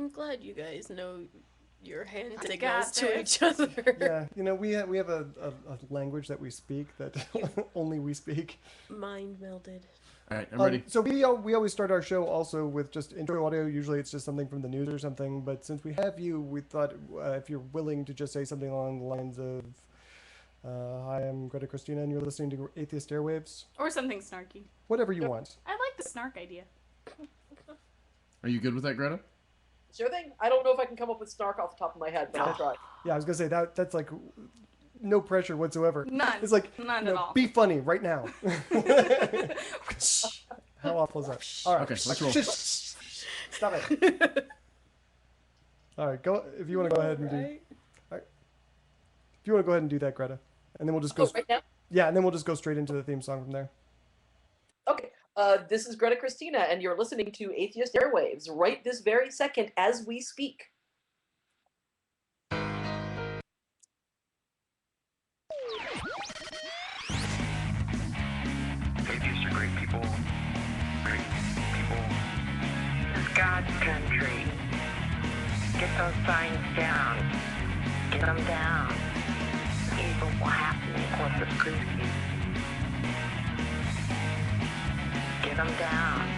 I'm glad you guys know your hand signals to each other. Yeah, we have a language that we speak that only we speak. Mind melded. All right, I'm ready. So we always start our show also with just intro audio. Usually it's just something from the news or something. But since we have you, we thought if you're willing to just say something along the lines of, "Hi, I'm Greta Christina, and you're listening to Atheist Airwaves," or something snarky. Whatever you want. I like the snark idea. Are you good with that, Greta? Sure thing. I don't know if I can come up with snark off the top of my head, but I'll try. Yeah, I was gonna say that's like no pressure whatsoever. None. It's like none at all. Be funny right now. How awful is that? All right. Okay, let's roll. Stop it. All right, go if you want to go ahead and do. All right. If you want to go ahead and do that, Greta, and then we'll just go. Right now? Yeah, and then we'll just go straight into the theme song from there. Okay. This is Greta Christina, and you're listening to Atheist Airwaves right this very second as we speak. Atheists are great people. Great people. It's God's country. Get those signs down. Get them down. Evil will happen in Corpus Christi. Get them down.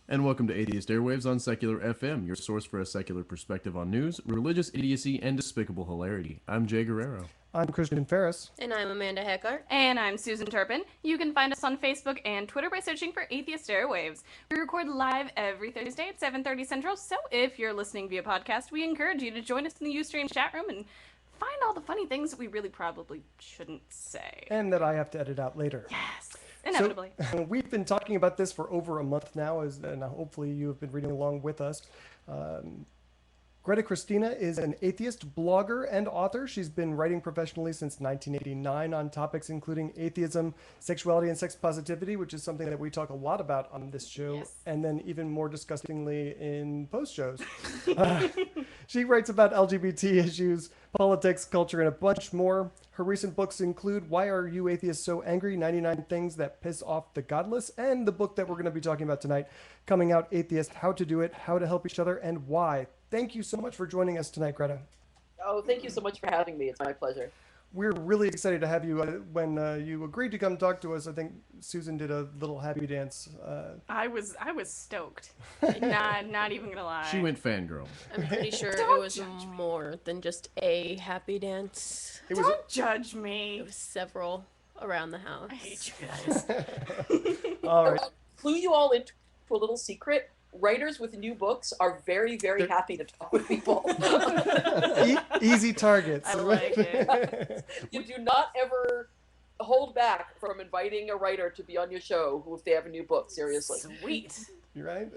And welcome to Atheist Airwaves on Secular FM, your source for a secular perspective on news, religious idiocy, and despicable hilarity. I'm Jay Guerrero. I'm Christian Ferris. And I'm Amanda Heckart. And I'm Susan Turpin. You can find us on Facebook and Twitter by searching for Atheist Airwaves. We record live every Thursday at 7:30 Central, so if you're listening via podcast, we encourage you to join us in the Ustream chat room and find all the funny things that we really probably shouldn't say. And that I have to edit out later. Yes, inevitably. So, we've been talking about this for over a month now, and hopefully you have been reading along with us. Greta Christina is an atheist blogger and author. She's been writing professionally since 1989 on topics including atheism, sexuality, and sex positivity, which is something that we talk a lot about on this show, Yes. and then even more disgustingly in post shows. She writes about LGBT issues, politics, culture, and a bunch more. Her recent books include Why Are You Atheists So Angry? 99 Things That Piss Off the Godless, and the book that we're going to be talking about tonight, Coming Out Atheist, How to Do It, How to Help Each Other, and Why. Thank you so much for joining us tonight, Greta. Oh, thank you so much for having me. It's my pleasure. We're really excited to have you. When you agreed to come talk to us, I think Susan did a little happy dance. I was stoked. Not even gonna lie. She went fangirl. I'm pretty sure Don't it was judge me. more than just a happy dance. Don't judge me. It was several around the house. I hate you guys. All right. Clue you all into a little secret. Writers with new books are very, very happy to talk with people. Easy targets. I like it. You do not ever hold back from inviting a writer to be on your show if they have a new book, seriously. Sweet. You're right.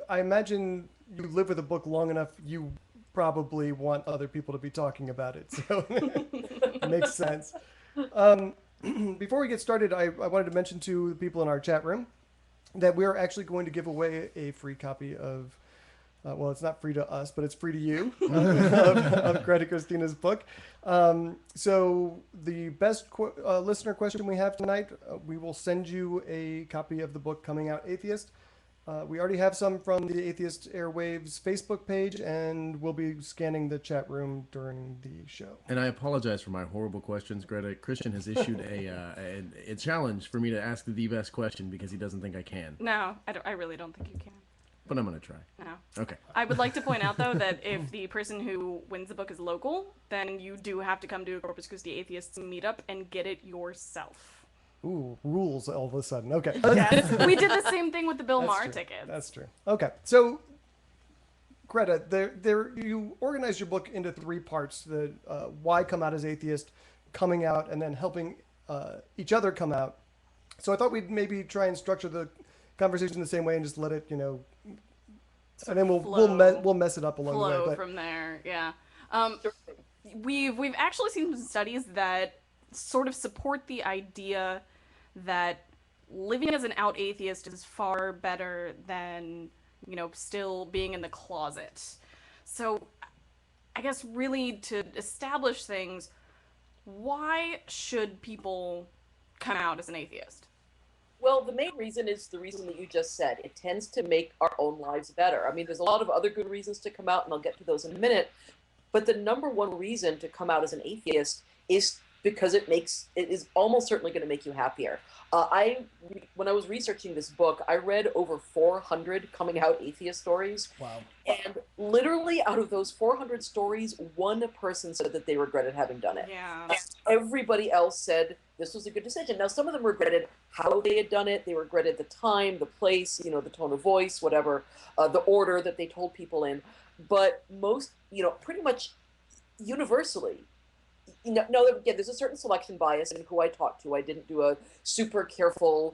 I imagine you live with a book long enough, you probably want other people to be talking about it. So it makes sense. Before we get started, I wanted to mention to the people in our chat room that we're actually going to give away a free copy of, well, it's not free to us, but it's free to you, of Greta Christina's book. So the best listener question we have tonight, we will send you a copy of the book Coming Out Atheist. We already have some from the Atheist Airwaves Facebook page, and we'll be scanning the chat room during the show. And I apologize for my horrible questions, Greta. Christian has issued a challenge for me to ask the best question because he doesn't think I can. No, I really don't think you can. But I'm going to try. No. Okay. I would like to point out, though, that if the person who wins the book is local, then you do have to come to a Corpus Christi Atheists meetup and get it yourself. Ooh, rules all of a sudden. Okay. Yes. We did the same thing with the Bill That's Maher true. tickets. That's true. Okay, so Greta, you organize your book into three parts: the why come out as atheist, coming out, and then helping each other come out. So I thought we'd maybe try and structure the conversation the same way and just let it, and then we'll mess it up along the way. Flow But from there, yeah. We've actually seen some studies that sort of support the idea that living as an out atheist is far better than, still being in the closet. So I guess really to establish things, why should people come out as an atheist? Well, the main reason is the reason that you just said. It tends to make our own lives better. I mean, there's a lot of other good reasons to come out, and I'll get to those in a minute. But the number one reason to come out as an atheist is because it is almost certainly going to make you happier. When I was researching this book, I read over 400 coming out atheist stories. Wow. And literally out of those 400 stories, one person said that they regretted having done it. Yeah. Everybody else said this was a good decision. Now, some of them regretted how they had done it. They regretted the time, the place, the tone of voice, whatever, the order that they told people in. But most, pretty much universally, no, again, there's a certain selection bias in who I talk to. I didn't do a super careful,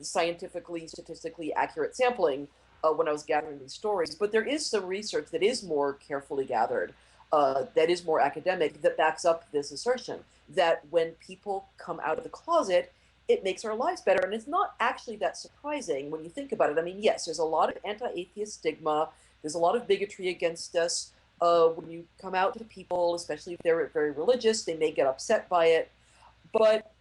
scientifically, statistically accurate sampling when I was gathering these stories. But there is some research that is more carefully gathered, that is more academic, that backs up this assertion that when people come out of the closet, it makes our lives better. And it's not actually that surprising when you think about it. I mean, yes, there's a lot of anti-atheist stigma. There's a lot of bigotry against us. When you come out to people, especially if they're very religious, they may get upset by it. But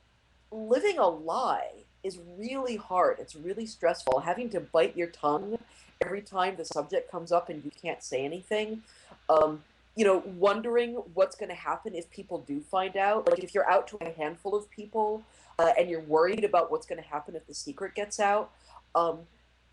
living a lie is really hard. It's really stressful. Having to bite your tongue every time the subject comes up and you can't say anything. Wondering what's going to happen if people do find out. Like if you're out to a handful of people and you're worried about what's going to happen if the secret gets out.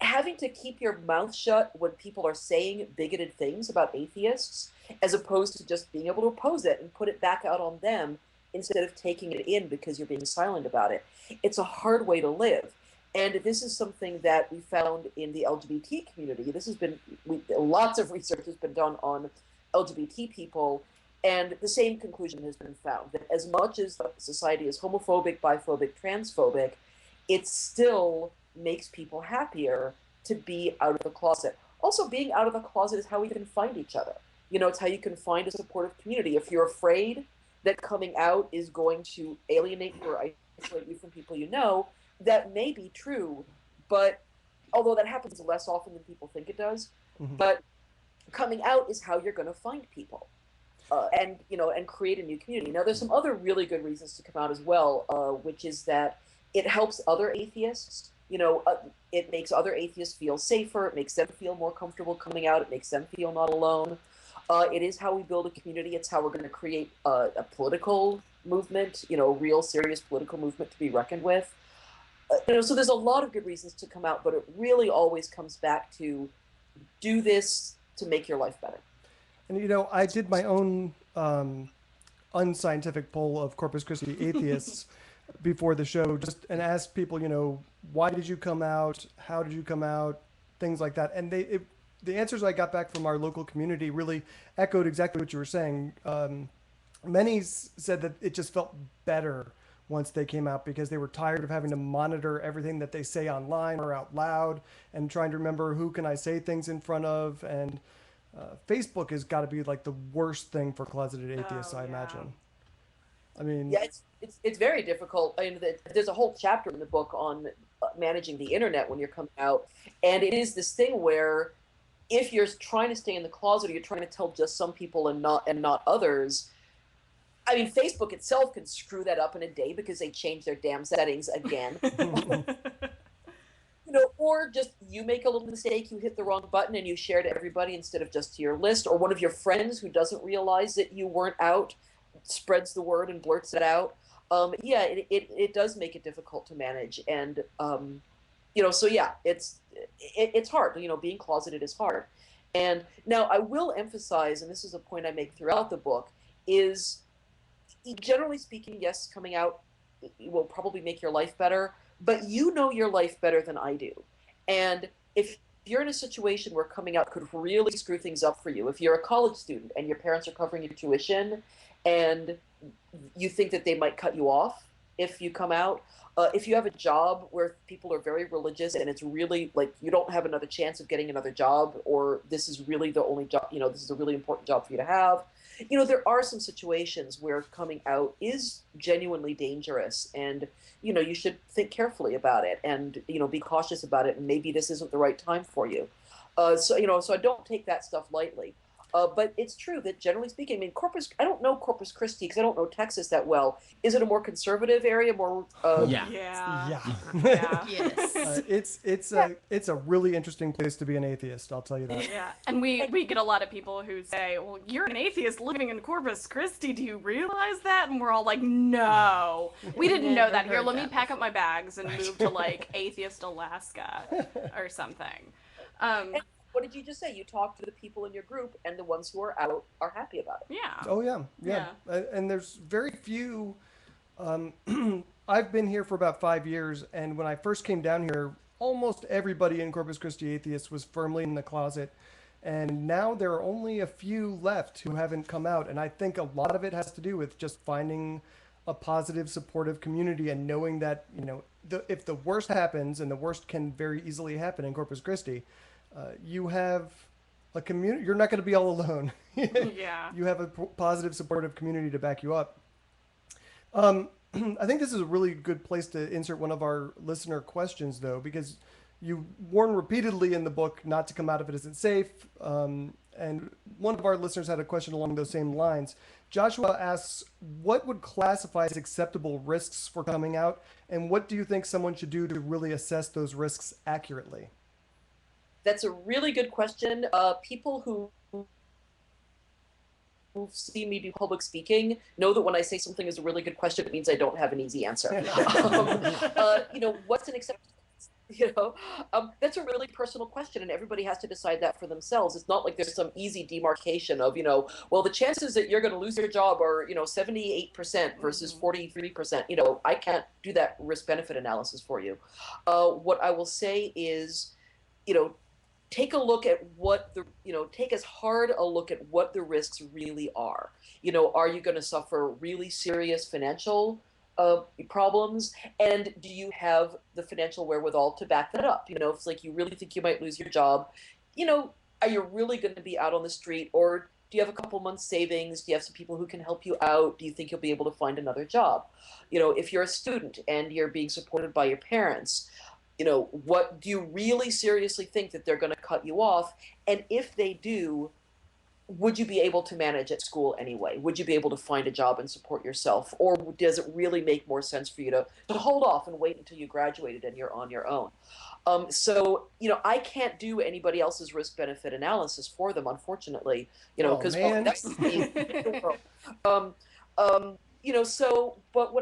Having to keep your mouth shut when people are saying bigoted things about atheists, as opposed to just being able to oppose it and put it back out on them instead of taking it in because you're being silent about it. It's a hard way to live. And this is something that we found in the LGBT community. This has been, lots of research has been done on LGBT people, and the same conclusion has been found, that as much as society is homophobic, biphobic, transphobic, it still makes people happier to be out of the closet. Also, being out of the closet is how we can find each other. It's how you can find a supportive community. If you're afraid that coming out is going to alienate you or isolate you from people you know, that may be true, but although that happens less often than people think it does, but coming out is how you're going to find people. And create a new community. Now, there's some other really good reasons to come out as well, which is that it helps other atheists. It makes other atheists feel safer. It makes them feel more comfortable coming out. It makes them feel not alone. It is how we build a community. It's how we're going to create a political movement, a real serious political movement to be reckoned with. So there's a lot of good reasons to come out, but it really always comes back to do this to make your life better. And, I did my own unscientific poll of Corpus Christi atheists before the show, just and asked people, why did you come out? How did you come out? Things like that. And the answers I got back from our local community really echoed exactly what you were saying. Many said that it just felt better once they came out because they were tired of having to monitor everything that they say online or out loud and trying to remember who can I say things in front of. And Facebook has got to be like the worst thing for closeted atheists, I imagine. I mean, yeah, it's very difficult. I mean, there's a whole chapter in the book on managing the internet when you're coming out, and it is this thing where if you're trying to stay in the closet or you're trying to tell just some people and not others, I mean, Facebook itself can screw that up in a day because they change their damn settings again. Or just you make a little mistake, you hit the wrong button and you share to everybody instead of just to your list, or one of your friends who doesn't realize that you weren't out spreads the word and blurts it out. It does make it difficult to manage. And, so yeah, it's hard, being closeted is hard. And now I will emphasize, and this is a point I make throughout the book, is generally speaking, yes, coming out will probably make your life better, but you know your life better than I do. And if you're in a situation where coming out could really screw things up for you, if you're a college student and your parents are covering your tuition and you think that they might cut you off if you come out, if you have a job where people are very religious and it's really like you don't have another chance of getting another job, or this is really the only job, this is a really important job for you to have, there are some situations where coming out is genuinely dangerous, and you should think carefully about it and be cautious about it, and maybe this isn't the right time for you. So I don't take that stuff lightly. But it's true that generally speaking, I mean, I don't know Corpus Christi because I don't know Texas that well. Is it a more conservative area? More? Yeah. Yeah. Yeah. Yes. It's a really interesting place to be an atheist. I'll tell you that. Yeah, and we get a lot of people who say, "Well, you're an atheist living in Corpus Christi. Do you realize that?" And we're all like, "No, we didn't know that. Here, let me pack up my bags and move to like atheist Alaska or something." And what did you just say? You talk to the people in your group, and the ones who are out are happy about it. Yeah. Oh yeah. And there's very few. I've been here for about 5 years, and when I first came down here, almost everybody in Corpus Christi Atheist was firmly in the closet, and now there are only a few left who haven't come out, and I think a lot of it has to do with just finding a positive, supportive community and knowing that, you know, if the worst happens, and the worst can very easily happen in Corpus Christi, you have a community. You're not going to be all alone. Yeah. You have a positive, supportive community to back you up. I think this is a really good place to insert one of our listener questions, though, because you warn repeatedly in the book not to come out if it isn't safe. And one of our listeners had a question along those same lines. Joshua asks, what would classify as acceptable risks for coming out? And what do you think someone should do to really assess those risks accurately? That's a really good question. People who see me do public speaking know that when I say something is a really good question, it means I don't have an easy answer. You know, what's an acceptable? You know, that's a really personal question, and everybody has to decide that for themselves. It's not like there's some easy demarcation of, you know, well, the chances that you're going to lose your job are, you know, 78% versus 43%. You know, I can't do that risk-benefit analysis for you. What I will say is, you know, take a look at take as hard a look at what the risks really are. You know, are you going to suffer really serious financial problems? And do you have the financial wherewithal to back that up? You know, if it's like you really think you might lose your job, you know, are you really going to be out on the street? Or do you have a couple months savings? Do you have some people who can help you out? Do you think you'll be able to find another job? You know, if you're a student and you're being supported by your parents, you know, what do you really seriously think that they're going to cut you off? And if they do, would you be able to manage at school anyway? Would you be able to find a job and support yourself? Or does it really make more sense for you to hold off and wait until you graduated and you're on your own? So, you know, I can't do anybody else's risk-benefit analysis for them, unfortunately, you know, because that's the you know, so, but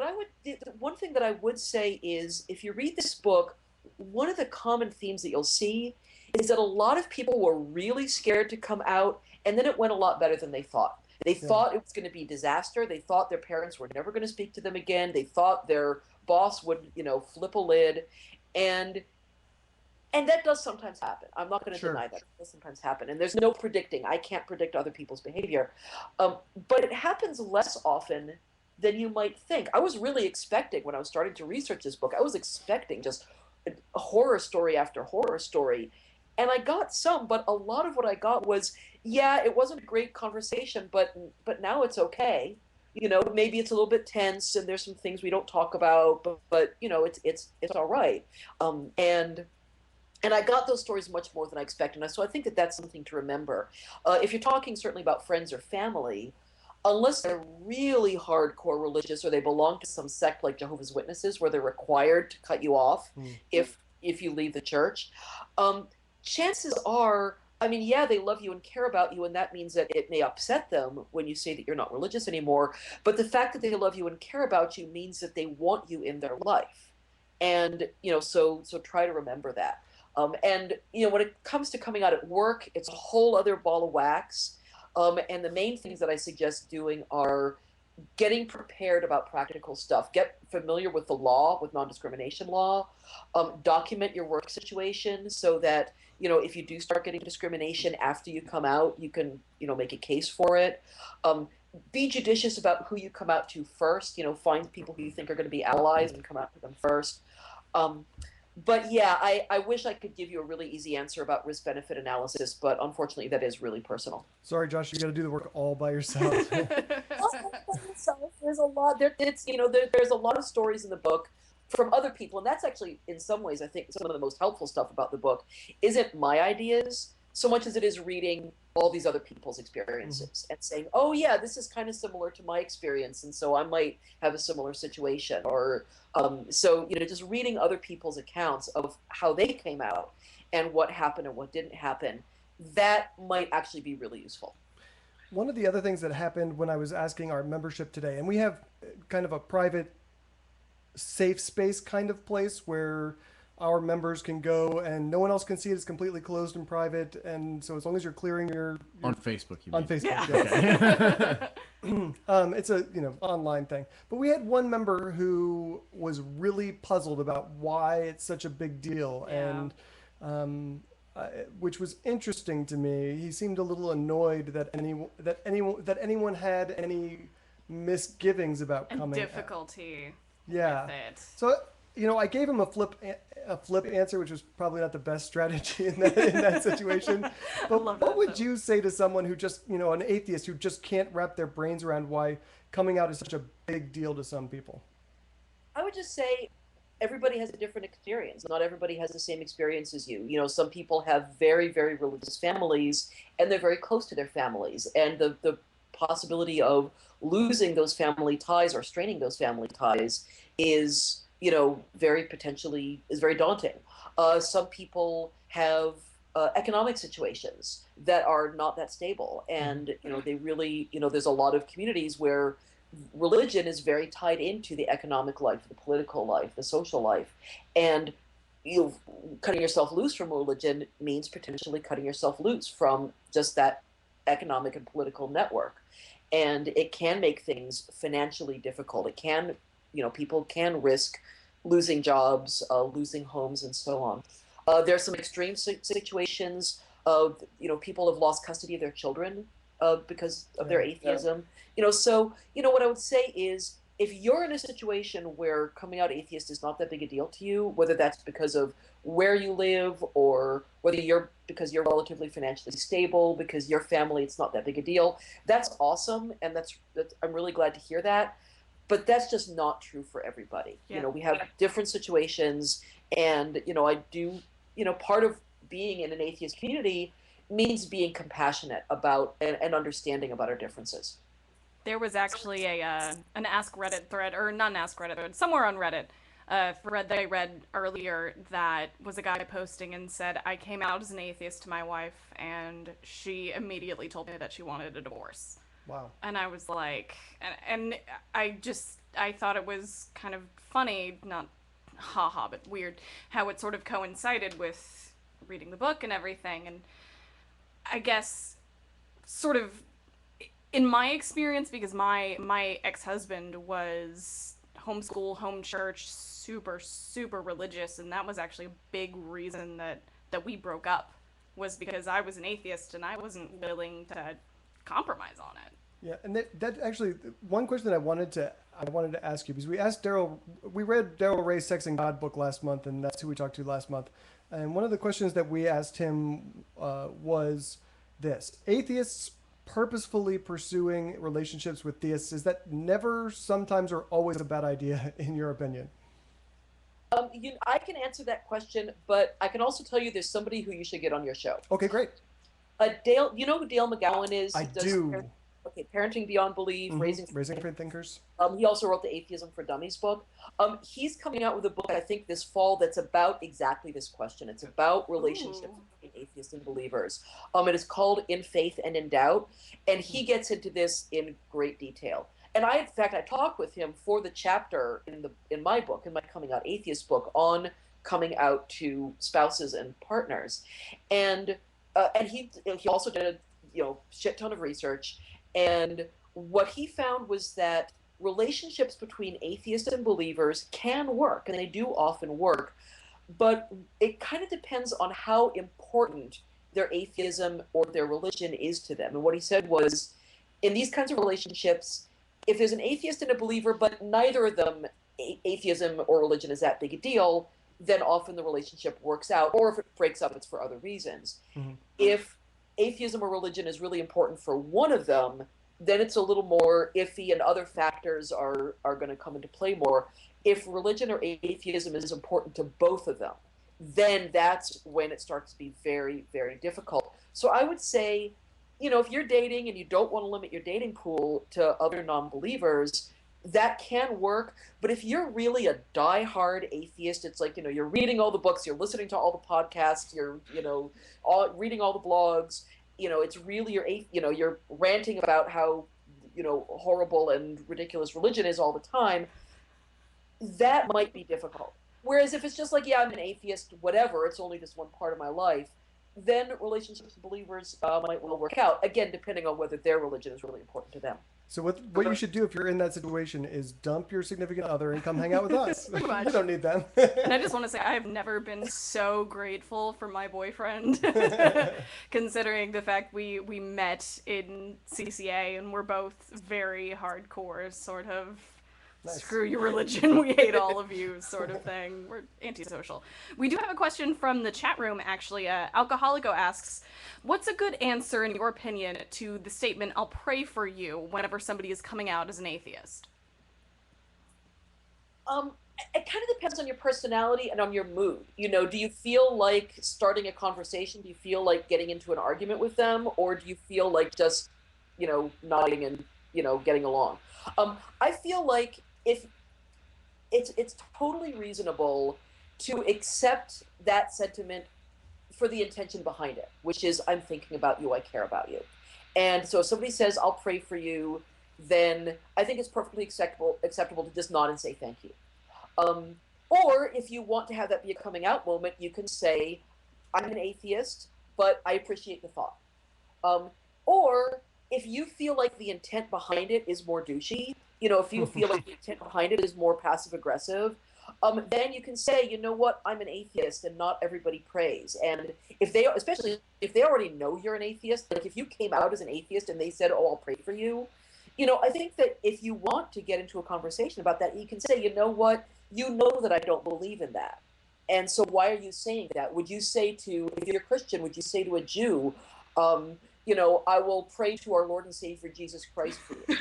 one thing that I would say is, if you read this book, one of the common themes that you'll see is that a lot of people were really scared to come out, and then it went a lot better than they thought. They thought it was going to be disaster. They thought their parents were never going to speak to them again. They thought their boss would, you know, flip a lid, and that does sometimes happen. I'm not going to deny that. It does sometimes happen, and there's no predicting. I can't predict other people's behavior, but it happens less often than you might think. I was really expecting, when I was starting to research this book, I was expecting just horror story after horror story, and I got some, but a lot of what I got was, yeah, it wasn't a great conversation, but now it's okay. You know, maybe it's a little bit tense, and there's some things we don't talk about, but you know, it's all right. And I got those stories much more than I expected, and so I think that that's something to remember. If you're talking certainly about friends or family, unless they're really hardcore religious or they belong to some sect like Jehovah's Witnesses where they're required to cut you off if you leave the church, chances are, I mean, yeah, they love you and care about you, and that means that it may upset them when you say that you're not religious anymore, but the fact that they love you and care about you means that they want you in their life. And, you know, so try to remember that. And, you know, when it comes to coming out at work, it's a whole other ball of wax. And the main things that I suggest doing are getting prepared about practical stuff. Get familiar with the law, with non-discrimination law. Document your work situation so that, you know, if you do start getting discrimination after you come out, you can, you know, make a case for it. Be judicious about who you come out to first. You know, find people who you think are going to be allies and come out to them first. But yeah, I wish I could give you a really easy answer about risk-benefit analysis, but unfortunately that is really personal. Sorry, Josh, you got to do the work all by yourself. There's a lot there. There's a lot of stories in the book from other people, and that's actually, in some ways, I think some of the most helpful stuff about the book isn't my ideas so much as it is reading all these other people's experiences and saying, oh yeah, this is kind of similar to my experience, and so I might have a similar situation. Or so, just reading other people's accounts of how they came out and what happened and what didn't happen, that might actually be really useful. One of the other things that happened when I was asking our membership today, and we have kind of a private safe space kind of place where our members can go and no one else can see it. It's completely closed and private. And so as long as you're clearing your on Facebook, you mean? on Facebook, Yeah. Okay. It's a online thing. But we had one member who was really puzzled about why it's such a big deal, and which was interesting to me. He seemed a little annoyed that anyone had any misgivings about and coming difficulty out. Yeah. with it. So I gave him a flip answer, which was probably not the best strategy in that situation. But what would you say to someone who just, an atheist who just can't wrap their brains around why coming out is such a big deal to some people? I would just say everybody has a different experience. Not everybody has the same experience as you. Some people have very, very religious families, and they're very close to their families. And the possibility of losing those family ties or straining those family ties is very daunting. Some people have economic situations that are not that stable, and they really, there's a lot of communities where religion is very tied into the economic life, the political life, the social life, and cutting yourself loose from religion means potentially cutting yourself loose from just that economic and political network, and it can make things financially difficult. It can, people can risk losing jobs, losing homes, and so on. There are some extreme situations of, people have lost custody of their children because of their atheism. So, what I would say is, if you're in a situation where coming out atheist is not that big a deal to you, whether that's because of where you live, or whether because you're relatively financially stable, because your family, it's not that big a deal, that's awesome, and that's I'm really glad to hear that. But that's just not true for everybody. Yeah. We have different situations, and I do, part of being in an atheist community means being compassionate about and understanding about our differences. There was actually an Ask Reddit thread, or not an Ask Reddit thread, somewhere on Reddit, thread that I read earlier that was a guy posting and said, I came out as an atheist to my wife, and she immediately told me that she wanted a divorce. Wow. And I was like, and I thought it was kind of funny, not haha, but weird, how it sort of coincided with reading the book and everything. And I guess sort of in my experience, because my ex-husband was homeschool, home church, super, super religious, and that was actually a big reason that we broke up, was because I was an atheist and I wasn't willing to compromise on it. Yeah, and that actually, one question that I wanted to ask you, because we read Daryl Ray's Sex and God book last month, and that's who we talked to last month. And one of the questions that we asked him was this: atheists purposefully pursuing relationships with theists, is that never, sometimes, or always a bad idea, in your opinion? I can answer that question, but I can also tell you there's somebody who you should get on your show. Okay, great. Dale, you know who Dale McGowan is? I do. Parenting Beyond Belief, Raising Different Thinkers. He also wrote the Atheism for Dummies book. He's coming out with a book, I think, this fall that's about exactly this question. It's about relationships between atheists and believers. It is called In Faith and in Doubt, and he gets into this in great detail. And I talked with him for the chapter in my book, in my Coming Out Atheist book, on coming out to spouses and partners, and he also did a shit ton of research. And what he found was that relationships between atheists and believers can work, and they do often work, but it kind of depends on how important their atheism or their religion is to them. And what he said was, in these kinds of relationships, if there's an atheist and a believer, but neither of them, atheism or religion, is that big a deal, then often the relationship works out, or if it breaks up, it's for other reasons. Mm-hmm. If atheism or religion is really important for one of them, then it's a little more iffy, and other factors are going to come into play more. If religion or atheism is important to both of them, then that's when it starts to be very, very difficult. So I would say if you're dating and you don't want to limit your dating pool to other non-believers, that can work. But if you're really a die-hard atheist, it's like, you're reading all the books, you're listening to all the podcasts, you're, reading all the blogs, it's really you're ranting about how, horrible and ridiculous religion is all the time, that might be difficult. Whereas if it's just like, yeah, I'm an atheist, whatever, it's only just one part of my life, then relationships with believers might well work out, again, depending on whether their religion is really important to them. So what you should do if you're in that situation is dump your significant other and come hang out with us. Pretty much. You don't need them. And I just want to say I have never been so grateful for my boyfriend, considering the fact we met in CCA and we're both very hardcore, sort of Nice. Screw your religion, we hate all of you sort of thing. We're antisocial. We do have a question from the chat room, actually. Alcoholico asks, what's a good answer, in your opinion, to the statement, I'll pray for you, whenever somebody is coming out as an atheist? It kind of depends on your personality and on your mood. Do you feel like starting a conversation? Do you feel like getting into an argument with them? Or do you feel like just, nodding and, getting along? I feel like if it's totally reasonable to accept that sentiment for the intention behind it, which is, I'm thinking about you, I care about you. And so if somebody says, I'll pray for you, then I think it's perfectly acceptable to just nod and say thank you. Or if you want to have that be a coming out moment, you can say, I'm an atheist, but I appreciate the thought. Or if you feel like the intent behind it is more douchey, if you feel like the intent behind it is more passive aggressive, then you can say, you know what, I'm an atheist and not everybody prays. And especially if they already know you're an atheist, like if you came out as an atheist and they said, oh, I'll pray for you, I think that if you want to get into a conversation about that, you can say, you know what, you know that I don't believe in that. And so why are you saying that? Would you say if you're a Christian, would you say to a Jew, I will pray to our Lord and Savior Jesus Christ for you.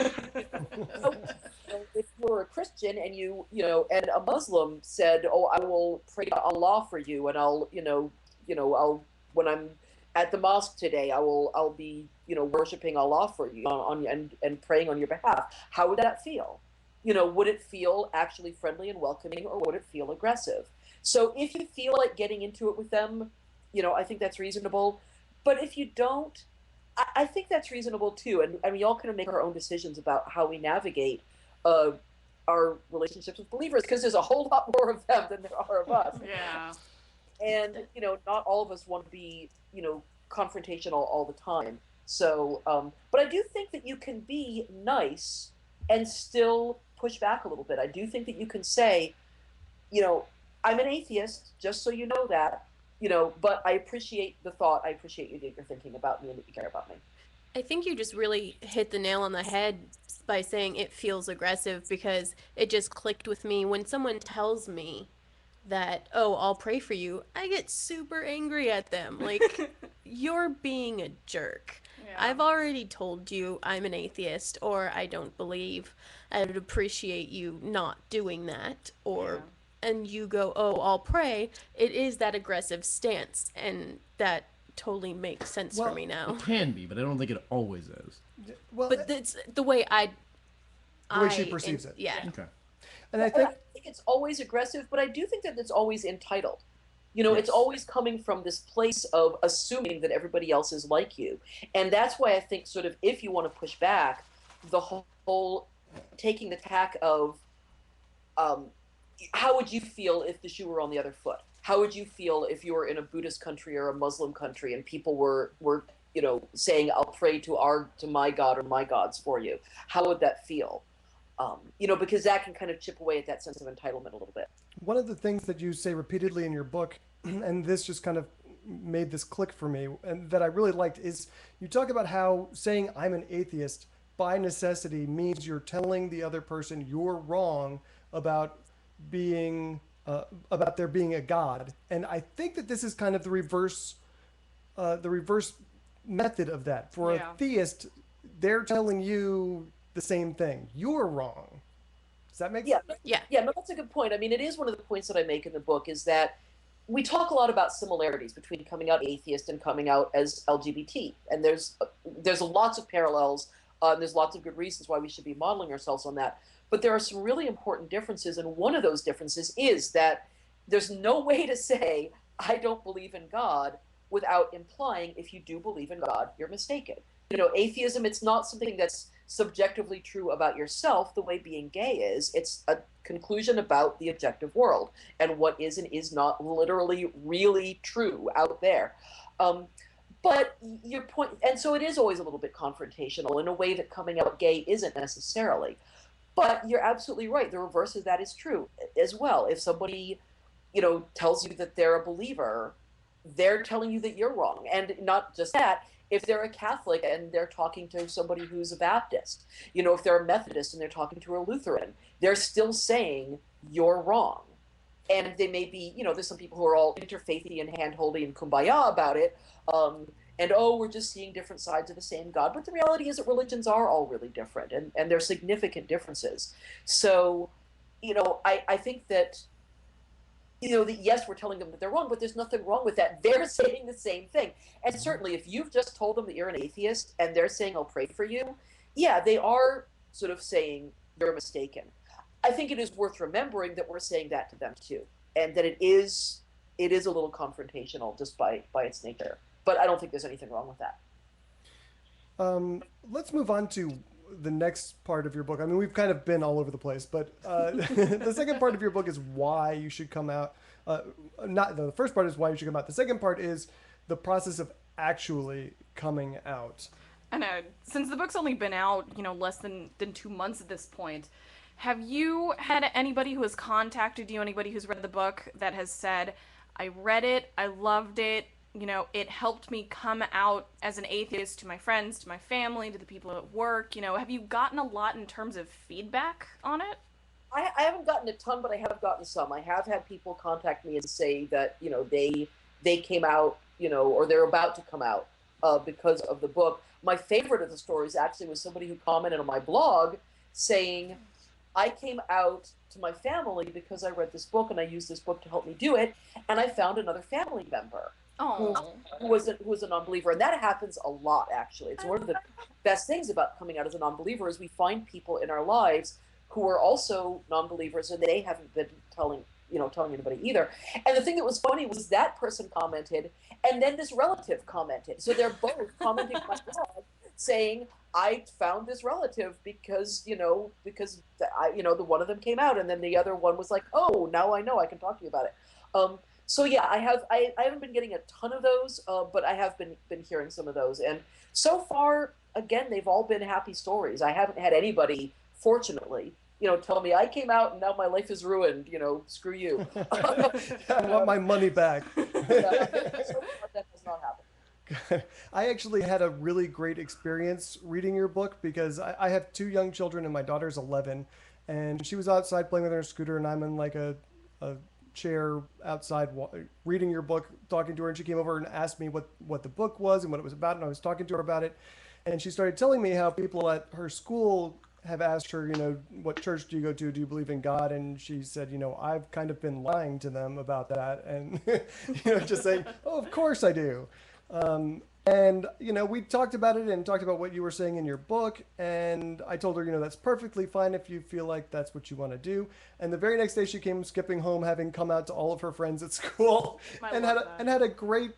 If you're a Christian and and a Muslim said, oh, I will pray to Allah for you, and I'll when I'm at the mosque today, I'll be worshiping Allah for you and praying on your behalf. How would that feel? Would it feel actually friendly and welcoming, or would it feel aggressive? So if you feel like getting into it with them, I think that's reasonable. But if you don't, I think that's reasonable too, and we all kind of make our own decisions about how we navigate our relationships with believers, because there's a whole lot more of them than there are of us. Yeah. And not all of us want to be confrontational all the time. So, but I do think that you can be nice and still push back a little bit. I do think that you can say, I'm an atheist, just so you know that. But I appreciate the thought. I appreciate you that you're thinking about me and that you care about me. I think you just really hit the nail on the head by saying it feels aggressive, because it just clicked with me. When someone tells me that, oh, I'll pray for you, I get super angry at them. Like, you're being a jerk. Yeah. I've already told you I'm an atheist, or I don't believe. I would appreciate you not doing that. Or, and you go, oh, I'll pray. It is that aggressive stance, and that totally makes sense for me now. It can be, but I don't think it always is. Well, But that's the way the way she perceives it. Yeah. Okay. And I think it's always aggressive, but I do think that it's always entitled. Yes. It's always coming from this place of assuming that everybody else is like you. And that's why I think sort of if you want to push back, the whole taking the tack of how would you feel if the shoe were on the other foot? How would you feel if you were in a Buddhist country or a Muslim country and people were saying, I'll pray to my God or my gods for you? How would that feel? Because that can kind of chip away at that sense of entitlement a little bit. one of the things that you say repeatedly in your book, and this just kind of made this click for me, and that I really liked, is you talk about how saying I'm an atheist by necessity means you're telling the other person you're wrong about being about there being a God. And I think that this is kind of the reverse method of that. For a theist, they're telling you the same thing. You're wrong. Does that make sense? Yeah, no, that's a good point. I mean, it is one of the points that I make in the book, is that, we talk a lot about similarities between coming out atheist and coming out as LGBT, and there's lots of parallels. There's lots of good reasons why we should be modeling ourselves on that. But there are some really important differences, and one of those differences is that there's no way to say I don't believe in God without implying if you do believe in God, you're mistaken. You know, atheism, it's not something that's subjectively true about yourself the way being gay is. It's a conclusion about the objective world and what is and is not literally really true out there. But your point, and so it is always a little bit confrontational in a way that coming out gay isn't necessarily. But you're absolutely right. The reverse of that is true as well. If somebody, you know, tells you that they're a believer, they're telling you that you're wrong. And not just that, if they're a Catholic and they're talking to somebody who's a Baptist, you know, if they're a Methodist and they're talking to a Lutheran, they're still saying you're wrong. And they may be, you know, there's some people who are all interfaithy and hand-holding and kumbaya about it. And, oh, we're just seeing different sides of the same God. But the reality is that religions are all really different, and there's significant differences. So, you know, I think that, you know, that yes, we're telling them that they're wrong, but there's nothing wrong with that. They're saying the same thing. And certainly if you've just told them that you're an atheist and they're saying, I'll pray for you, yeah, they are sort of saying you're mistaken. I think it is worth remembering that we're saying that to them too, and that it is a little confrontational just by its nature. But I don't think there's anything wrong with that. Let's move on to the next part of your book. I mean, we've kind of been all over the place, but the second part of your book is why you should come out. The first part is why you should come out. The second part is the process of actually coming out. I know. Since the book's only been out, you know, less than 2 months at this point, have you had anybody who has contacted you, anybody who's read the book that has said, I read it, I loved it, you know, it helped me come out as an atheist to my friends, to my family, to the people at work, you know, have you gotten a lot in terms of feedback on it? I haven't gotten a ton, but I have gotten some. I have had people contact me and say that, you know, they came out, you know, or they're about to come out because of the book. My favorite of the stories actually was somebody who commented on my blog saying, I came out to my family because I read this book and I used this book to help me do it, and I found another family member who was a non-believer. And that happens a lot, actually. It's one of the best things about coming out as a non-believer is we find people in our lives who are also non-believers and they haven't been telling anybody either. And the thing that was funny was that person commented, and then this relative commented. So they're both commenting on my blog saying, I found this relative because the one of them came out, and then the other one was like, oh, now I know, I can talk to you about it. So yeah, I haven't been getting a ton of those, but I have been hearing some of those, and so far, again, they've all been happy stories. I haven't had anybody, fortunately, you know, tell me I came out and now my life is ruined. You know, screw you. I want my money back. So far, that has not happened. I actually had a really great experience reading your book because I have 2 young children and my daughter's 11, and she was outside playing with her scooter, and I'm in like a chair outside reading your book, talking to her, and she came over and asked me what the book was and what it was about, and I was talking to her about it, and she started telling me how people at her school have asked her, you know, what church do you go to? Do you believe in God? And she said, you know, I've kind of been lying to them about that, and you know, just saying, oh, of course I do. And, you know, we talked about it and talked about what you were saying in your book. And I told her, you know, that's perfectly fine if you feel like that's what you want to do. And the very next day she came skipping home, having come out to all of her friends at school and had a great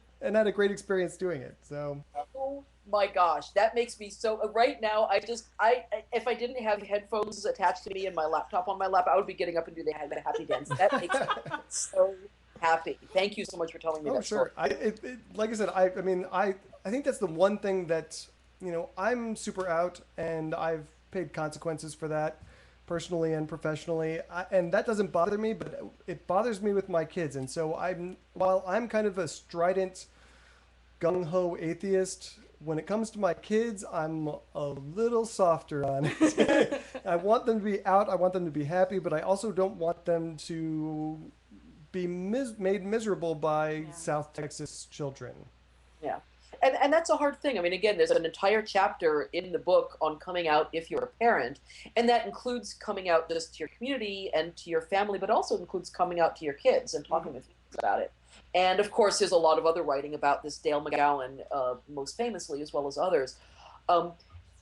experience doing it. So. Oh my gosh, that makes me so, right now, if I didn't have headphones attached to me and my laptop on my lap, I would be getting up and doing the happy dance. That makes me so happy. Thank you so much for telling me that sure. story. Like I said, I think that's the one thing that, you know, I'm super out, and I've paid consequences for that personally and professionally. And that doesn't bother me, but it bothers me with my kids. And so while I'm kind of a strident, gung-ho atheist, when it comes to my kids, I'm a little softer on it. I want them to be out. I want them to be happy, but I also don't want them to be made miserable by South Texas children. Yeah. And that's a hard thing. I mean, again, there's an entire chapter in the book on coming out if you're a parent, and that includes coming out just to your community and to your family, but also includes coming out to your kids and talking with your kids about it. And of course, there's a lot of other writing about this. Dale McGowan, most famously, as well as others. Um,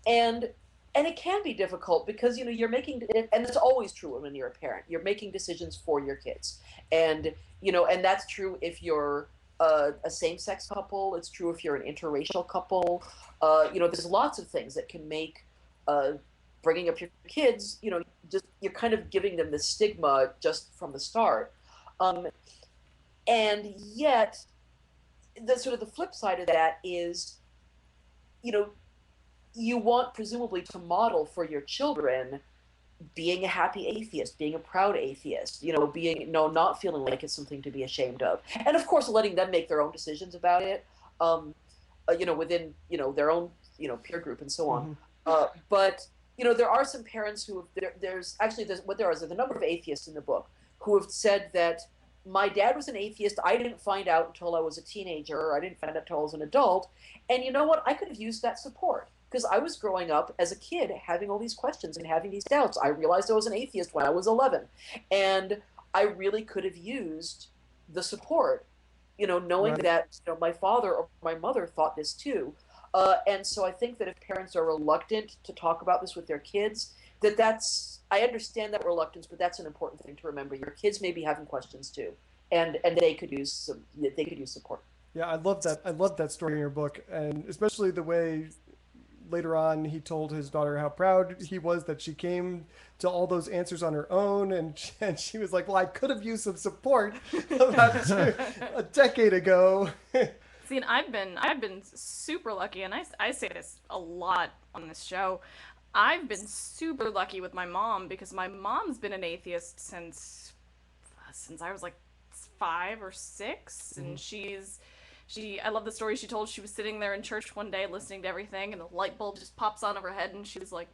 and and it can be difficult because you're making, and it's always true when you're a parent. You're making decisions for your kids, and and that's true if you're a same-sex couple. It's true if you're an interracial couple. There's lots of things that can make bringing up your kids. Just you're kind of giving them the stigma just from the start. And yet, the sort of the flip side of that is, you want presumably to model for your children being a happy atheist, being a proud atheist, being not feeling like it's something to be ashamed of, and of course letting them make their own decisions about it, within their own peer group and so on. But there are some parents who have, there's a number of atheists in the book who have said that my dad was an atheist. I didn't find out until I was a teenager, or I didn't find out until I was an adult. And you know what? I could have used that support because I was growing up as a kid having all these questions and having these doubts. I realized I was an atheist when I was 11. And I really could have used the support, knowing Right. that my father or my mother thought this too. And so I think that if parents are reluctant to talk about this with their kids, I understand that reluctance, but that's an important thing to remember. Your kids may be having questions too, and they could use support. Yeah, I love that. I love that story in your book, and especially the way later on he told his daughter how proud he was that she came to all those answers on her own, and she was like, "Well, I could have used some support about a decade ago." See, and I've been super lucky, and I say this a lot on this show. I've been super lucky with my mom because my mom's been an atheist since I was like 5 or 6, and I love the story she told. She was sitting there in church one day listening to everything, and a light bulb just pops on over her head, and she was like,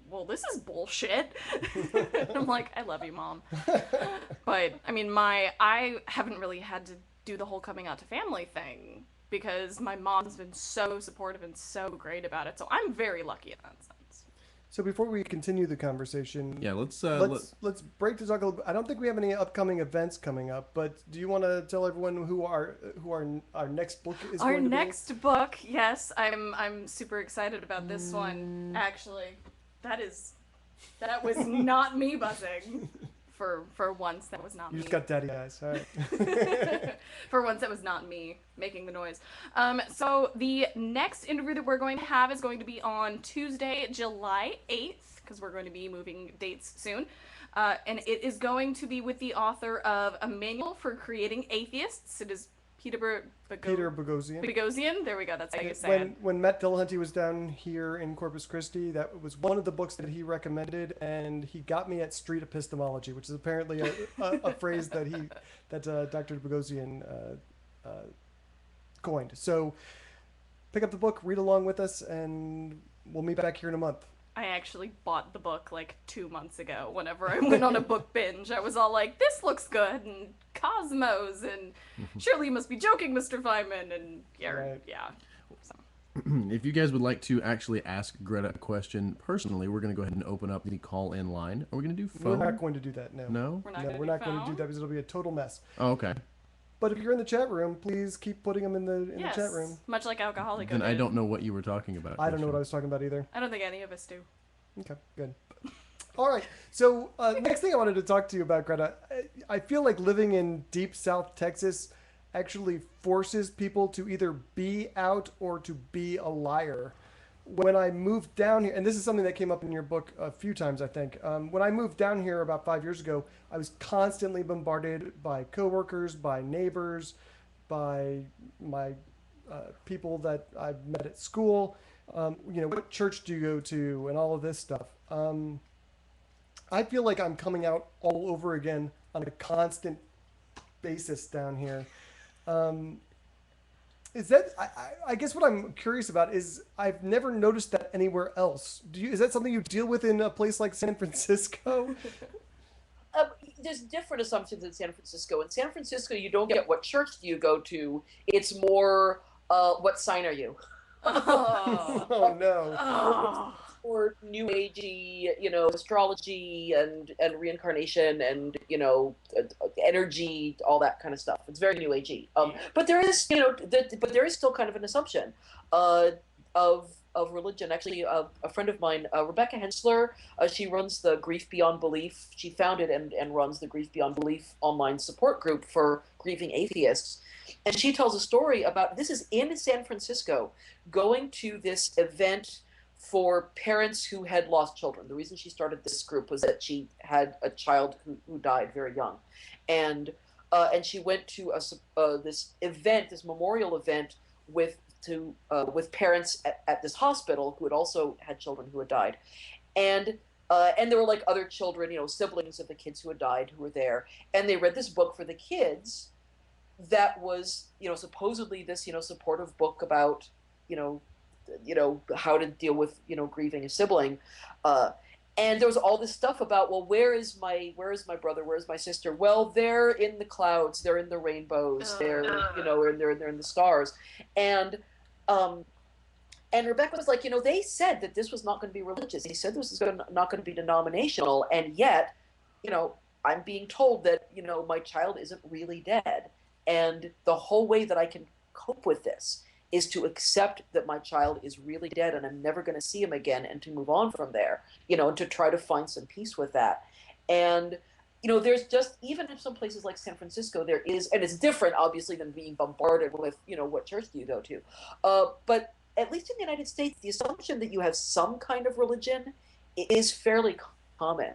"Well, this is bullshit." I'm like, "I love you, Mom." But I mean, I haven't really had to do the whole coming out to family thing because my mom's been so supportive and so great about it. So I'm very lucky in that sense. So before we continue the conversation, Yeah, let's break to talk a little bit. I don't think we have any upcoming events coming up, but do you want to tell everyone who our next book is Our going to be? next book, yes, I'm super excited about this one. Actually, that was not me buzzing. For once, that was not You me. just got daddy eyes. All right. For once, that was not me making the noise. So the next interview that we're going to have is going to be on Tuesday, July 8th, because we're going to be moving dates soon. And it is going to be with the author of A Manual for Creating Atheists. It is Peter Boghossian. Boghossian. There we go. That's how you say it. When Matt Dillahunty was down here in Corpus Christi, that was one of the books that he recommended, and he got me at street epistemology, which is apparently a phrase that Dr. Boghossian coined. So pick up the book, read along with us, and we'll meet back here in a month. I actually bought the book like 2 months ago whenever I went on a book binge. I was all like, this looks good, and Cosmos, and surely you must be joking, Mr. Feynman, and yeah, Right. yeah. So. If you guys would like to actually ask Greta a question personally, we're going to go ahead and open up the call-in line. Are we going to do phone? We're not going to do that, no. No? We're not No, going we're to not going to do that because it'll be a total mess. Oh, okay. But if you're in the chat room, please keep putting them in the Yes, chat room. much like Alcoholico Then I did. don't know what you were talking about. I don't know what I was talking about either. I don't think any of us do. Okay, good. All right. So next thing I wanted to talk to you about, Greta, I feel like living in deep South Texas actually forces people to either be out or to be a liar. When I moved down here, and this is something that came up in your book a few times, I think. When I moved down here about 5 years ago, I was constantly bombarded by coworkers, by neighbors, by my people that I've met at school. What church do you go to, and all of this stuff. I feel like I'm coming out all over again on a constant basis down here. Is that, I guess what I'm curious about is I've never noticed that anywhere else. Is that something you deal with in a place like San Francisco? There's different assumptions in San Francisco. In San Francisco, you don't get what church do you go to. It's more, what sign are you? Oh. Oh, no. more new agey, astrology and reincarnation and energy, all that kind of stuff. It's very new agey. But there is, but there is still kind of an assumption uh, of religion. Actually, a friend of mine, Rebecca Hensler, she runs the Grief Beyond Belief. She founded and runs the Grief Beyond Belief online support group for grieving atheists. And she tells a story about this is in San Francisco, going to this event for parents who had lost children. The reason she started this group was that she had a child who died very young, and she went to this event, this memorial event with parents at this hospital who had also had children who had died, and there were like other children, siblings of the kids who had died who were there, and they read this book for the kids that was, supposedly this, supportive book about, how to deal with, grieving a sibling. And there was all this stuff about, well, where is my brother? Where's my sister? Well, they're in the clouds. They're in the rainbows. They're, they're in the stars. And, and Rebecca was like, they said that this was not going to be religious. They said this was not going to be denominational. And yet, I'm being told that, my child isn't really dead. And the whole way that I can cope with this is to accept that my child is really dead and I'm never going to see him again, and to move on from there, and to try to find some peace with that. And, there's just, even in some places like San Francisco, there is, and it's different, obviously, than being bombarded with, what church do you go to? But at least in the United States, the assumption that you have some kind of religion is fairly common.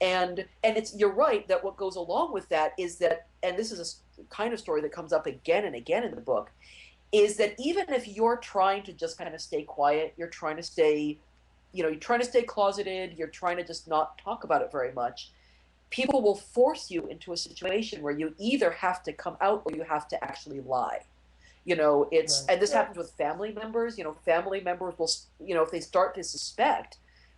And you're right that what goes along with that is that, and this is a kind of story that comes up again and again in the book, is that even if you're trying to just kind of stay quiet, you're trying to stay, you're trying to stay closeted, you're trying to just not talk about it very much, people will force you into a situation where you either have to come out or you have to actually lie. It's, and this happens with family members. Family members will, if they start to suspect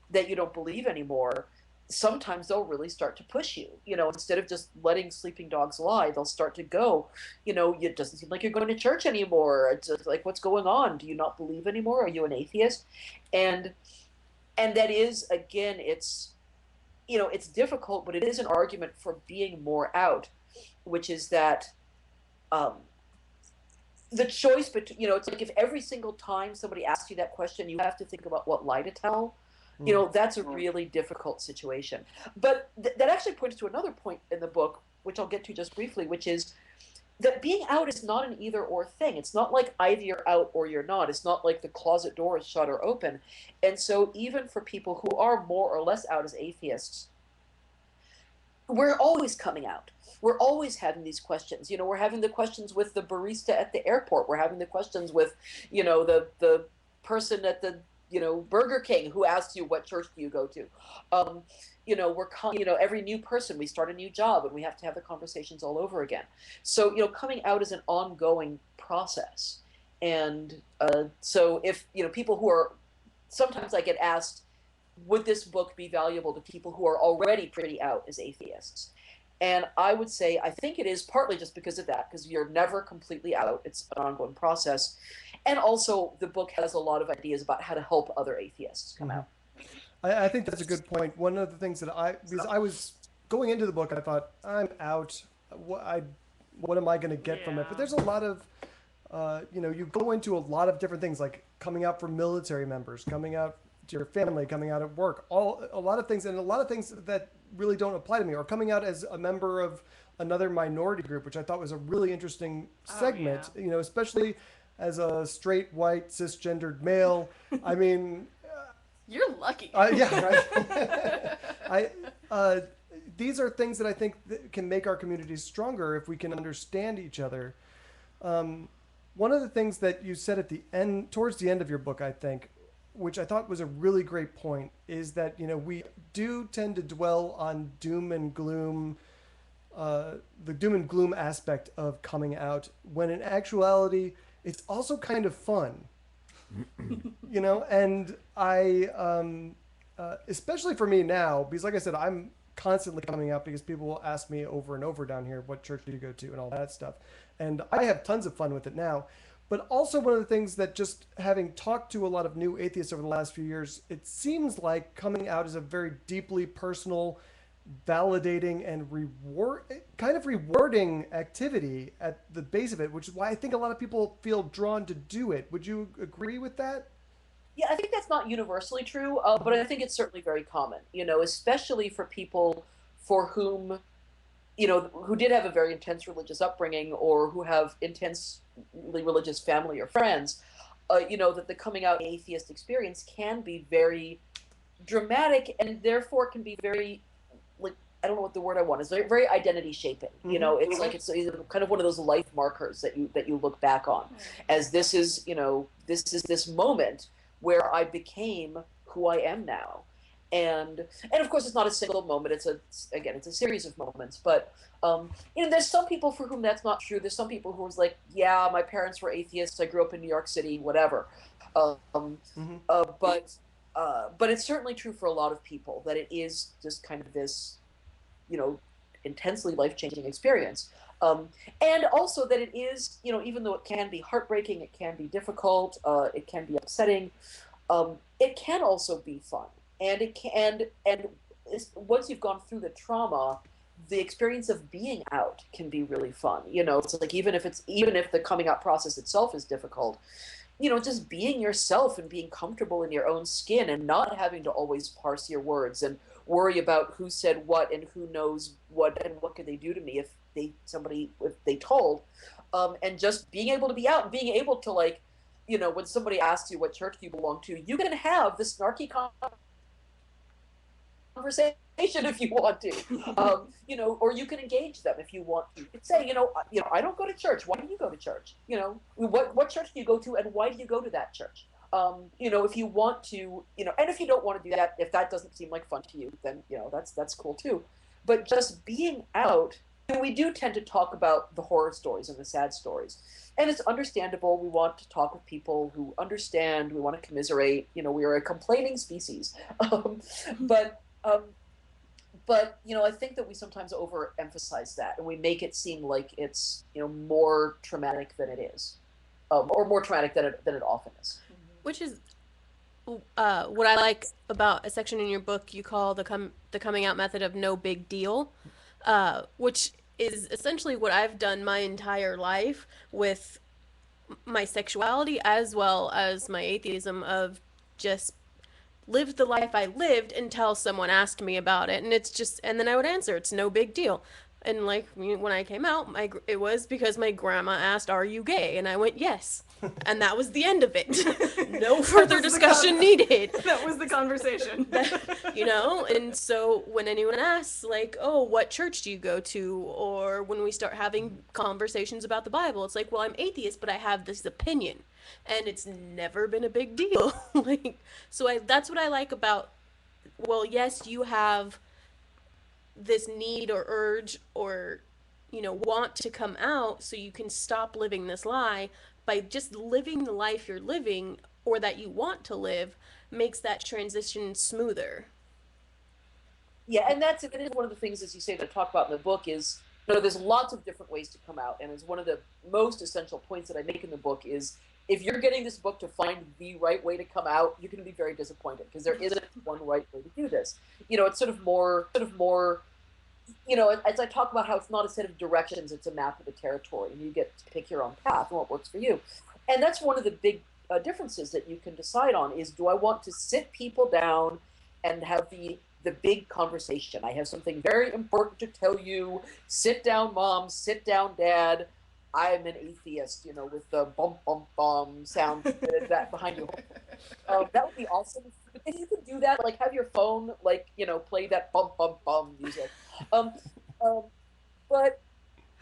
that you don't believe anymore, sometimes they'll really start to push you, instead of just letting sleeping dogs lie, they'll start to go, it doesn't seem like you're going to church anymore. It's just like, what's going on? Do you not believe anymore? Are you an atheist? And that is, again, it's, it's difficult, but it is an argument for being more out, which is that, the choice between, it's like if every single time somebody asks you that question, you have to think about what lie to tell. That's a really difficult situation. But that actually points to another point in the book, which I'll get to just briefly, which is that being out is not an either or thing. It's not like either you're out or you're not. It's not like the closet door is shut or open. And so even for people who are more or less out as atheists, we're always coming out. We're always having these questions. We're having the questions with the barista at the airport. We're having the questions with, the person at the Burger King who asks you what church do you go to. Every new person, we start a new job and we have to have the conversations all over again. So, coming out is an ongoing process. And so if, people who are, sometimes I get asked, would this book be valuable to people who are already pretty out as atheists? And I would say, I think it is, partly just because of that, because you're never completely out. It's an ongoing process. And also, the book has a lot of ideas about how to help other atheists come out. I think that's a good point. One of the things that because I was going into the book, I thought, I'm out. What am I going to get from it? But there's a lot of, you go into a lot of different things, like coming out for military members, coming out to your family, coming out at work, a lot of things, and a lot of things that really don't apply to me, or coming out as a member of another minority group, which I thought was a really interesting segment, especially as a straight, white, cisgendered male. I mean, you're lucky. Yeah, right. These are things that I think that can make our communities stronger if we can understand each other. One of the things that you said at the end, towards the end of your book, I think, which I thought was a really great point, is that, we do tend to dwell on doom and gloom, the doom and gloom aspect of coming out, when in actuality, it's also kind of fun. And I, especially for me now, because like I said, I'm constantly coming out because people will ask me over and over down here, what church do you go to and all that stuff. And I have tons of fun with it now. But also one of the things that, just having talked to a lot of new atheists over the last few years, it seems like coming out is a very deeply personal, validating, and rewarding activity at the base of it, which is why I think a lot of people feel drawn to do it. Would you agree with that? Yeah, I think that's not universally true, but I think it's certainly very common, especially for people for whom, who did have a very intense religious upbringing or who have intensely religious family or friends, that the coming out atheist experience can be very dramatic and therefore can be very, like, I don't know what the word I want is, very, very identity shaping. It's like it's kind of one of those life markers that you look back on as this is this moment where I became who I am now. And of course it's not a single moment, it's a series of moments, but there's some people for whom that's not true. There's some people who was like, yeah, my parents were atheists, I grew up in New York City, whatever. But it's certainly true for a lot of people that it is just kind of this, intensely life-changing experience. And also that it is, even though it can be heartbreaking, it can be difficult, it can be upsetting, it can also be fun. And once you've gone through the trauma, the experience of being out can be really fun. It's like even if the coming out process itself is difficult, just being yourself and being comfortable in your own skin and not having to always parse your words and worry about who said what and who knows what and what could they do to me if they told, and just being able to be out and being able to, like, when somebody asks you what church you belong to, you can have this snarky conversation if you want to, or you can engage them if you want to. You could say, I don't go to church. Why do you go to church? What church do you go to, and why do you go to that church? If you want to, and if you don't want to do that, if that doesn't seem like fun to you, then that's cool too. But just being out, we do tend to talk about the horror stories and the sad stories, and it's understandable. We want to talk with people who understand. We want to commiserate. We are a complaining species, but I think that we sometimes overemphasize that, and we make it seem like it's more traumatic than it is, or more traumatic than it often is. Which is what I like about a section in your book you call the coming out method of no big deal, which is essentially what I've done my entire life with my sexuality as well as my atheism, of just lived the life I lived until someone asked me about it, and then I would answer, it's no big deal. And like when I came out, it was because my grandma asked, "Are you gay?" And I went, "Yes," and that was the end of it. No further discussion needed. That was the conversation. And so when anyone asks, like, "Oh, what church do you go to?" or when we start having conversations about the Bible, it's like, "Well, I'm atheist, but I have this opinion," and it's never been a big deal. That's what I like about. Well, yes, you have this need or urge or want to come out so you can stop living this lie. By just living the life you're living or that you want to live makes that transition smoother. Yeah, and it is one of the things, as you say, that I talk about in the book is, there's lots of different ways to come out, and it's one of the most essential points that I make in the book is, if you're getting this book to find the right way to come out, you're going to be very disappointed, because there isn't one right way to do this. It's sort of more, as I talk about how it's not a set of directions, it's a map of the territory, and you get to pick your own path and what works for you. And that's one of the big differences that you can decide on is, do I want to sit people down and have the big conversation? I have something very important to tell you. Sit down, Mom. Sit down, Dad. I'm an atheist, with the bum, bum, bum sound that behind you. That would be awesome. If you could do that, like have your phone, like, play that bum, bum, bum music.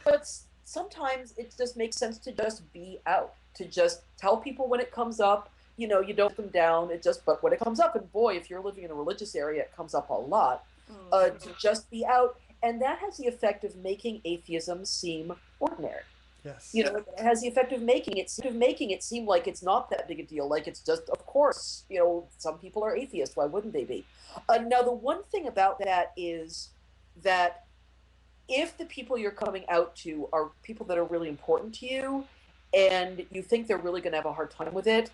But sometimes it just makes sense to just be out, to just tell people when it comes up. You don't put them down. But when it comes up, and boy, if you're living in a religious area, it comes up a lot. To just be out, and that has the effect of making atheism seem ordinary. Yes. It has the effect of making it seem like it's not that big a deal. Like it's just, of course, some people are atheists. Why wouldn't they be? Now, the one thing about that is that if the people you're coming out to are people that are really important to you, and you think they're really going to have a hard time with it,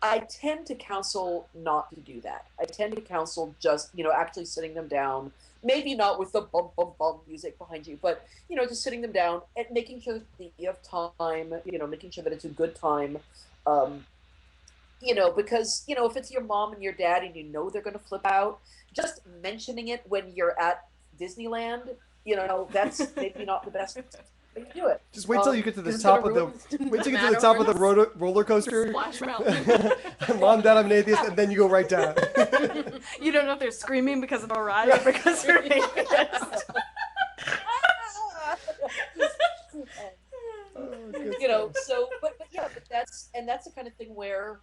I tend to counsel not to do that. I tend to counsel just, actually sitting them down, maybe not with the bum, bum, bum music behind you, but, just sitting them down and making sure that you have time, making sure that it's a good time. Um, because, if it's your mom and your dad and they're going to flip out, just mentioning it when you're at Disneyland, that's maybe not the best way to do it. Just wait till you get to the top of the roller coaster. Splash Mountain. Mom, Dad, I'm an atheist, and then you go right down. You don't know if they're screaming because of the ride or because you're an atheist. But that's the kind of thing where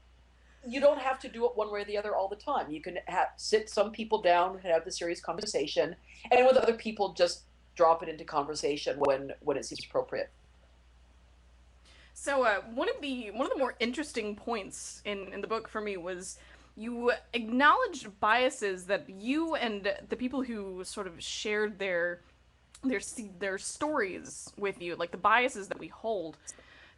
you don't have to do it one way or the other all the time. You can sit some people down and have the serious conversation, and with other people, just drop it into conversation when it seems appropriate. So one of the more interesting points in the book for me was you acknowledged biases that you and the people who sort of shared their stories with you, like the biases that we hold.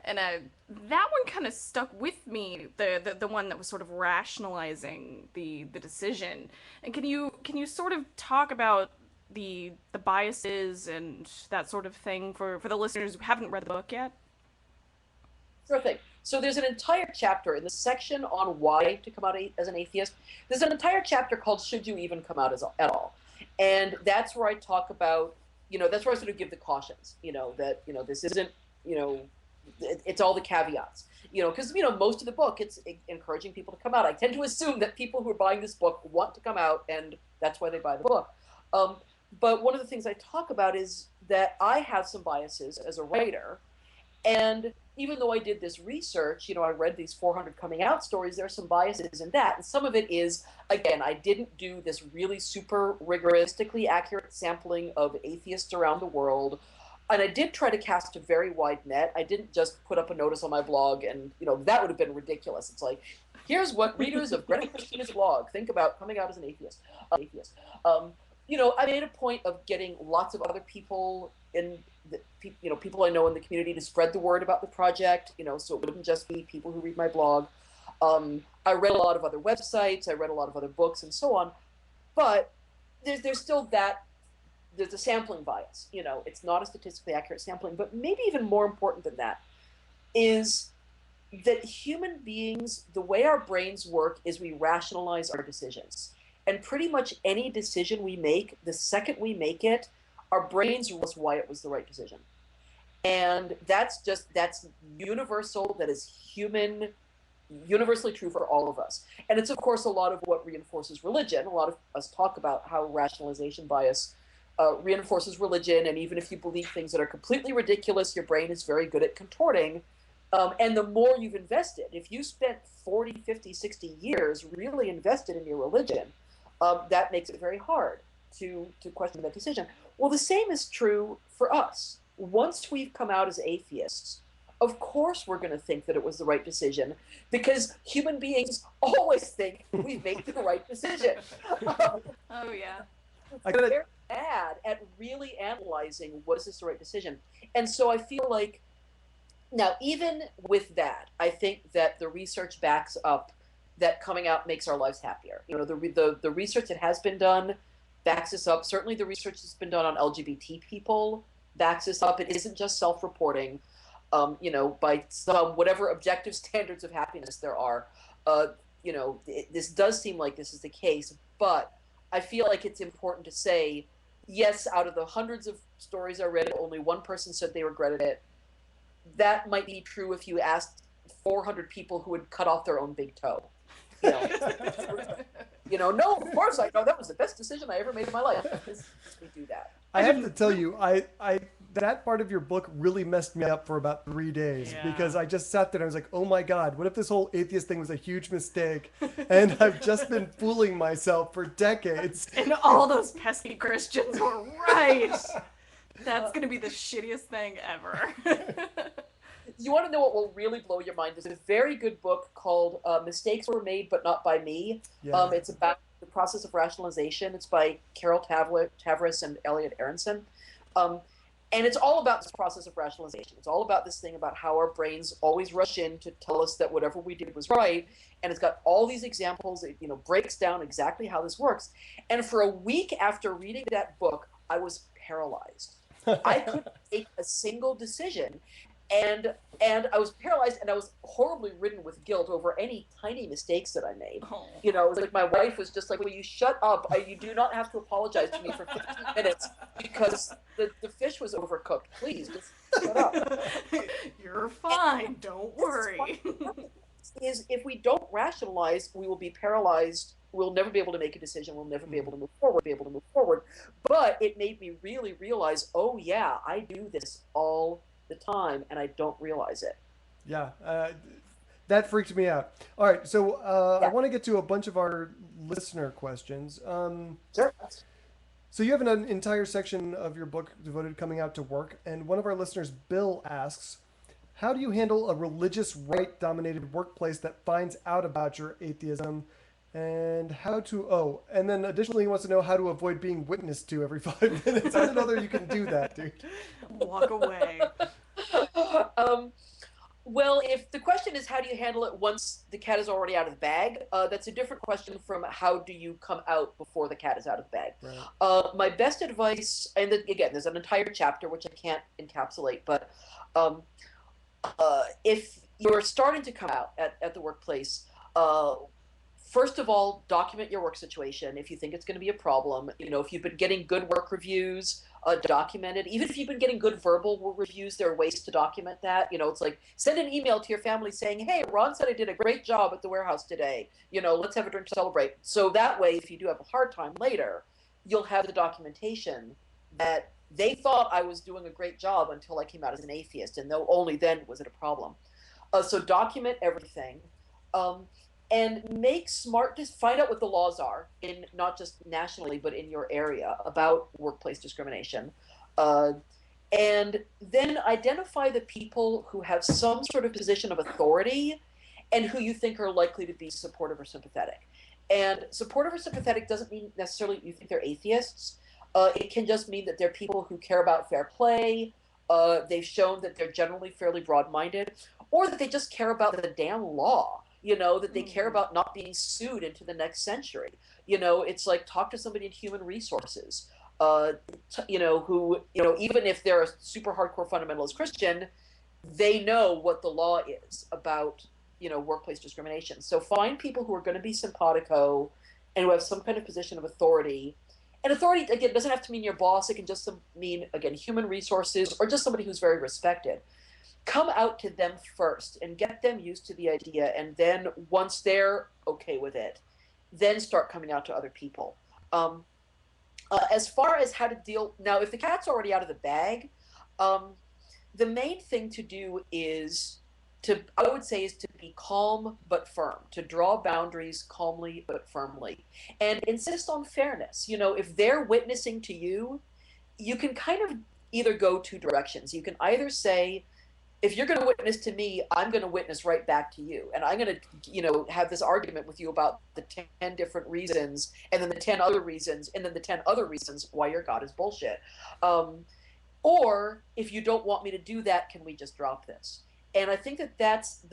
And that one kind of stuck with me, the one that was sort of rationalizing the decision. And can you sort of talk about the biases and that sort of thing for the listeners who haven't read the book yet? Sure thing. So there's an entire chapter in the section on why to come out as an atheist. There's an entire chapter called "Should You Even Come Out at All?" And that's where I talk about, that's where I sort of give the cautions, that, this isn't, it's all the caveats, because, most of the book, it's encouraging people to come out. I tend to assume that people who are buying this book want to come out, and that's why they buy the book. But one of the things I talk about is that I have some biases as a writer. And even though I did this research, I read these 400 coming out stories, there are some biases in that. And some of it is, again, I didn't do this really super rigoristically accurate sampling of atheists around the world. And I did try to cast a very wide net. I didn't just put up a notice on my blog and, that would have been ridiculous. It's like, here's what readers of Greta Christina's blog think about coming out as an atheist. I made a point of getting lots of other people people I know in the community to spread the word about the project, so it wouldn't just be people who read my blog. I read a lot of other websites, I read a lot of other books and so on, but there's still there's a sampling bias, it's not a statistically accurate sampling, but maybe even more important than that is that human beings, the way our brains work is we rationalize our decisions. And pretty much any decision we make, the second we make it, our brains tell us why it was the right decision. And that's universal, that is universally true for all of us. And it's, of course, a lot of what reinforces religion. A lot of us talk about how rationalization bias reinforces religion, and even if you believe things that are completely ridiculous, your brain is very good at contorting. And the more you've invested, if you spent 40, 50, 60 years really invested in your religion, that makes it very hard to question that decision. Well, the same is true for us. Once we've come out as atheists, of course we're going to think that it was the right decision, because human beings always think we've made the right decision. Oh, yeah. They're bad at really analyzing, was this the right decision? And so I feel like, now, even with that, I think that the research backs up that coming out makes our lives happier. The research that has been done backs this up. Certainly the research that's been done on LGBT people backs this up. It isn't just self-reporting, by some whatever objective standards of happiness there are. This does seem like this is the case, but I feel like it's important to say, yes, out of the hundreds of stories I read, only one person said they regretted it. That might be true if you asked 400 people who had cut off their own big toe. No, of course I know that was the best decision I ever made in my life. We do that. I have to tell you, that part of your book really messed me up for about 3 days, because I just sat there and I was like, oh my God, what if this whole atheist thing was a huge mistake? And I've just been fooling myself for decades. And all those pesky Christians were right. That's going to be the shittiest thing ever. You want to know what will really blow your mind? There's a very good book called Mistakes Were Made But Not By Me. Yeah. It's about the process of rationalization. It's by Carol Tavris and Elliot Aronson. And it's all about this process of rationalization. It's all about this thing about how our brains always rush in to tell us that whatever we did was right. And it's got all these examples. It, breaks down exactly how this works. And for a week after reading that book, I was paralyzed. I couldn't make a single decision. And I was paralyzed, and I was horribly ridden with guilt over any tiny mistakes that I made. Oh. It was like my wife was just like, "Will you shut up? You do not have to apologize to me for 15 minutes because the fish was overcooked. Please, just shut up." You're fine. Don't worry. Is if we don't rationalize, we will be paralyzed. We'll never be able to make a decision. We'll never be able to move forward. But it made me really realize, oh yeah, I do this all the time, and I don't realize it. Yeah, that freaked me out. All right, so I want to get to a bunch of our listener questions. Sure. So you have an entire section of your book devoted to coming out to work, and one of our listeners, Bill, asks, how do you handle a religious right-dominated workplace that finds out about your atheism, and and then additionally he wants to know how to avoid being witnessed to every 5 minutes. I don't know that you can do that, dude. Walk away. Well, if the question is how do you handle it once the cat is already out of the bag, that's a different question from how do you come out before the cat is out of the bag. Right. My best advice, and again, there's an entire chapter which I can't encapsulate, but if you're starting to come out at the workplace, first of all, document your work situation. If you think it's going to be a problem, if you've been getting good work reviews, document it. Even if you've been getting good verbal reviews, there are ways to document that. It's like send an email to your family saying, "Hey, Ron said I did a great job at the warehouse today. Let's have a drink to celebrate." So that way, if you do have a hard time later, you'll have the documentation that they thought I was doing a great job until I came out as an atheist, and only then was it a problem. So document everything. And just find out what the laws are, in not just nationally, but in your area about workplace discrimination. And then identify the people who have some sort of position of authority and who you think are likely to be supportive or sympathetic. And supportive or sympathetic doesn't mean necessarily you think they're atheists. It can just mean that they're people who care about fair play. They've shown that they're generally fairly broad-minded, or that they just care about the damn law. That they care about not being sued into the next century. It's like talk to somebody in human resources, who, even if they're a super hardcore fundamentalist Christian, they know what the law is about, workplace discrimination. So find people who are going to be simpatico and who have some kind of position of authority. And authority, again, doesn't have to mean your boss. It can just mean, again, human resources or just somebody who's very respected. Come out to them first and get them used to the idea, and then once they're okay with it, then start coming out to other people. As far as how to deal now, if the cat's already out of the bag, the main thing to do is to be calm but firm, to draw boundaries calmly but firmly, and insist on fairness. If they're witnessing to you, you can kind of either go two directions. You can either say, if you're going to witness to me, I'm going to witness right back to you. And I'm going to, have this argument with you about the 10 different reasons, and then the 10 other reasons, and then the 10 other reasons why your God is bullshit. Or if you don't want me to do that, can we just drop this? And I think that that's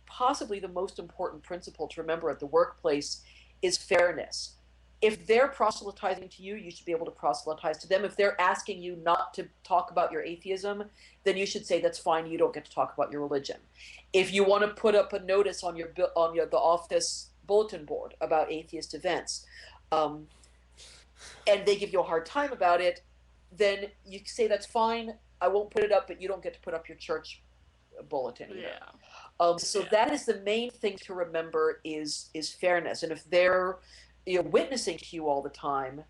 possibly the most important principle to remember at the workplace is fairness. If they're proselytizing to you, you should be able to proselytize to them. If they're asking you not to talk about your atheism, then you should say, that's fine, you don't get to talk about your religion. If you want to put up a notice on the office bulletin board about atheist events, and they give you a hard time about it, then you say, that's fine, I won't put it up, but you don't get to put up your church bulletin either. So that is the main thing to remember is fairness. And if they're witnessing to you all the time,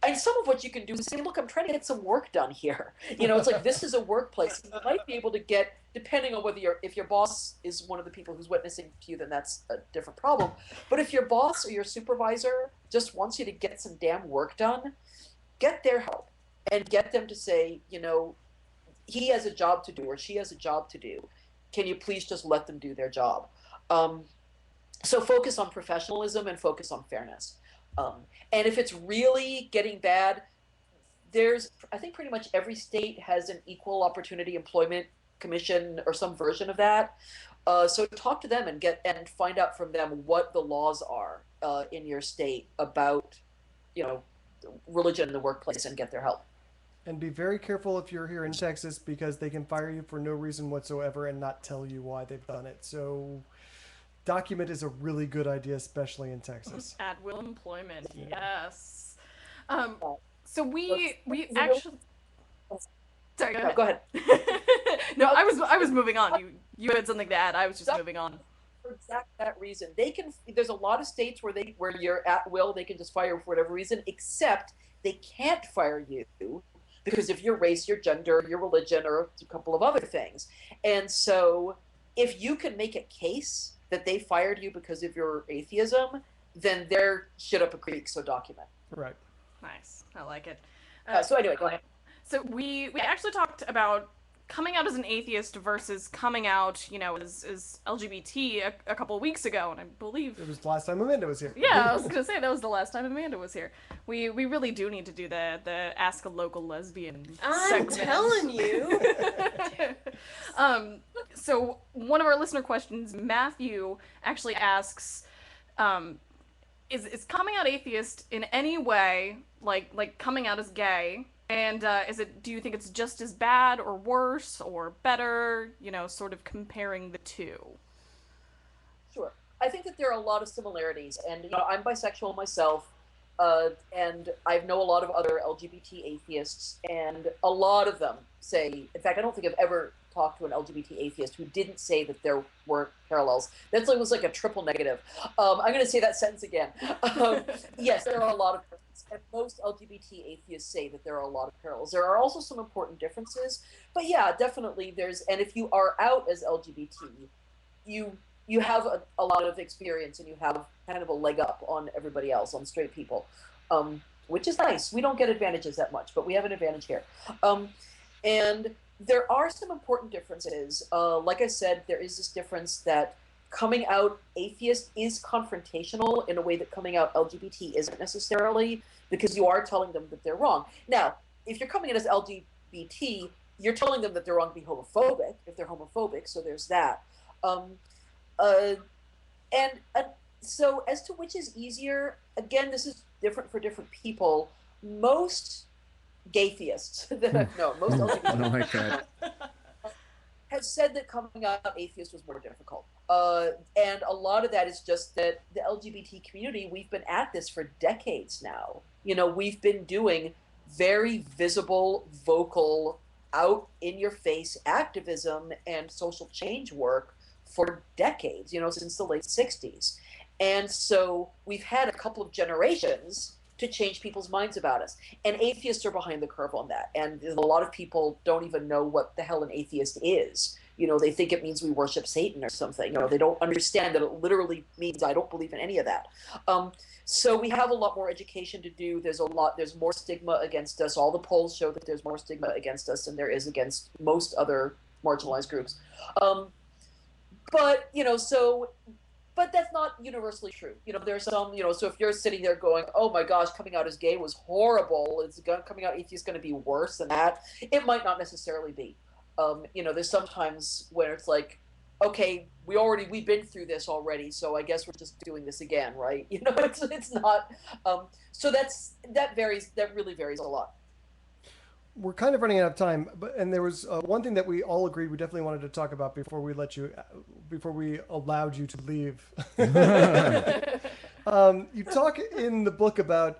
and some of what you can do is say, look, I'm trying to get some work done here. It's like, this is a workplace. You might be able to get, depending on if your boss is one of the people who's witnessing to you, then that's a different problem. But if your boss or your supervisor just wants you to get some damn work done, get their help and get them to say, he has a job to do or she has a job to do. Can you please just let them do their job? So focus on professionalism and focus on fairness. And if it's really getting bad, I think pretty much every state has an equal opportunity employment commission or some version of that. So talk to them and find out from them what the laws are in your state about, religion in the workplace, and get their help. And be very careful if you're here in Texas, because they can fire you for no reason whatsoever and not tell you why they've done it. So document is a really good idea, especially in Texas. At will employment, yes. So we actually. Sorry, go ahead. Go ahead. No, I was moving on. You had something to add. I was just moving on. For exactly that reason, there's a lot of states where you're at will. They can just fire you for whatever reason, except they can't fire you because of your race, your gender, your religion, or a couple of other things. And so if you can make a case that they fired you because of your atheism, then they're shit up a creek, so document. Right. Nice. I like it. So anyway, go ahead. So we actually talked about coming out as an atheist versus coming out, as LGBT a couple of weeks ago, and I believe It was the last time Amanda was here. yeah, I was gonna say that was the last time Amanda was here. We really do need to do the Ask a Local Lesbian I'm segment. telling you. So one of our listener questions, Matthew, actually asks, is coming out atheist in any way like coming out as gay? And do you think it's just as bad or worse or better, sort of comparing the two? Sure. I think that there are a lot of similarities, and I'm bisexual myself, and I know a lot of other LGBT atheists, and a lot of them say, in fact, I don't think I've ever talked to an LGBT atheist who didn't say that there weren't parallels. That was like a triple negative. I'm going to say that sentence again. Yes, there are a lot of parallels, and most LGBT atheists say that there are a lot of parallels. There are also some important differences, but yeah, definitely and if you are out as LGBT, you have a lot of experience, and you have kind of a leg up on everybody else, on straight people, which is nice. We don't get advantages that much, but we have an advantage here. And there are some important differences. Like I said, there is this difference that coming out atheist is confrontational in a way that coming out LGBT isn't necessarily, because you are telling them that they're wrong. Now, if you're coming in as LGBT, you're telling them that they're wrong to be homophobic, if they're homophobic, so there's that. So as to which is easier, again, this is different for different people. Most gaytheists that I've known, most LGBT I don't like that. have said that coming out atheist was more difficult. And a lot of that is just that the LGBT community, we've been at this for decades now. We've been doing very visible, vocal, out in your face activism and social change work for decades, since the late 60s. And so we've had a couple of generations to change people's minds about us. And atheists are behind the curve on that. And a lot of people don't even know what the hell an atheist is. They think it means we worship Satan or something. They don't understand that it literally means I don't believe in any of that. So we have a lot more education to do. There's more stigma against us. All the polls show that there's more stigma against us than there is against most other marginalized groups. But that's not universally true. There's some, so if you're sitting there going, oh my gosh, coming out as gay was horrible, coming out atheist going to be worse than that? It might not necessarily be. There's sometimes where it's like, okay, we've been through this already, so I guess we're just doing this again, right? It's not, so that really varies a lot. We're kind of running out of time, and there was one thing that we all agreed we definitely wanted to talk about before we allowed you to leave. You talk in the book about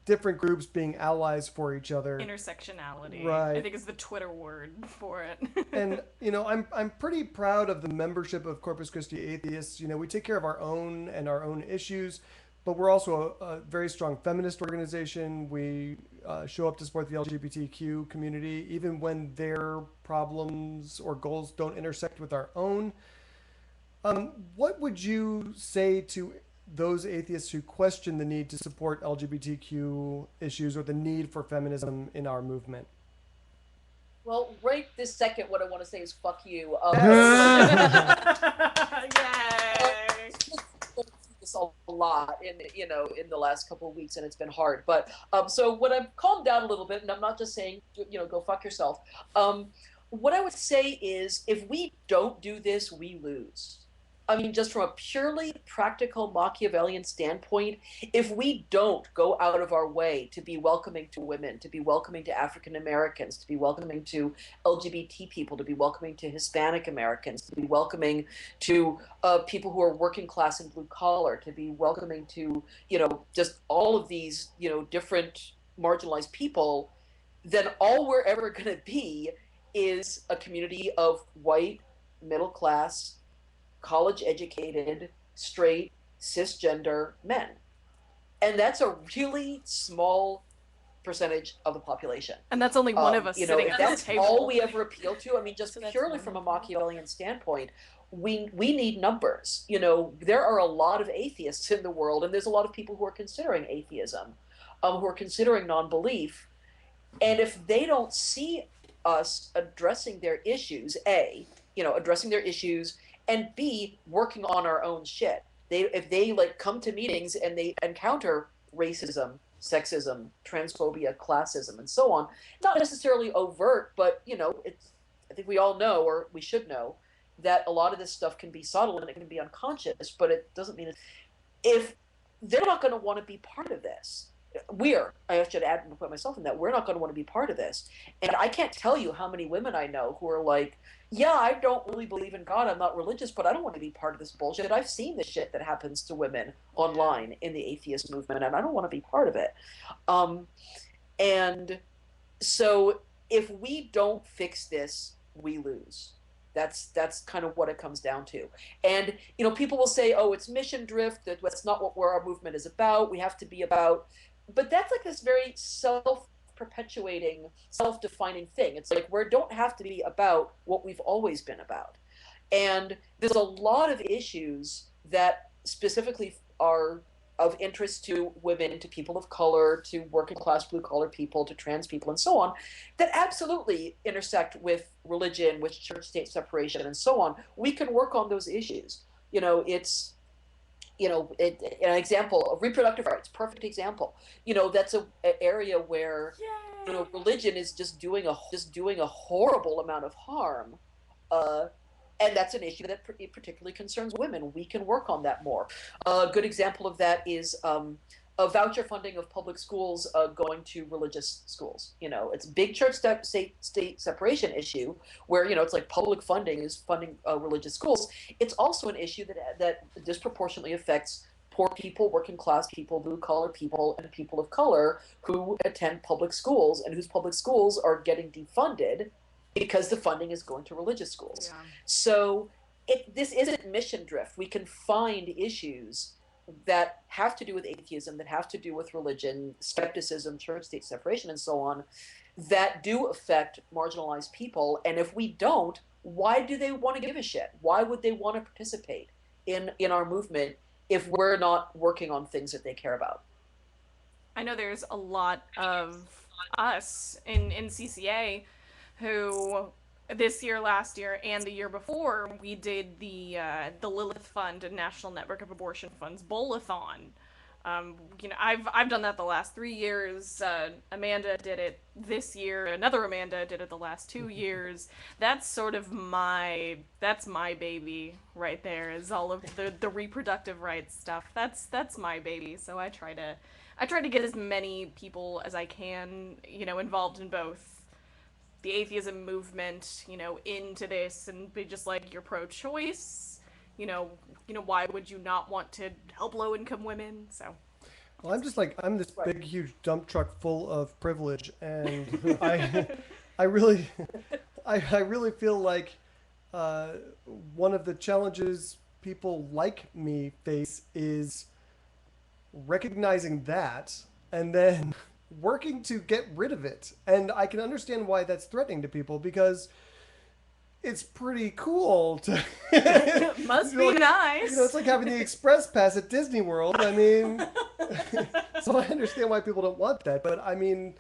different groups being allies for each other. Intersectionality, right? I think is the Twitter word for it. And I'm pretty proud of the membership of Corpus Christi Atheists. We take care of our own issues. But we're also a very strong feminist organization. We show up to support the LGBTQ community, even when their problems or goals don't intersect with our own. What would you say to those atheists who question the need to support LGBTQ issues or the need for feminism in our movement? Well, right this second, what I want to say is fuck you. Yay! The this a lot in the last couple of weeks, and it's been hard. But so when I've calmed down a little bit, and I'm not just saying go fuck yourself. What I would say is, if we don't do this, we lose. I mean, just from a purely practical Machiavellian standpoint, if we don't go out of our way to be welcoming to women, to be welcoming to African Americans, to be welcoming to LGBT people, to be welcoming to Hispanic Americans, to be welcoming to people who are working class and blue collar, to be welcoming to, just all of these, different marginalized people, then all we're ever going to be is a community of white, middle class, college educated, straight, cisgender men. And that's a really small percentage of the population. And that's only one of us sitting if at that's the table. all we ever appeal to, I mean, just So that's purely from a Machiavellian standpoint, we need numbers. There are a lot of atheists in the world, and there's a lot of people who are considering atheism, who are considering non-belief. And if they don't see us addressing their issues, addressing their issues, and B, working on our own shit. If they come to meetings and they encounter racism, sexism, transphobia, classism, and so on, not necessarily overt, but I think we all know, or we should know, that a lot of this stuff can be subtle and it can be unconscious, but it doesn't mean if they're not going to want to be part of this. I should add and put myself in that, we're not going to want to be part of this. And I can't tell you how many women I know who are like, yeah, I don't really believe in God, I'm not religious, but I don't want to be part of this bullshit. I've seen the shit that happens to women online in the atheist movement, and I don't want to be part of it. And so if we don't fix this, we lose. That's kind of what it comes down to. And people will say, oh, it's mission drift, that's not what our movement is about, we have to be about, but that's like this very self-perpetuating, self-defining thing. It's like we don't have to be about what we've always been about. And there's a lot of issues that specifically are of interest to women, to people of color, to working class blue collar people, to trans people, and so on, that absolutely intersect with religion, with church state separation, and so on. We can work on those issues. It's an example of reproductive rights, perfect example. That's an area where religion is just doing a horrible amount of harm, and that's an issue that particularly concerns women. We can work on that more. A good example of that is a voucher funding of public schools going to religious schools. It's a big church state separation issue where it's like public funding is funding religious schools. It's also an issue that disproportionately affects poor people, working class people, blue collar people, and people of color who attend public schools and whose public schools are getting defunded because the funding is going to religious schools. Yeah. So this isn't mission drift. We can find issues that have to do with atheism, that have to do with religion, skepticism, church-state separation, and so on, that do affect marginalized people. And if we don't, why do they want to give a shit? Why would they want to participate in our movement if we're not working on things that they care about? I know there's a lot of us in CCA who this year, last year, and the year before, we did the Lilith Fund and National Network of Abortion Funds Bowl-a-thon. I've done that the last 3 years. Amanda did it this year. Another Amanda did it the last 2 years. That's sort of that's my baby right there. Is all of the reproductive rights stuff. That's my baby. So I try to get as many people as I can, involved in both the atheism movement, into this, and be just like, you're pro-choice, why would you not want to help low-income women? So, well, I'm this big, huge dump truck full of privilege, and I really feel like one of the challenges people like me face is recognizing that, and then working to get rid of it. And I can understand why that's threatening to people, because it's pretty cool to must be nice. It's like having the express pass at Disney World. I mean, so I understand why people don't want that. But I mean,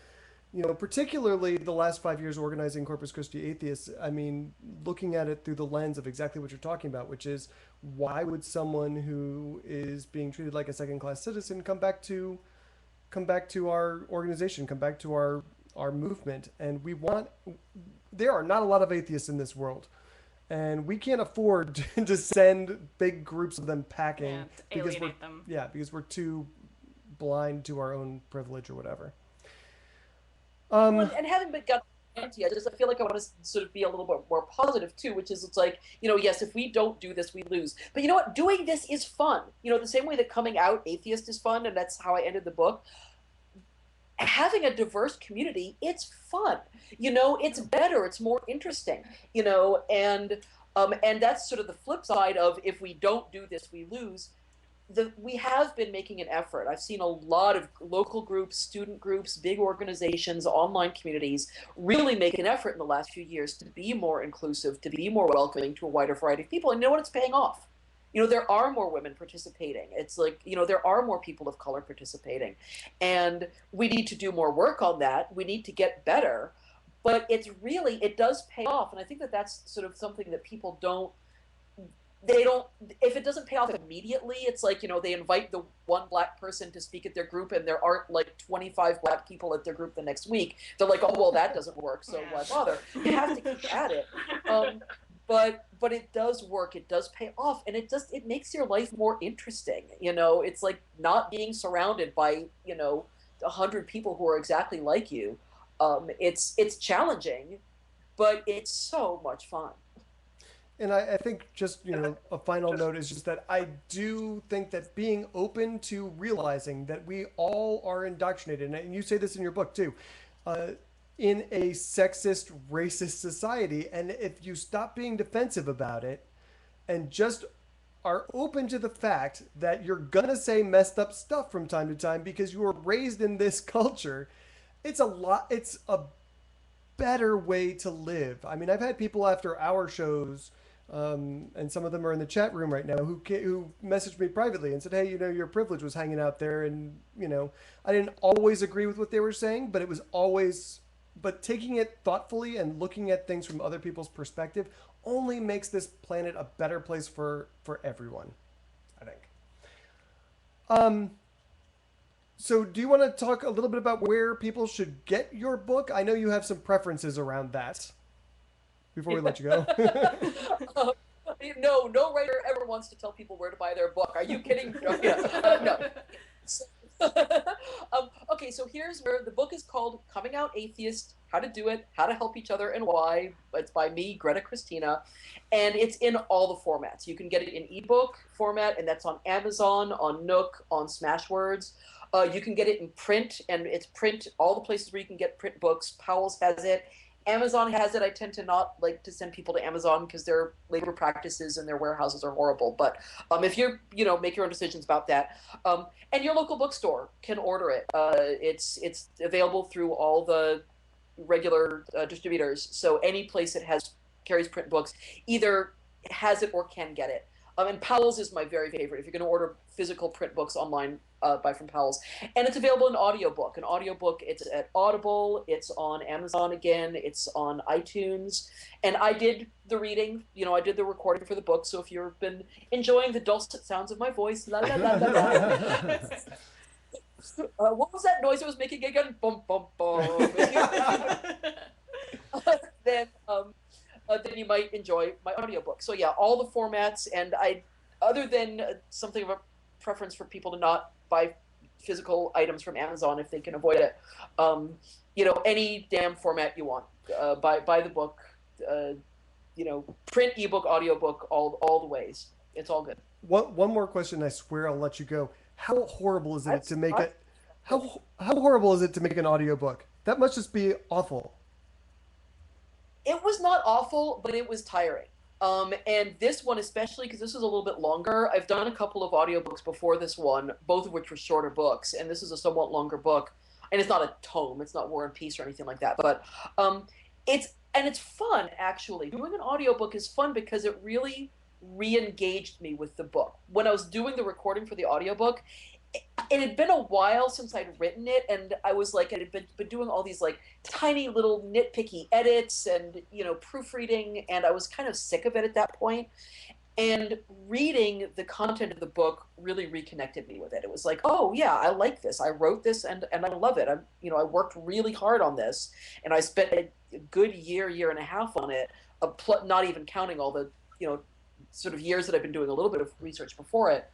particularly the last 5 years organizing Corpus Christi Atheists, I mean, looking at it through the lens of exactly what you're talking about, which is why would someone who is being treated like a second-class citizen come back to our organization, come back to our movement? And there are not a lot of atheists in this world. And we can't afford to send big groups of them packing Yeah, to alienate them. Yeah, because we're too blind to our own privilege or whatever. Well, and having been got anti, I feel like I want to sort of be a little bit more positive too, which is it's like, yes, if we don't do this, we lose. But you know what? Doing this is fun. The same way that Coming Out Atheist is fun, and that's how I ended the book. Having a diverse community, it's fun. It's better, it's more interesting. And that's sort of the flip side of if we don't do this, we lose. We have been making an effort. I've seen a lot of local groups, student groups, big organizations, online communities really make an effort in the last few years to be more inclusive, to be more welcoming to a wider variety of people. And you know what? It's paying off. There are more women participating. It's like, there are more people of color participating. And we need to do more work on that. We need to get better. But it does pay off. And I think that that's sort of something that people if it doesn't pay off immediately, it's like, they invite the one black person to speak at their group and there aren't like 25 black people at their group the next week. They're like, oh, well, that doesn't work, so why bother? You have to keep at it. But it does work. It does pay off, and it makes your life more interesting. It's like not being surrounded by 100 people who are exactly like you. It's challenging, but it's so much fun. And I think just, a final note is just that I do think that being open to realizing that we all are indoctrinated, and you say this in your book too, in a sexist, racist society. And if you stop being defensive about it and just are open to the fact that you're going to say messed up stuff from time to time because you were raised in this culture, it's a better way to live. I mean, I've had people after our shows, and some of them are in the chat room right now, who messaged me privately and said, hey, your privilege was hanging out there. And, I didn't always agree with what they were saying, but taking it thoughtfully and looking at things from other people's perspective only makes this planet a better place for everyone, I think. So do you want to talk a little bit about where people should get your book? I know you have some preferences around that before we let you go. No writer ever wants to tell people where to buy their book. Are you kidding? No. Okay, so here's where the book is called Coming Out Atheist, How to Do It, How to Help Each Other, and Why. It's by me, Greta Christina, and it's in all the formats. You can get it in ebook format, and that's on Amazon, on Nook, on Smashwords. You can get it in print, and it's print, all the places where you can get print books. Powell's has it. Amazon has it. I tend to not like to send people to Amazon because their labor practices and their warehouses are horrible. But if you make your own decisions about that, and your local bookstore can order it. It's available through all the regular distributors. So any place that carries print books either has it or can get it. And Powell's is my very favorite. If you're going to order physical print books online, buy from Powell's. And it's available in audiobook. An audiobook, it's at Audible, it's on Amazon again, it's on iTunes. And I did the reading, I did the recording for the book. So if you've been enjoying the dulcet sounds of my voice, la la la la la. What was that noise I was making again? Bum, bum, bum. Then you might enjoy my audiobook. So yeah, all the formats, and other than something of a preference for people to not buy physical items from Amazon if they can avoid it, any damn format you want, buy the book, print, ebook, audiobook, all the ways. It's all good. One more question, I swear I'll let you go. How horrible is it to make how horrible is it to make an audiobook? That must just be awful. It was not awful, but it was tiring. And this one especially, because this was a little bit longer. I've done a couple of audiobooks before this one, both of which were shorter books, and this is a somewhat longer book. And it's not a tome, it's not War and Peace or anything like that. But it's fun, actually. Doing an audiobook is fun because it really re-engaged me with the book. When I was doing the recording for the audiobook, it had been a while since I'd written it, and I was like, I had been doing all these like tiny little nitpicky edits and proofreading, and I was kind of sick of it at that point. And reading the content of the book really reconnected me with it. It was like, oh yeah, I like this. I wrote this, and I love it. I worked really hard on this, and I spent a good year and a half on it. Not even counting all the sort of years that I've been doing a little bit of research before it.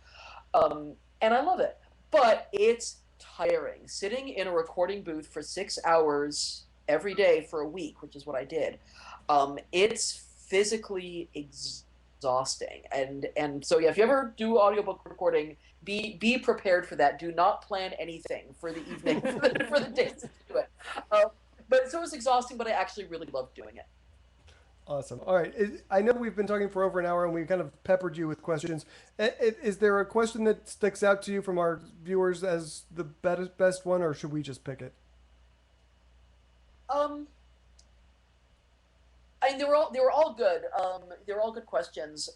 And I love it. But it's tiring. Sitting in a recording booth for 6 hours every day for a week, which is what I did, it's physically exhausting. And so yeah, if you ever do audiobook recording, be prepared for that. Do not plan anything for the evening for the days to do it. But so it was exhausting, but I actually really loved doing it. Awesome. All right. I know we've been talking for over an hour and we kind of peppered you with questions. Is there a question that sticks out to you from our viewers as the best one, or should we just pick it? I mean, they were all good. They were all good questions.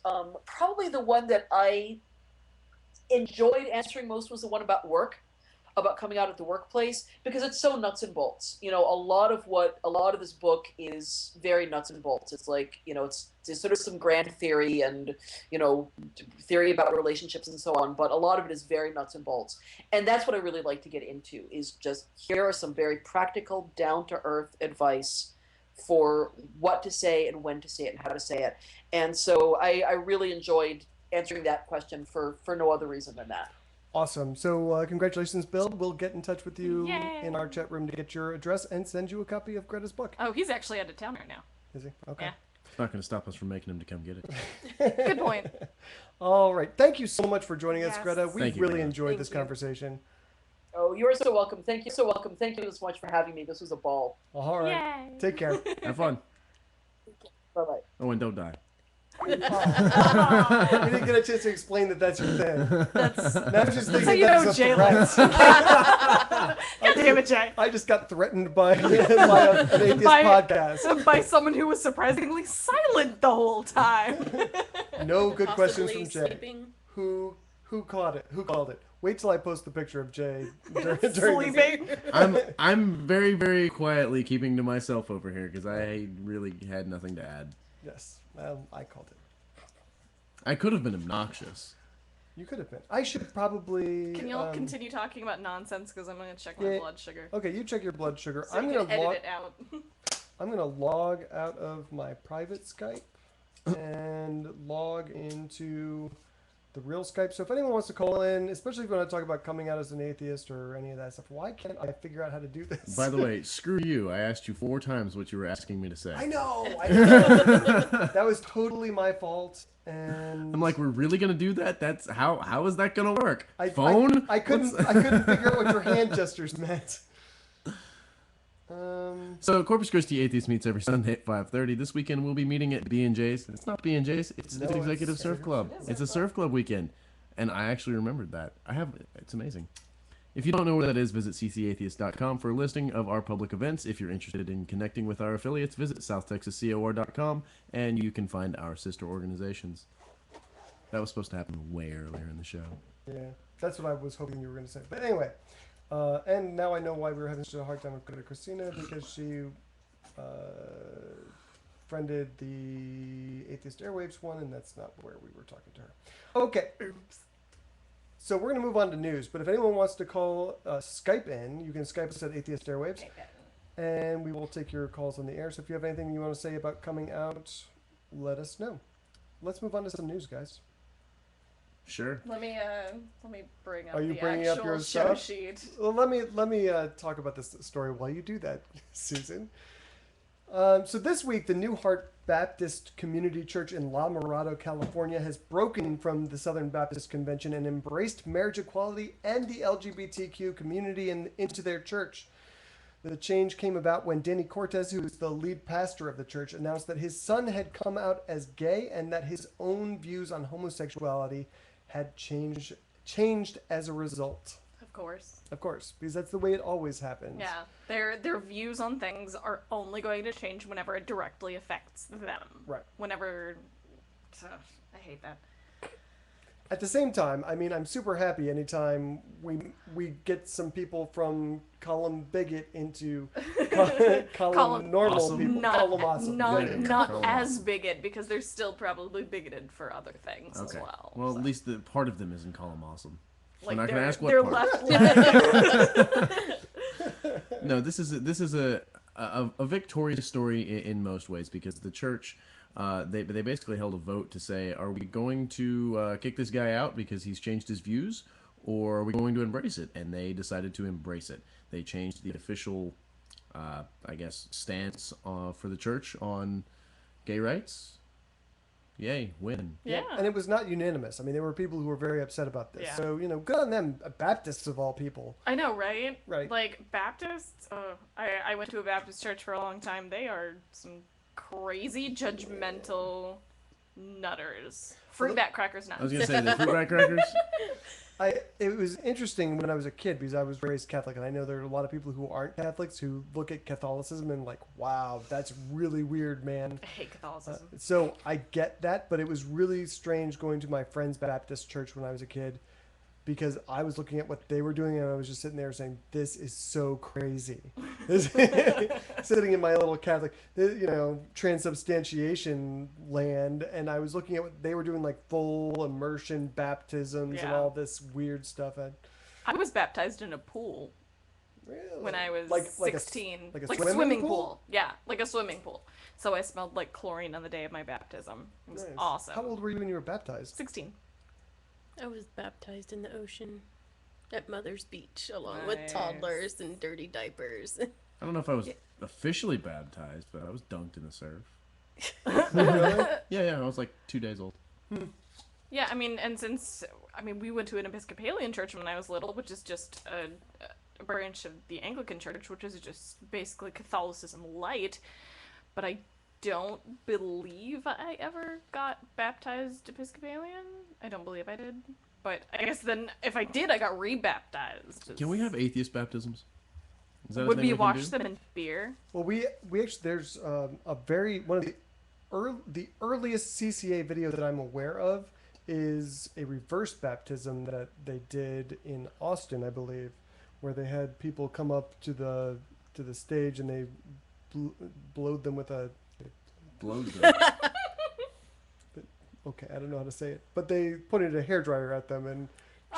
Probably the one that I enjoyed answering most was the one about work, about coming out at the workplace, because it's so nuts and bolts. A lot of this book is very nuts and bolts. It's like, it's sort of some grand theory and, theory about relationships and so on, but a lot of it is very nuts and bolts. And that's what I really like to get into, is just, here are some very practical, down-to-earth advice for what to say and when to say it and how to say it. And so I really enjoyed answering that question for no other reason than that. Awesome. So congratulations, Bill. We'll get in touch with you Yay. in our chat room to get your address and send you a copy of Greta's book. Oh, he's actually out of town right now. Is he? Okay. Yeah. It's not going to stop us from making him to come get it. Good point. All right. Thank you so much for joining us, Yes. Greta. We Thank you, really Greta. enjoyed Thank this you. conversation. Oh, you're so welcome. Thank you so welcome. Thank you so much for having me. This was a ball. All right. Yay. Take care. Have fun. Bye-bye. Oh, and don't die. We didn't get a chance to explain that that's your thing. That's Now I'm just how thinking you know that's a Jay threat. likes. God damn it, Jay. I just got threatened by an atheist podcast. By someone who was surprisingly silent the whole time. No good questions from Possibly Jay. sleeping. Who caught it? Who called it? Wait till I post the picture of Jay during this. Sleeping. I'm very, very quietly keeping to myself over here because I really had nothing to add. Yes, well, I called it. I could have been obnoxious. You could have been. I should probably. Can y'all continue talking about nonsense? Because I'm going to check my yeah. blood sugar. Okay, you check your blood sugar. So I'm you gonna can edit log. it out. I'm gonna log out of my private Skype and log into the real Skype. So if anyone wants to call in, especially if you want to talk about coming out as an atheist or any of that stuff, why can't I figure out how to do this? By the way, screw you. I asked you 4 times what you were asking me to say. I know. That was totally my fault. And I'm like, we're really gonna do that? That's how is that gonna work? I Phone? I couldn't figure out what your hand gestures meant. So Corpus Christi Atheist meets every Sunday at 5:30. This weekend we'll be meeting at B&J's. It's not B&J's. It's No, Executive it's Surf Club. It's a surf club weekend, and I actually remembered that. It's amazing. If you don't know where that is, visit ccatheist.com for a listing of our public events. If you're interested in connecting with our affiliates, visit southtexascor.com, and you can find our sister organizations. That was supposed to happen way earlier in the show. Yeah, that's what I was hoping you were going to say. But anyway, and now I know why we were having such a hard time with Greta Christina, because she friended the Atheist Airwaves one, and that's not where we were talking to her. Okay. So we're going to move on to news, but if anyone wants to call Skype in, you can Skype us at Atheist Airwaves, and we will take your calls on the air. So if you have anything you want to say about coming out, let us know. Let's move on to some news, guys. Sure. Let me bring up Are you the bringing up actual your show stuff? sheet. Well, let me talk about this story while you do that, Susan. So this week, the New Heart Baptist Community Church in La Mirada, California, has broken from the Southern Baptist Convention and embraced marriage equality and the LGBTQ community into their church. The change came about when Danny Cortez, who is the lead pastor of the church, announced that his son had come out as gay and that his own views on homosexuality had changed as a result. Of course, because that's the way it always happens. Yeah, their views on things are only going to change whenever it directly affects them. Right. Whenever, I hate that. At the same time, I mean, I'm super happy anytime we get some people from column bigot into column normal awesome. people. Column awesome. Not, Yeah. not Column as awesome. bigot, because they're still probably bigoted for other things as Okay. well. Well, so. at least the part of them is in column awesome. Like We're not going to ask what they're part. left No, this is a victorious story in most ways, because the church, they basically held a vote to say, are we going to kick this guy out because he's changed his views, or are we going to embrace it? And they decided to embrace it. They changed the official, I guess, stance for the church on gay rights. Yay, win. Yeah. And it was not unanimous. I mean, there were people who were very upset about this. Yeah. So, good on them. Baptists of all people. I know, right? Right. Like, Baptists, I went to a Baptist church for a long time. They are some crazy, judgmental nutters. Fruit bat crackers, I was nuts. going to say, the fruit rat crackers. It was interesting when I was a kid because I was raised Catholic, and I know there are a lot of people who aren't Catholics who look at Catholicism and like, wow, that's really weird, man. I hate Catholicism. So I get that, but it was really strange going to my friend's Baptist church when I was a kid because I was looking at what they were doing and I was just sitting there saying, this is so crazy. Sitting in my little Catholic, transubstantiation land, and I was looking at what they were doing, like full immersion baptisms and Yeah. all this weird stuff. I was baptized in a pool Really? when I was Like a 16. like a Like a swimming swimming pool? pool? Yeah, like a swimming pool. So I smelled like chlorine on the day of my baptism. It was Nice. awesome. How old were you when you were baptized? 16. I was baptized in the ocean at Mother's Beach along with Nice. toddlers and dirty diapers. I don't know if I was officially baptized, but I was dunked in the surf. Really? Yeah, I was like 2 days old. Yeah, I mean, and we went to an Episcopalian church when I was little, which is just a branch of the Anglican Church, which is just basically Catholicism light. But I don't believe I ever got baptized Episcopalian. I don't believe I did. But I guess then, if I did, I got rebaptized. Can we have atheist baptisms? Is that a Would thing we can wash do? them in beer? Well, we actually there's one of the earliest CCA video that I'm aware of is a reverse baptism that they did in Austin, I believe, where they had people come up to the stage and they blowed them with a Blows them. okay, I don't know how to say it, but they pointed a hairdryer at them and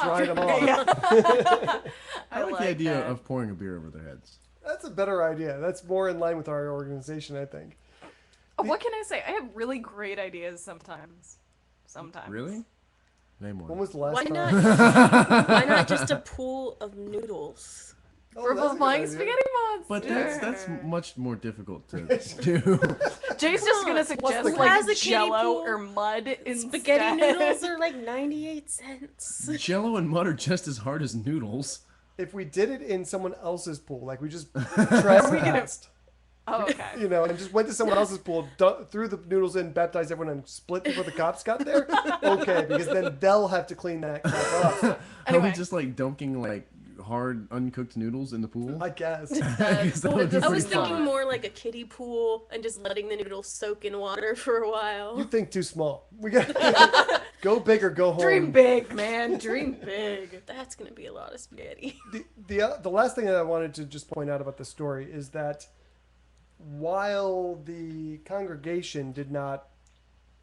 dried them okay, off. yeah. I like the idea that. of pouring a beer over their heads. That's a better idea. That's more in line with our organization, I think. Oh, what can I say? I have really great ideas sometimes. Sometimes. Really? Name When one. was the last Why time? not? Why not just a pool of noodles? Oh, We're that's a both good buying idea. spaghetti monster. But that's much more difficult to do. Jay's just gonna What's suggest the- like Has a kiddie Jello pool? or mud instead. Spaghetti noodles are like 98 cents. Jello and mud are just as hard as noodles. If we did it in someone else's pool, like we just trespassed, Oh, okay. and just went to someone else's pool, threw the noodles in, baptized everyone, and split before the cops got there, okay, because then they'll have to clean that crap up, Are Anyway. we just like dunking like hard uncooked noodles in the pool? I guess. 'Cause that would be I was pretty fun. thinking more like a kiddie pool and just letting the noodles soak in water for a while. You think too small. We got go big or go home. Dream big, man. Dream big. That's gonna be a lot of spaghetti. The last thing that I wanted to just point out about the story is that while the congregation did not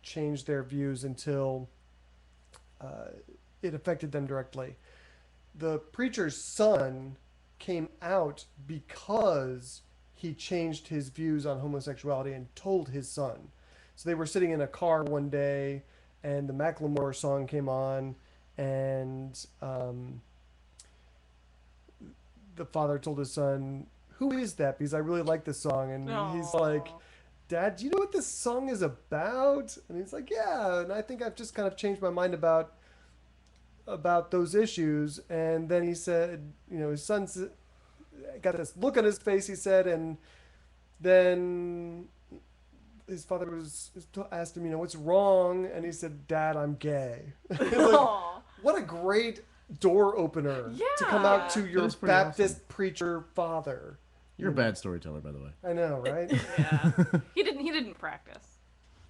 change their views until it affected them directly, the preacher's son came out because he changed his views on homosexuality and told his son. So they were sitting in a car one day and the Macklemore song came on and the father told his son, "Who is that? Because I really like this song." And he's like, Aw. "Dad, do you know what this song is about?" And he's like, "Yeah, and I think I've just kind of changed my mind about those issues." And then he said, his son's got this look on his face, he said, and then his father asked him, what's wrong? And he said, "Dad, I'm gay." Like, Aw. what a great door opener to come out to Yeah. your That was pretty Baptist awesome. preacher father. You're a bad storyteller, by the way. I know, right? Yeah. He didn't practice.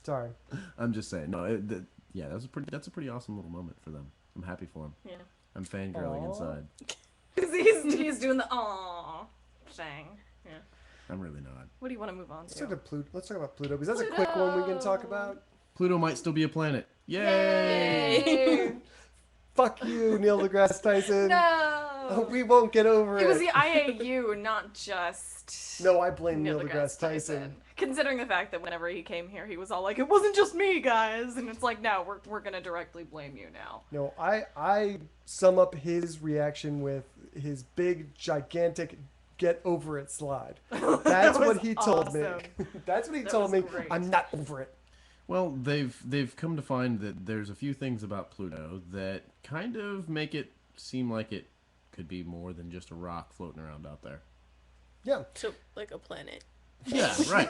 Sorry. I'm just saying. No, Yeah, that's a pretty awesome little moment for them. I'm happy for him. Yeah. I'm fangirling Aw. inside. Because he's doing the aww thing. Yeah. I'm really not. What do you want to move on Let's to? Let's talk about Pluto, because that's a quick one we can talk about. Pluto might still be a planet. Yay! Yay! Fuck you, Neil deGrasse Tyson. No! We won't get over it. It was the IAU, not just No, I blame Neil deGrasse Tyson. Considering the fact that whenever he came here, he was all like, "It wasn't just me, guys," and it's like, "No, we're gonna directly blame you now." No, I sum up his reaction with his big, gigantic "get over it" slide. That's was what he told me. awesome. That's what he That told was me. great. I'm not over it. Well, they've come to find that there's a few things about Pluto that kind of make it seem like it could be more than just a rock floating around out there. Yeah. So, like a planet. Yeah, right.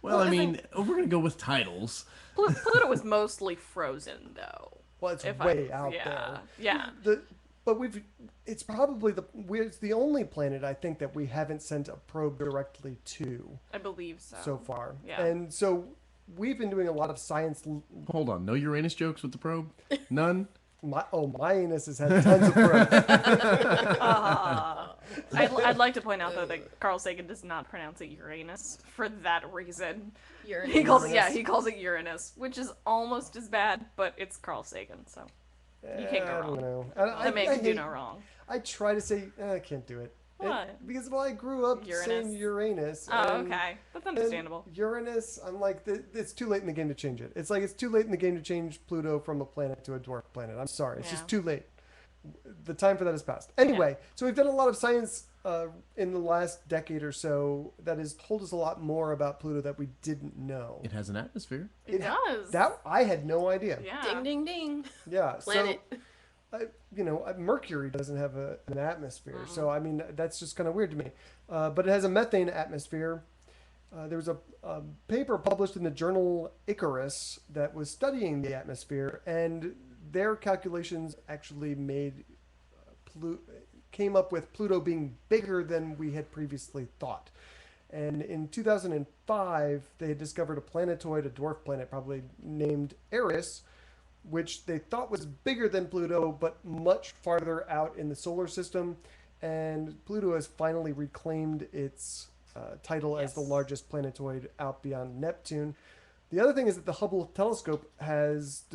Well, I mean, we're gonna go with titles. Pluto was mostly frozen, though. Well, it's If way I, out yeah, there. yeah. But it's probably it's the only planet I think that we haven't sent a probe directly to I believe so. so far. Yeah. And so we've been doing a lot of science. Hold on, no Uranus jokes with the probe? None? My anus has had tons of probes. I'd like to point out though that Carl Sagan does not pronounce it Uranus for that reason. Uranus. He calls it Uranus, which is almost as bad, but it's Carl Sagan, so you can't go I don't wrong. know. The man can do no wrong. I try to say I can't do it. What? Because I grew up saying Uranus. Uranus. Oh, and- okay, that's and understandable. Uranus, I'm like, it's too late in the game to change it. It's like it's too late in the game to change Pluto from a planet to a dwarf planet. I'm sorry, it's Yeah. just too late. The time for that has passed. Anyway, so we've done a lot of science in the last decade or so that has told us a lot more about Pluto that we didn't know. It has an atmosphere. It does. That I had no idea. Yeah. Ding, ding, ding. Yeah. Planet. So, Mercury doesn't have an atmosphere, so I mean that's just kind of weird to me. But it has a methane atmosphere. There was a paper published in the journal Icarus that was studying the atmosphere, and their calculations actually came up with Pluto being bigger than we had previously thought. And in 2005, they had discovered a planetoid, a dwarf planet, probably named Eris, which they thought was bigger than Pluto, but much farther out in the solar system. And Pluto has finally reclaimed its title as the largest planetoid out beyond Neptune. The other thing is that the Hubble telescope has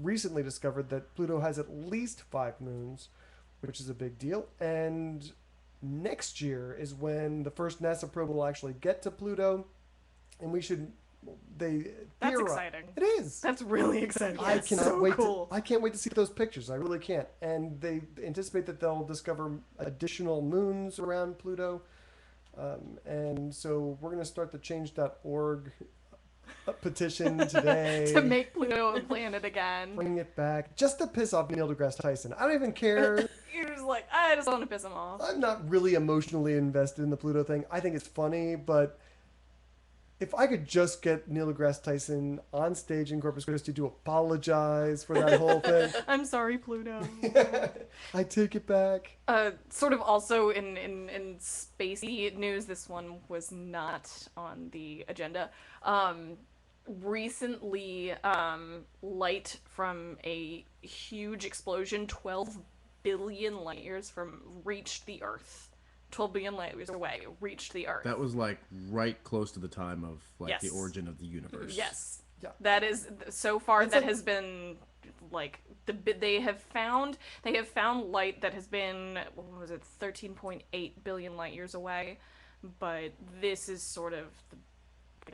recently discovered that Pluto has at least 5 moons, which is a big deal. And next year is when the first NASA probe will actually get to Pluto, and we should. That's exciting. It is. That's really exciting. I That's cannot so wait. cool. I can't wait to see those pictures. I really can't. And they anticipate that they'll discover additional moons around Pluto. And so we're going to start the Change.org petition today To make Pluto a planet again. bring it back, just to piss off Neil deGrasse Tyson. I don't even care. You're just like, I just want to piss him off. I'm not really emotionally invested in the Pluto thing. I think it's funny, but if I could just get Neil deGrasse Tyson on stage in Corpus Christi to apologize for that whole thing, I'm sorry, Pluto. I take it back. Sort of also in spacey news, this one was not on the agenda. Recently, light from a huge explosion, 12 billion light years reached the Earth. 12 billion light years away, reached the Earth. That was like right close to the time of like the Yes. origin of the universe. Yes. Yeah. That is so far It's that like- has been like they have found light that has been, what was it, 13.8 billion light years away, but this is sort of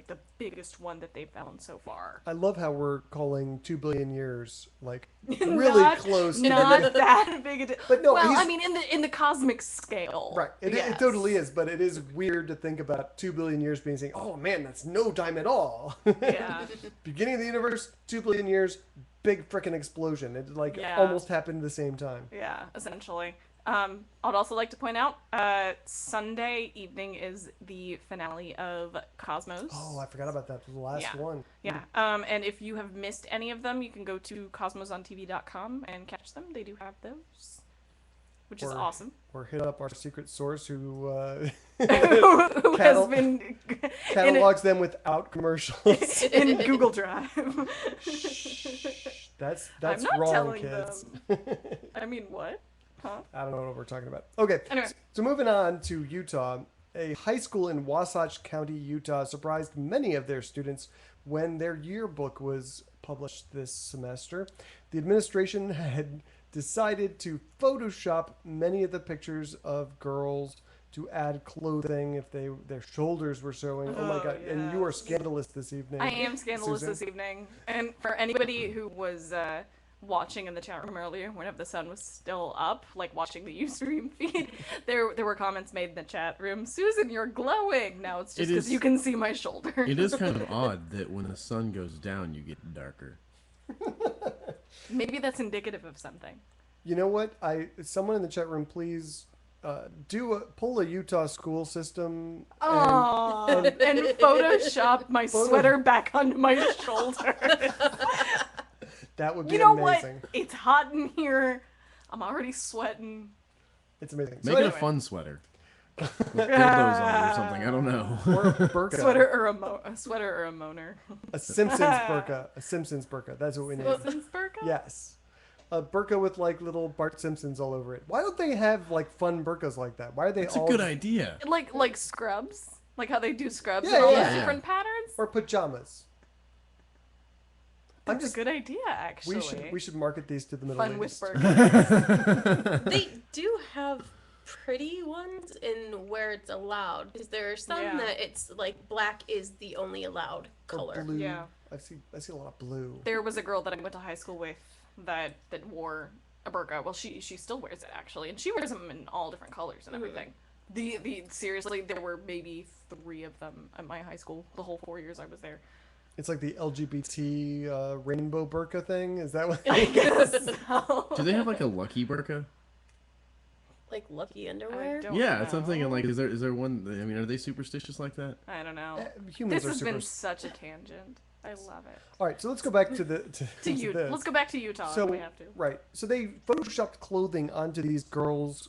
the biggest one that they've found so far. I love how we're calling 2 billion years like really Not- close to Not that big a deal. But no, well, he's- I mean, in the cosmic scale. Right. It yes. totally is, but it is weird to think about 2 billion years being saying, oh man, that's no time at all. Yeah. Beginning of the universe, 2 billion years, big frickin' explosion. It like Yeah. almost happened at the same time. Yeah, essentially. I'd also like to point out, Sunday evening is the finale of Cosmos. Oh, I forgot about that. The last Yeah. one. Yeah. And if you have missed any of them, you can go to cosmosontv.com and catch them. They do have those. which is Or- awesome. Or hit up our secret source who Who has been catalogs them without commercials. in Google Drive. That's I'm not wrong, telling kids. them. I mean, what? Huh? I don't know what we're talking about. Okay, Anyway. so moving on to Utah. A high school in Wasatch County, Utah, surprised many of their students when their yearbook was published this semester. The administration had decided to Photoshop many of the pictures of girls to add clothing if their shoulders were showing. Oh my Oh, god! And you are yes. scandalous this evening. I am scandalous Susan. this evening. And for anybody who was watching in the chat room earlier, whenever the sun was still up, like watching the Ustream feed, there were comments made in the chat room. Susan, you're glowing. Now it's just It because is- you can see my shoulder. It is kind of odd that when the sun goes down, you get darker. Maybe that's indicative of something. You know what? Someone in the chat room, please pull a Utah school system. Oh, and Photoshop my sweater back onto my shoulder. That would be You know amazing. what? It's hot in here. I'm already sweating. It's amazing. Make it a fun sweater. With dildos on it or something. I don't know. Or a burqa. A sweater or a moaner. A Simpsons burqa. A Simpsons burqa. That's what we need. Simpsons burqa? Yes. A burqa with like little Bart Simpsons all over it. Why don't they have like fun burqas like that? Why are they It's all a good idea. Like scrubs, like how they do scrubs Yeah, and all yeah, those yeah. different patterns. or pajamas? That's a good idea, actually. We should market these to the Middle Fun with East. burgers. They do have pretty ones in where it's allowed, because there are some Yeah. that it's like black is the only allowed Or color. blue. Yeah. I see a lot of blue. There was a girl that I went to high school with that wore a burqa. Well, she still wears it actually, and she wears them in all different colors and everything. The seriously, there were maybe 3 of them at my high school the whole 4 years I was there. It's like the LGBT rainbow burqa thing. Is that what? I guess so. Do they have like a lucky burqa? Like lucky I underwear. don't Yeah, know. it's something. And like, is there one? I mean, are they superstitious like that? I don't know. Humans This are has super. been such a tangent. I love it. All right, so let's go back to To you, this. let's go back to Utah So if we have to. right, so they photoshopped clothing onto these girls'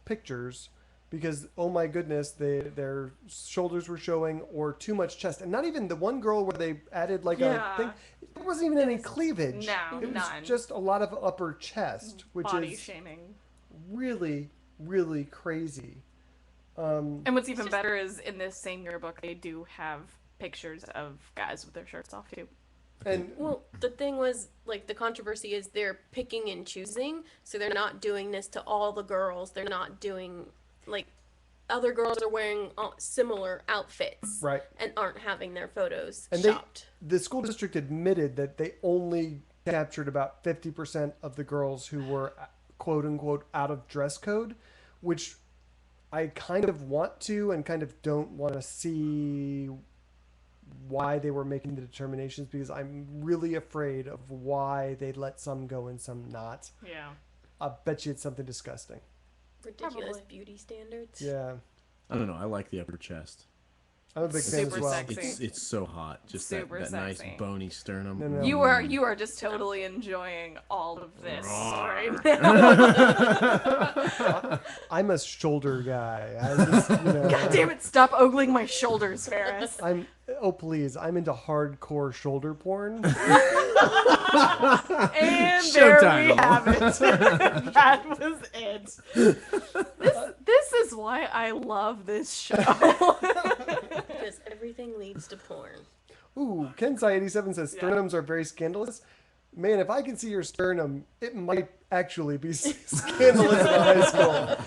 pictures because oh my goodness, their shoulders were showing or too much chest, and not even the one girl where they added like Yeah. a thing. There wasn't even any cleavage. No, it was none. just a lot of upper chest, which Body is shaming. really, really crazy. And what's even better is in this same yearbook, they do have pictures of guys with their shirts off too. And Well, the thing was, like, the controversy is they're picking and choosing, so they're not doing this to all the girls. They're not doing, like, other girls are wearing similar outfits right. and aren't having their photos And shopped. the school district admitted that they only captured about 50% of the girls who were quote unquote out of dress code, which I kind of want to and kind of don't want to see why they were making the determinations because I'm really afraid of why they let some go and some not. Yeah. I bet you it's something disgusting. Ridiculous Probably. beauty standards. Yeah. I don't know. I like the upper chest. I'm a big fan as Super well. sexy. It's so hot. Just Super that nice sexy. bony sternum. No, no. You are just totally enjoying all of this right now. I'm a shoulder guy. I just, God damn it! Stop ogling my shoulders, Ferris. Oh please! I'm into hardcore shoulder porn. And Show there title. we have it. That was it. This is why I love this show. Because everything leads to porn. Ooh, Kensai87 says sternums are very scandalous. Man, if I can see your sternum, it might actually be scandalous in high school.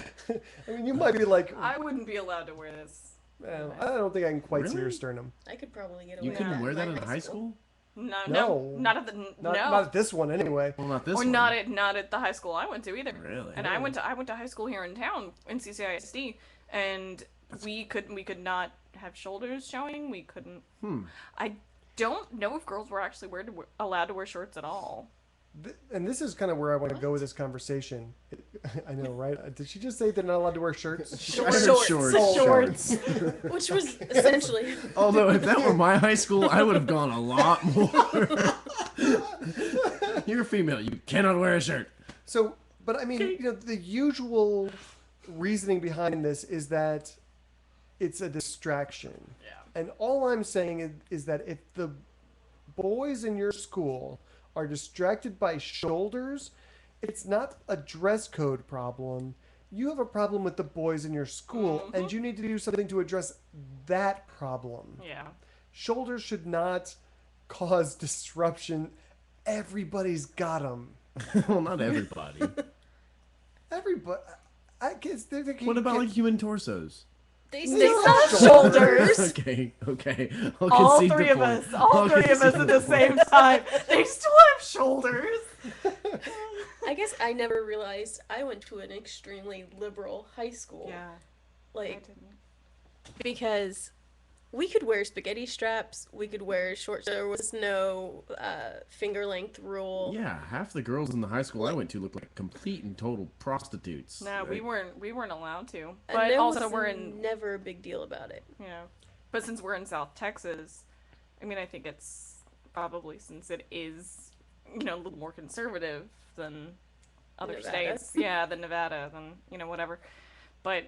I mean, you might be like, I wouldn't be allowed to wear this. well, I don't think I can quite see your Really? sternum. I could probably get away You with couldn't that wear that my in high school? No, No. not at the Not no. at this one anyway. Well, not this Or one. not at the high school I went to either. Really? And I went to high school here in town in CCISD, and we could not have shoulders showing. We couldn't. I don't know if girls were actually allowed to wear shorts at all. And this is kind of where I want to go with this conversation. I know, right? Did she just say they're not allowed to wear shirts? I heard shorts. Shorts. Which was essentially Although, if that were my high school, I would have gone a lot more. You're a female. You cannot wear a shirt. So But I mean, the usual reasoning behind this is that it's a distraction. Yeah. And all I'm saying is that if the boys in your school are distracted by shoulders, it's not a dress code problem. You have a problem with the boys in your school, and you need to do something to address that problem. Yeah. Shoulders should not cause disruption. Everybody's got them. Well, not everybody. Everybody. I guess they're What about like human torsos? They No. still have shoulders. Okay. I'll All concede three the of point. us. All I'll three of us concede at the point. same time. They still have shoulders. I guess I never realized I went to an extremely liberal high school. Yeah. I Like, didn't. because we could wear spaghetti straps, we could wear shorts. There was no finger length rule. Yeah, half the girls in the high school I went to looked like complete and total prostitutes. No, we Like, weren't allowed to. And But there also was we're in never a big deal about it. But since we're in South Texas, I mean, I think it's probably since it is, a little more conservative than other Nevada. states. Yeah, than Nevada, than, whatever. But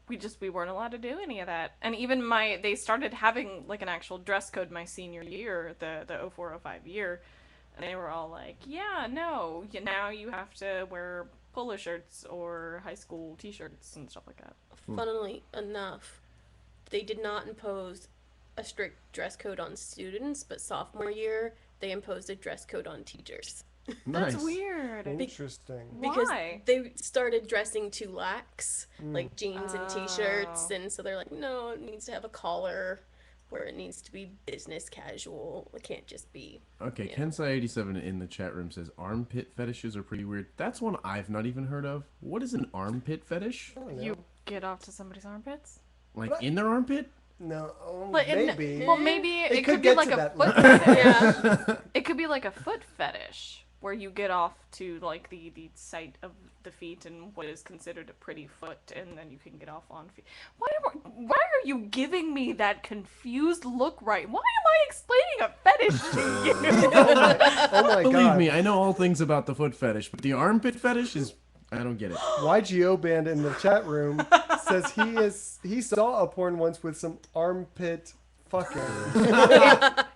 we weren't allowed to do any of that. And even they started having like an actual dress code my senior year, the 0405 year. And they were all like, yeah, no, now you have to wear polo shirts or high school t-shirts and stuff like that. Funnily enough, they did not impose a strict dress code on students, but sophomore year, they imposed a dress code on teachers. nice. That's weird. Interesting. Because Why? they started dressing too lax, like jeans and t-shirts, and so they're like, no, it needs to have a collar, where it needs to be business casual. It can't just be. Okay, Yeah. Kensai87 in the chat room says armpit fetishes are pretty weird. That's one I've not even heard of. What is an armpit fetish? I don't know. You get off to somebody's armpits? Like What? in their armpit? No, Like, maybe. Well, maybe it could could be get like to a that foot level. fetish. Yeah. It could be like a foot fetish, where you get off to like the sight of the feet and what is considered a pretty foot, and then you can get off on feet. Why are you giving me that confused look? Right? Why am I explaining a fetish to you? Oh my Believe god. me, I know all things about the foot fetish, but the armpit fetish is I don't get it. YGO Band in the chat room says he saw a porn once with some armpit fucking.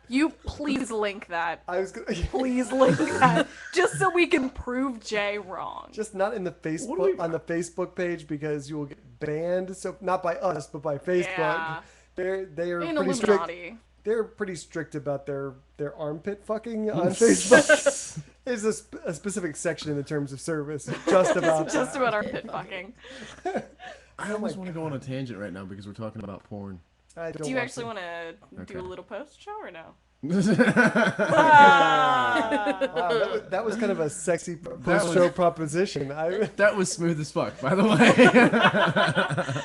You please link that. I was gonna, Please link that, just so we can prove Jay wrong. just not in the Facebook on the Facebook page because you will get banned. So not by us, but by Facebook. Yeah. They are In pretty strict. Illuminati. They're pretty strict about their armpit fucking on Facebook. There's a specific section in the terms of service just about Just that. about armpit fucking. I almost want to go on a tangent right now because we're talking about porn. I don't Do you want actually to. want to do a Okay. little post show or no? Wow, that was kind of a sexy post-show proposition. That was smooth as fuck, by the way.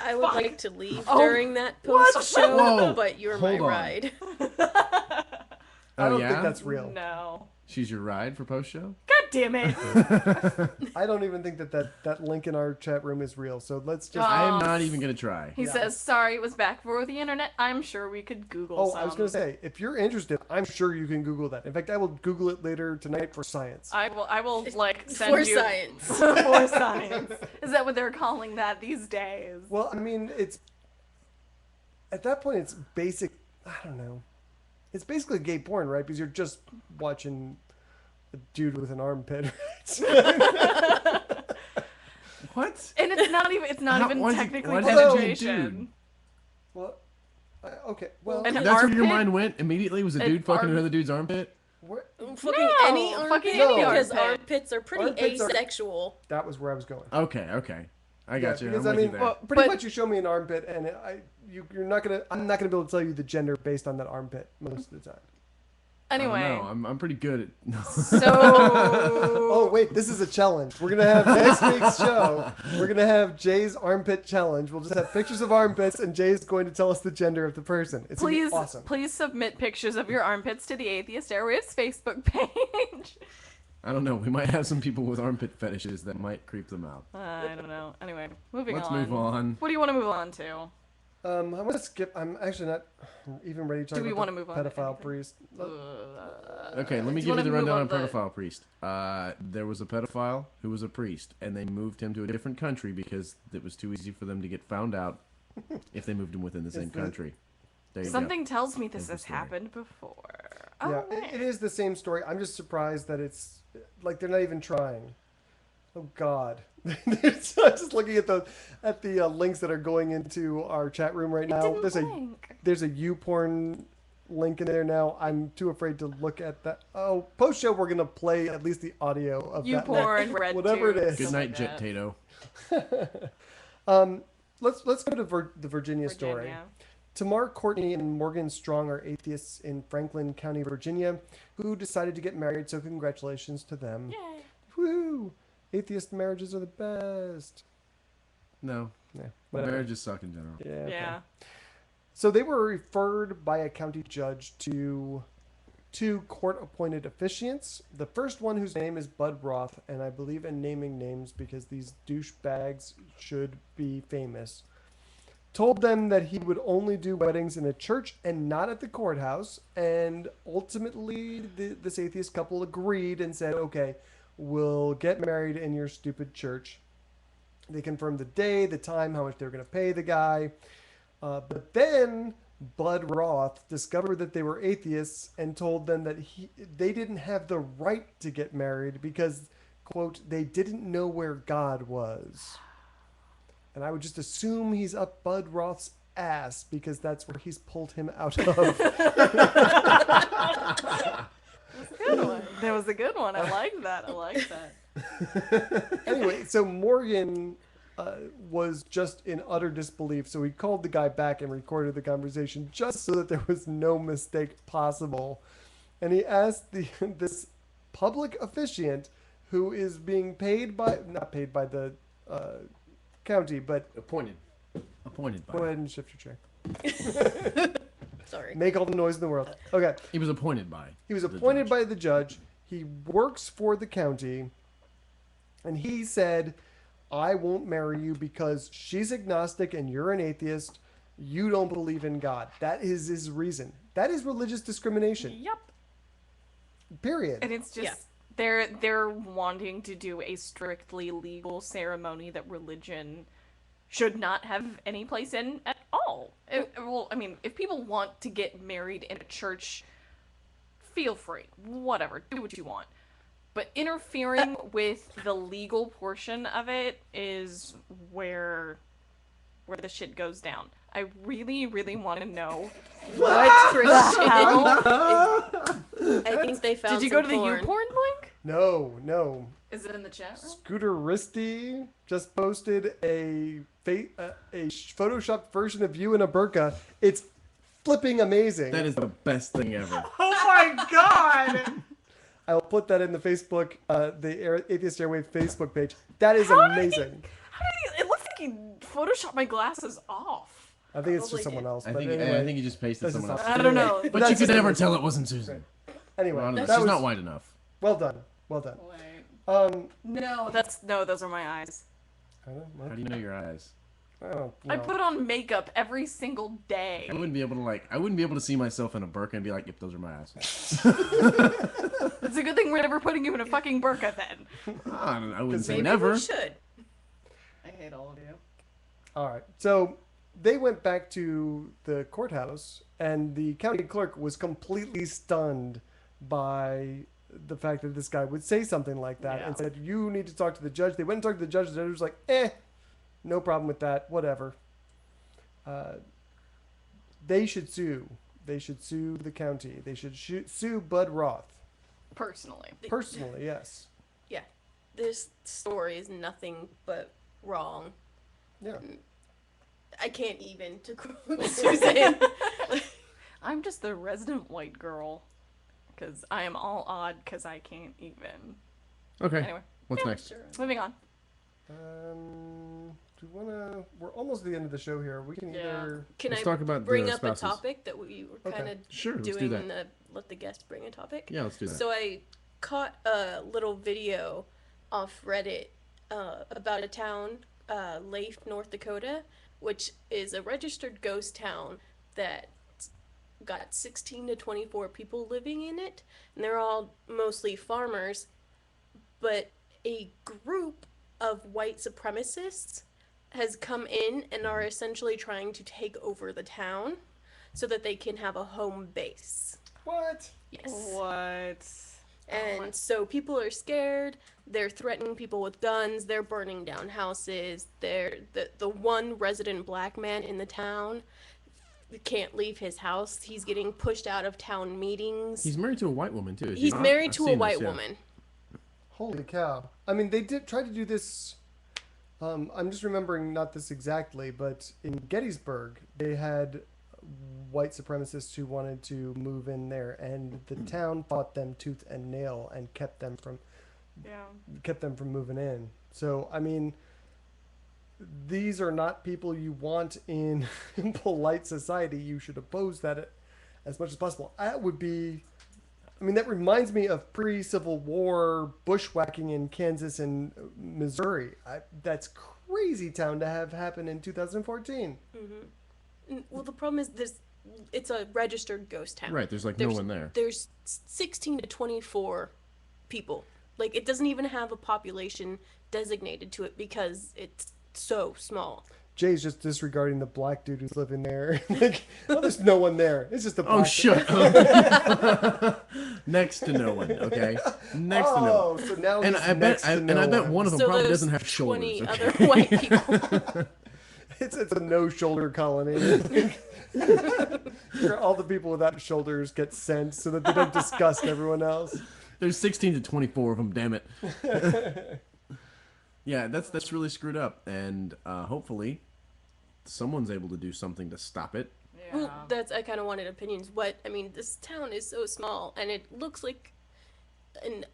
I would like to leave Oh, during that post show, Whoa, but you're my hold on. ride. I Oh don't yeah, think that's real. No. she's your ride for post show. God damn it. I don't even think that link in our chat room is real. So let's just. I am not even gonna try. He says, sorry, it was back before the internet. I'm sure we could Google Oh, some. I was gonna say, if you're interested, I'm sure you can Google that. In fact, I will Google it later tonight for science. I will like send For you science. for science. Is that what they're calling that these days? Well, I mean, it's at that point, it's basic. I don't know. It's basically gay porn, right? Because you're just watching a dude with an armpit. What? And it's not even why is it- technically why does it have to be a penetration. dude? Well, okay. Well, An That's where your armpit? mind went immediately. Was a An dude fucking arm- another dude's armpit? Fucking No, any fucking armpit, any because armpit. armpits are pretty Armpits are- asexual. that was where I was going. Okay, I got you. I'm Because with I mean, you there. Well, pretty but- much you show me an armpit, and you're not gonna. I'm not gonna be able to tell you the gender based on that armpit most of the time. Anyway, No, I'm pretty good at. so Oh wait, this is a challenge. We're gonna have next week's show. We're gonna have Jay's armpit challenge. We'll just have pictures of armpits, and Jay's going to tell us the gender of the person. It's gonna be please awesome. please submit pictures of your armpits to the Atheist Airwaves Facebook page. I don't know. We might have some people with armpit fetishes that might creep them out. I don't know. Anyway, moving Let's on. move on. What do you want to move on to? I'm gonna skip. I'm actually not even ready to talk Do we about wanna the move on to pedophile anything? priest. Okay, let me Do give you you wanna the move rundown on on the- pedophile priest. There was a pedophile who was a priest, and they moved him to a different country because it was too easy for them to get found out if they moved him within the same country. There you Something tells me this There's the has story. happened before. Yeah, Oh, it is the same story. I'm just surprised that it's like they're not even trying. Oh God! I'm just looking at the links that are going into our chat room right now. didn't blink. There's a YouPorn link in there now. I'm too afraid to look at that. Oh, post show we're gonna play at least the audio of You that. porn, red Whatever it is. Good stuff night, like Jet that. Tato. Let's go to the Virginia story. Virginia. Tamar Courtney and Morgan Strong are atheists in Franklin County, Virginia, who decided to get married. So congratulations to them. Yay. Woo! Atheist marriages are the best. No, Yeah, whatever. marriages suck in general. Yeah. Okay. Yeah. So they were referred by a county judge to two court-appointed officiants. The first one, whose name is Bud Roth, and I believe in naming names because these douchebags should be famous, told them that he would only do weddings in a church and not at the courthouse. And ultimately, this atheist couple agreed and said, okay, we'll get married in your stupid church. They confirmed the day, the time, how much they were going to pay the guy. But then Bud Roth discovered that they were atheists and told them that they didn't have the right to get married because, quote, they didn't know where God was. And I would just assume he's up Bud Roth's ass because that's where he's pulled him out of. Good one. That was a good one. I like that. I like that. Anyway, so Morgan was just in utter disbelief. So he called the guy back and recorded the conversation just so that there was no mistake possible. And he asked this public officiant who is being paid by, not paid by the county, but Appointed by. go ahead and shift your chair. Sorry. Make all the noise in the world. Okay. He was appointed by. He was the appointed judge. by the judge. He works for the county. And he said, I won't marry you because she's agnostic and you're an atheist. You don't believe in God. That is his reason. That is religious discrimination. Yep. Period. And it's just Yeah. they're wanting to do a strictly legal ceremony that religion should not have any place in at all. Well, I mean, if people want to get married in a church, feel free. Whatever, do what you want. But interfering with the legal portion of it is where the shit goes down. I really, really want to know what Christian. hell. I think they found Did you go to some the porn. YouPorn link? No. Is it in the chat room? Scooter Risty just posted a photoshopped version of you in a burqa. It's flipping amazing. That is the best thing ever. Oh my god! I'll put that in the Facebook, the Atheist Airwaves Facebook page. That is amazing. It looks like he photoshopped my glasses off. I think it's just Probably someone did. else. I but think anyway, I think he just pasted this is someone else. awesome. I don't know. Anyway, But that's you could just never amazing. tell it wasn't Susan. Anyway, Honestly, that she's was not wide enough. well done. Well done. Wait. No, those are my eyes. I don't How know. do you know your eyes? Oh, I no. put on makeup every single day. I wouldn't be able to see myself in a burqa and be like, yep, those are my eyes. It's a good thing we're never putting you in a fucking burqa then. I wouldn't say Maybe never. we should. I hate all of you. All right. So they went back to the courthouse, and the county clerk was completely stunned by the fact that this guy would say something like that and said, you need to talk to the judge. They went and talked to the judge. The judge was like, no problem with that. Whatever. They should sue. They should sue the county. They should sue Bud Roth. Personally. Personally, yes. Yeah. This story is nothing but wrong. Yeah. I can't even, to quote Susan. I'm just the resident white girl. Because I am all odd because I can't even. Okay. Anyway, What's next? Sure. moving on. Do you want to... We're almost at the end of the show here. We can either... Can Let's I talk about bring the up spouses. a topic that we were Okay. kind of Sure, let's do doing that. in the let the guest bring a topic? Yeah, let's do that. So I caught a little video off Reddit about a town, Leif, North Dakota, which is a registered ghost town that got 16 to 24 people living in it, and they're all mostly farmers, but a group of white supremacists has come in and are essentially trying to take over the town so that they can have a home base. What? Yes. What? And so people are scared. They're threatening people with guns. They're burning down houses. The one resident black man in the town can't leave his house. He's getting pushed out of town meetings. He's married to a white woman too. Is he He's not? married I've to a seen white this, yeah. woman. Holy cow. I mean, they did try to do this. I'm just remembering not this exactly, but in Gettysburg, they had white supremacists who wanted to move in there, and the town fought them tooth and nail and kept them from moving in. So, I mean, these are not people you want in polite society. You should oppose that as much as possible. That would be, I mean, that reminds me of pre-Civil War bushwhacking in Kansas and Missouri. That's crazy town to have happen in 2014. Well, the problem is it's a registered ghost town. Right, there's no one there. There's 16 to 24 people. Like, it doesn't even have a population designated to it because it's so small. Jay's just disregarding the black dude who's living there. Like, well, there's no one there. It's just a black Oh, shut up. Next to no one, okay? Next to no one. So now And he's I bet next to no I bet one. one of them So probably those doesn't have shoulders. 20 Okay? other white people. It's a no-shoulder colony. Where all the people without shoulders get sent so that they don't disgust everyone else. There's 16 to 24 of them, damn it. Yeah, that's really screwed up, and hopefully someone's able to do something to stop it. Well, I kind of wanted opinions. This town is so small, and it looks like an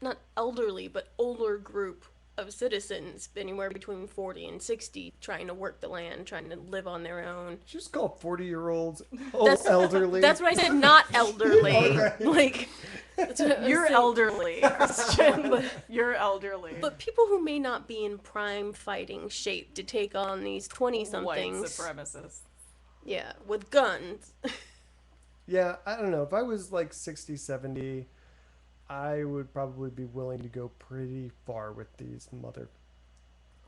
not elderly, but older group of citizens, anywhere between 40 and 60, trying to work the land, trying to live on their own. Just call 40-year-olds That's- elderly. That's what I said, not elderly. Like, that's what I was You're saying. elderly, Christian. You're elderly. But people who may not be in prime fighting shape to take on these White 20-somethings, supremacists. yeah, with guns. Yeah, I don't know. If I was like 60, 70, I would probably be willing to go pretty far with these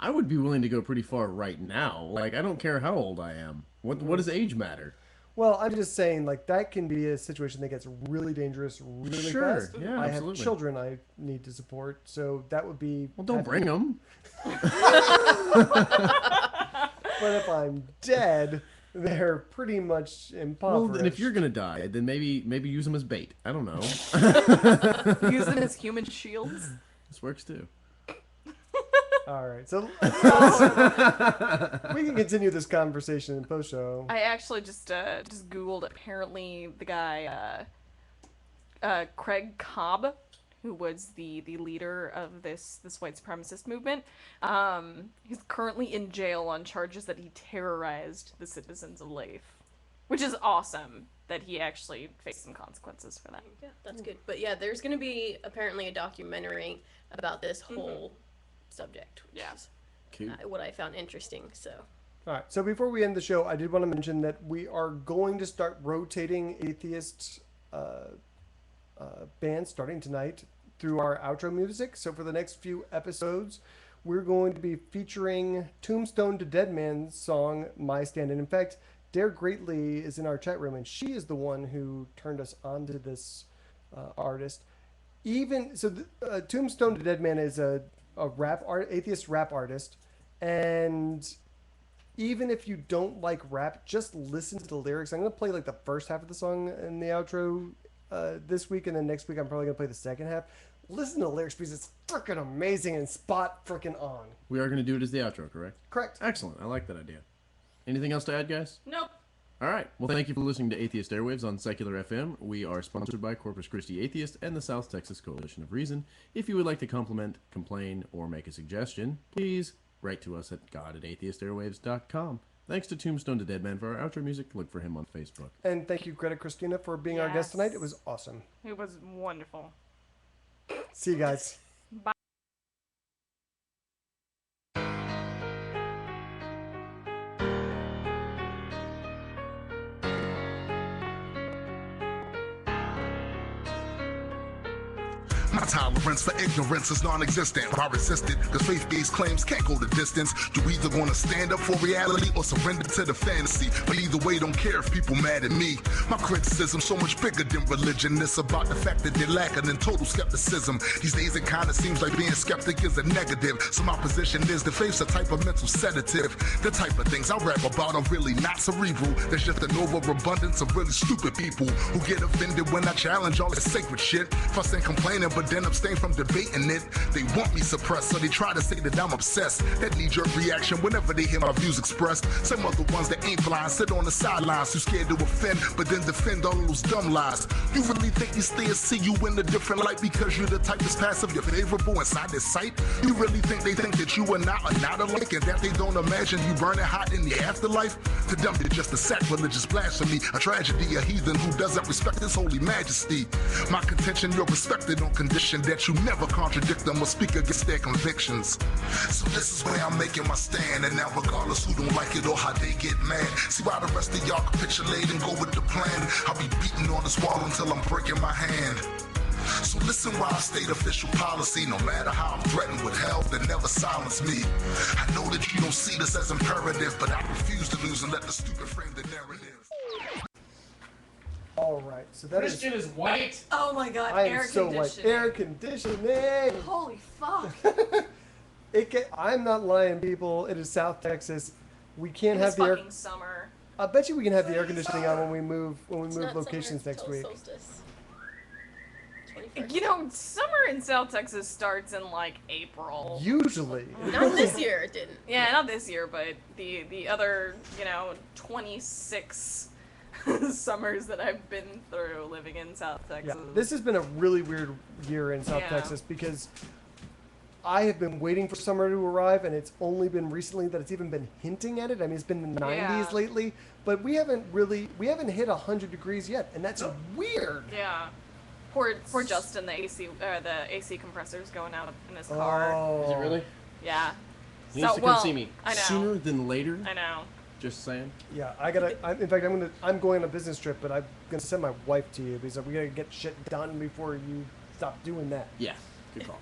I would be willing to go pretty far right now. Like, I don't care how old I am. What does age matter? Well, I'm just saying, like, that can be a situation that gets really dangerous really Sure, fast. yeah, I absolutely. have children I need to support, so that would be... Well, don't bring them. But if I'm dead, they're pretty much Well, impoverished. then if you're gonna die, then maybe use them as bait. I don't know. Use them as human shields. This works too. All right, so we can continue this conversation in post-show. I actually just Googled. Apparently, the guy Craig Cobb, who was the leader of this white supremacist movement, he's currently in jail on charges that he terrorized the citizens of Leith, which is awesome that he actually faced some consequences for that. Yeah, that's good. But yeah, there's going to be apparently a documentary about this whole subject, which is Cool. what I found interesting. So All right, so before we end the show, I did want to mention that we are going to start rotating atheist bands starting tonight through our outro music. So for the next few episodes, we're going to be featuring Tombstone to Dead Man's song "My Stand." And in fact, Dare Greatly is in our chat room, and she is the one who turned us on to this artist. Tombstone to Dead Man is a atheist rap artist, and even if you don't like rap, just listen to the lyrics. I'm gonna play like the first half of the song in the outro this week, and then next week I'm probably gonna play the second half. Listen to the lyrics because it's freaking amazing and spot freaking on. We are gonna do it as the outro, correct? Correct. Excellent. I like that idea. Anything else to add, guys? Nope. All right. Well, thank you for listening to Atheist Airwaves on Secular FM. We are sponsored by Corpus Christi Atheist and the South Texas Coalition of Reason. If you would like to compliment, complain, or make a suggestion, please write to us at god@atheistairwaves.com. Thanks to Tombstone to Dead Man for our outro music. Look for him on Facebook. And thank you, Greta Christina, for being our guest tonight. It was awesome. It was wonderful. See you guys. Bye. My tolerance for ignorance is non-existent. I resisted, cause faith-based claims can't go the distance. You either gonna stand up for reality or surrender to the fantasy. But either way, don't care if people mad at me. My criticism's so much bigger than religion. It's about the fact that they're lacking in total skepticism. These days it kinda seems like being skeptic is a negative. So my position is the faith's a type of mental sedative. The type of things I rap about are really not cerebral. There's just an overabundance of really stupid people who get offended when I challenge all this sacred shit. Fuss and complaining, but then abstain from debating it. They want me suppressed, so they try to say that I'm obsessed. That knee-jerk reaction whenever they hear my views expressed. Some other ones that ain't blind sit on the sidelines, too scared to offend, but then defend all of those dumb lies. You really think these things see you in a different light because you're the type that's passive, you're favorable inside this sight? You really think they think that you and I are not alike, and that they don't imagine you burning hot in the afterlife? To them, it's just a sacrilegious blasphemy, a tragedy, a heathen who doesn't respect his holy majesty. My contention, you're respected on condition that you never contradict them or speak against their convictions. So this is where I'm making my stand, and now regardless who don't like it or how they get mad, see why the rest of y'all capitulate and go with the plan. I'll be beating on this wall until I'm breaking my hand. So listen while I state official policy. No matter how I'm threatened with hell, they never silence me. I know that you don't see this as imperative, but I refuse to lose and let the stupid frame the narrative. All right, so that is. Christian is white. Oh my god, I am air so white. conditioning. Air conditioning. Holy fuck. I'm not lying, people. It is South Texas. We can't It have is the air. fucking summer. I bet you we can have the air conditioning on when we move It's not locations summer next till week. solstice. 21st. You know, summer in South Texas starts in like April. Usually. Not this year, it didn't. Yeah, not this year, but the other, 26 summers that I've been through living in South Texas. Yeah, this has been a really weird year in South Yeah. Texas because I have been waiting for summer to arrive, and it's only been recently that it's even been hinting at it. I mean, it's been in the 90s Yeah. lately, but we haven't hit 100 degrees yet, and that's weird. Yeah. Poor Justin, the AC compressor's going out in his car. Oh. Is it really? Yeah. He needs to come see me I know. sooner than later. I know. Just saying. Yeah, in fact, I'm going on a business trip, but I'm gonna send my wife to you because we gotta get shit done before you stop doing that. Yeah. Good call.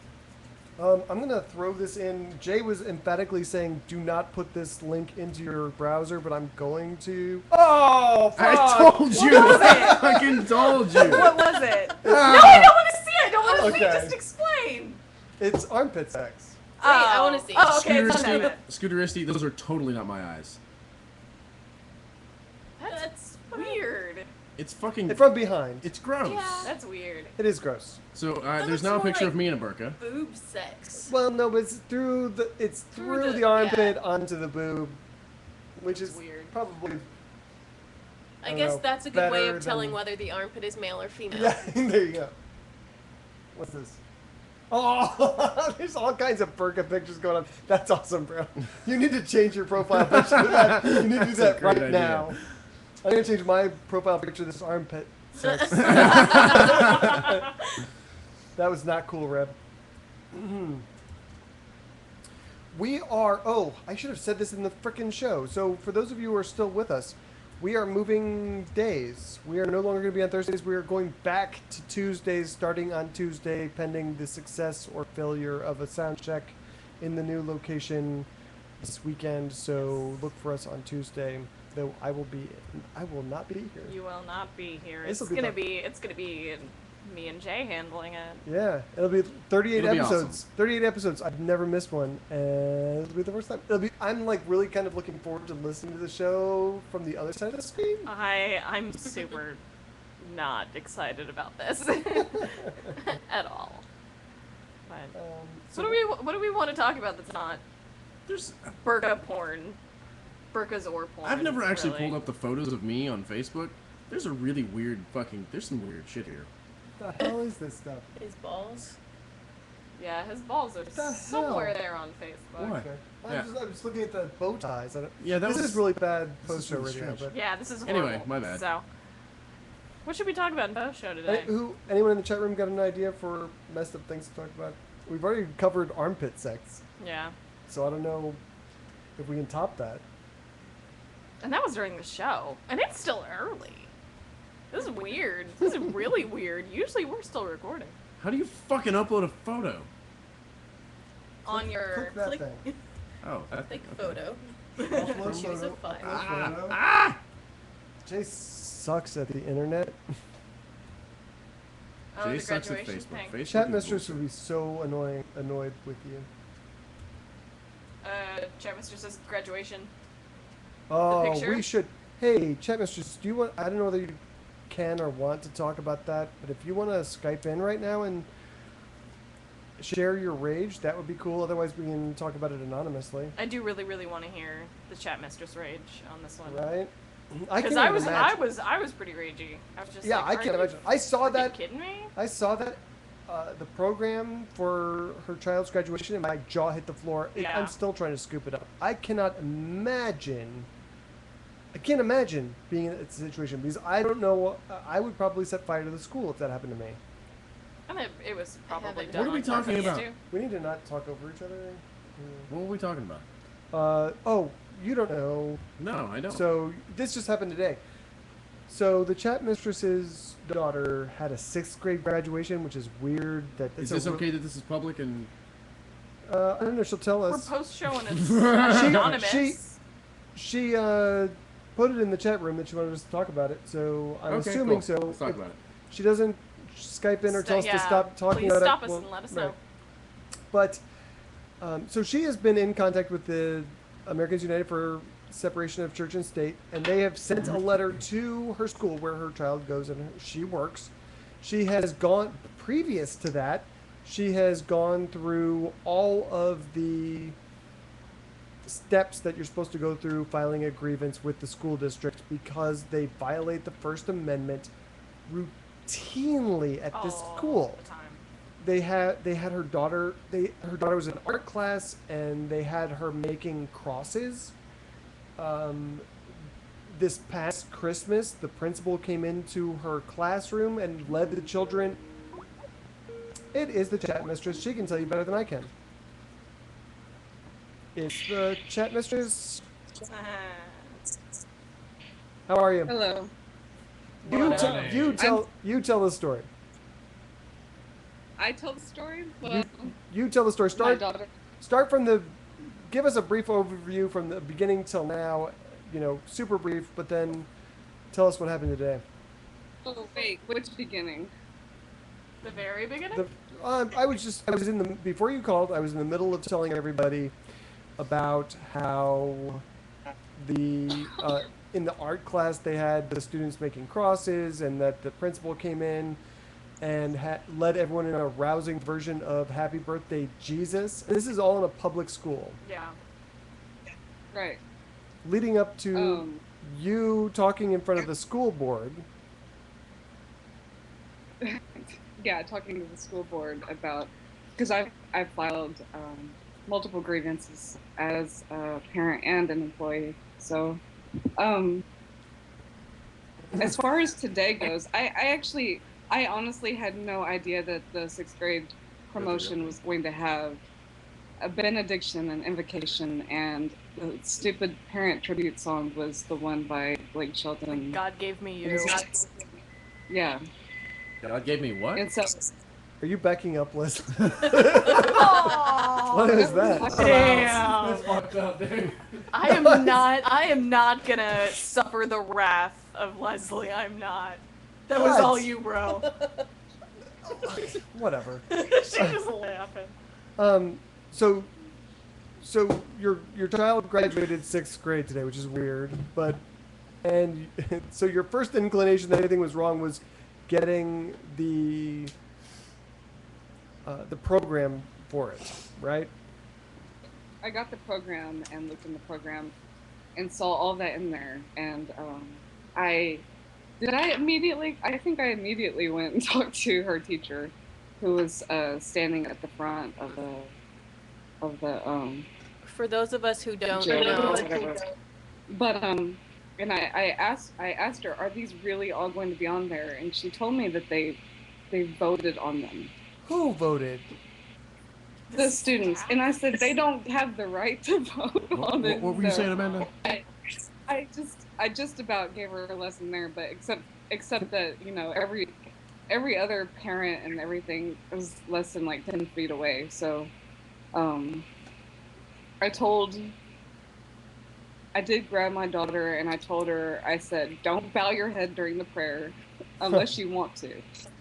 I'm gonna throw this in. Jay was emphatically saying, "Do not put this link into your browser," but I'm going to. Oh, fuck. I told you. I fucking told you. What was it? No, I don't want to see. I don't want to see. Okay. Just explain. It's armpit sex. Great, I wanna see. Oh, okay. It's not Scooteristy, that. Scooteristy, those are totally not my eyes. That's weird. It's fucking. And from behind. It's gross. Yeah. That's weird. It is gross. So there's looks now a more picture like of me in a burqa. Boob sex. Well, no, but it's through Through the the- armpit onto the boob, which is Weird. probably. I don't guess know, that's a good way better of telling than- whether the armpit is male or female. Yeah, there you go. What's this? Oh, there's all kinds of burqa pictures going on. That's awesome, bro. You need to change your profile picture to that. You need to do that a great right idea. now. I'm gonna change my profile picture to this armpit sex. That was not cool, Reb. We are. Oh, I should have said this in the frickin' show. So, for those of you who are still with us, we are moving days. We are no longer going to be on Thursdays. We are going back to Tuesdays, starting on Tuesday, pending the success or failure of a sound check in the new location this weekend. So, look for us on Tuesday. Though I will not be here. You will not be here. This'll It's be gonna fun. be. It's gonna be me and Jay handling it. Yeah, it'll be 38 It'll be episodes. awesome. 38 episodes. I've never missed one, and it'll be the first time. I'm like really kind of looking forward to listening to the show from the other side of the screen. I'm super not excited about this at all. But So what do we want to talk about that's not There's. burqa porn? Burqas or porn. I've never actually really. pulled up the photos of me on Facebook. There's a really weird fucking. There's some weird shit here. What the hell is this stuff? His balls. Yeah, his balls are the somewhere hell? there on Facebook. What? Okay. Yeah. I'm just looking at the bow ties. Yeah, that this was- is really bad this is post show really radio. strange. But Yeah, this is horrible. Anyway, my bad. So, what should we talk about in post show today? anyone in the chat room got an idea for messed up things to talk about? We've already covered armpit sex, Yeah, so I don't know if we can top that. and that was during the show, and it's still early. This is weird. This is really weird. Usually we're still recording. How do you fucking upload a photo? On your Click that thing. Oh, that click okay. photo. Upload Choose a photo, file. upload photo. Ah! Jay sucks at the internet. Oh, Jay the sucks at graduation Facebook. thing. Facebook Chat is mistress bullshit. would be so annoyed with you. Chat mistress says graduation. Oh, picture? we should. Hey, chat mistress, do you want? I don't know whether you can or want to talk about that, but if you want to Skype in right now and share your rage, that would be cool. Otherwise, we can talk about it anonymously, I do really, really want to hear the chat mistress rage on this one. right? Because I was pretty ragey. I was just Yeah, like, I can't imagine. I saw Are that. you kidding me? I saw that. The program for her child's graduation, and my jaw hit the floor. Yeah. I'm still trying to scoop it up. I cannot imagine. I can't imagine being in that situation because I don't know. I would probably set fire to the school if that happened to me. And it was probably haven't done What are we on talking purpose, about? too. We need to not talk over each other. What were we talking about? Oh, you don't know. No, I don't. So this just happened today. So the chat mistress's daughter had a 6th grade graduation, which is weird. That Is it's this okay that this is public and I don't know. She'll tell We're us. post showing it's anonymous. She put it in the chat room that she wanted us to talk about it. So I'm okay, assuming cool. so. Let's talk If about it. she doesn't Skype in or tell us to Yeah, stop talking please about stop it. us well, and let us right. know. But so she has been in contact with the Americans United for Separation of Church and State, and they have sent a letter to her school where her child goes and she works. She has gone, previous to that, she has gone through all of the steps that you're supposed to go through filing a grievance with the school district because they violate the First Amendment routinely at this All school. the time. They had her daughter. Her daughter was in art class, and they had her making crosses. This past Christmas, the principal came into her classroom and led the children. It is the chat mistress. She can tell you better than I can. It's the chat mistress. How are you? Hello. You tell the story. I tell the story. Well, You tell the story. my daughter. Start from the. Give us a brief overview from the beginning till now. You know, super brief, but then tell us what happened today. Oh wait, which beginning? The very beginning? I was in the before you called. I was in the middle of telling everybody about how the in the art class they had the students making crosses, and that the principal came in and led everyone in a rousing version of "Happy Birthday, Jesus." This is all in a public school. Yeah. Right. Leading up to you talking in front of the school board. Yeah, talking to the school board about because I've filed multiple grievances as a parent and an employee. So, as far as today goes, I honestly had no idea that the 6th grade promotion was going to have a benediction and invocation, and the stupid parent tribute song was the one by Blake Shelton. God gave me you. Yeah, God gave me what? and so Are you backing up, Liz? Aw. What is that? Damn. That's fucked up, dude. I am not gonna suffer the wrath of Leslie. I'm not. That was What? all you, bro. Whatever. She was laughing. So your child graduated 6th grade today, which is weird, and so your first inclination that anything was wrong was getting the program for it, right? I got the program and looked in the program and saw all that in there, and I think I immediately went and talked to her teacher, who was standing at the front of the For those of us who don't gym or know, whatever. But and I asked her, are these really all going to be on there? And she told me that they voted on them. Who voted? The students. And I said they don't have the right to vote on it. What were you So saying, Amanda? I just about gave her a lesson there, but except that, you know, every other parent and everything was less than like 10 feet away. So um, I did grab my daughter and I told her, I said, don't bow your head during the prayer unless you want to.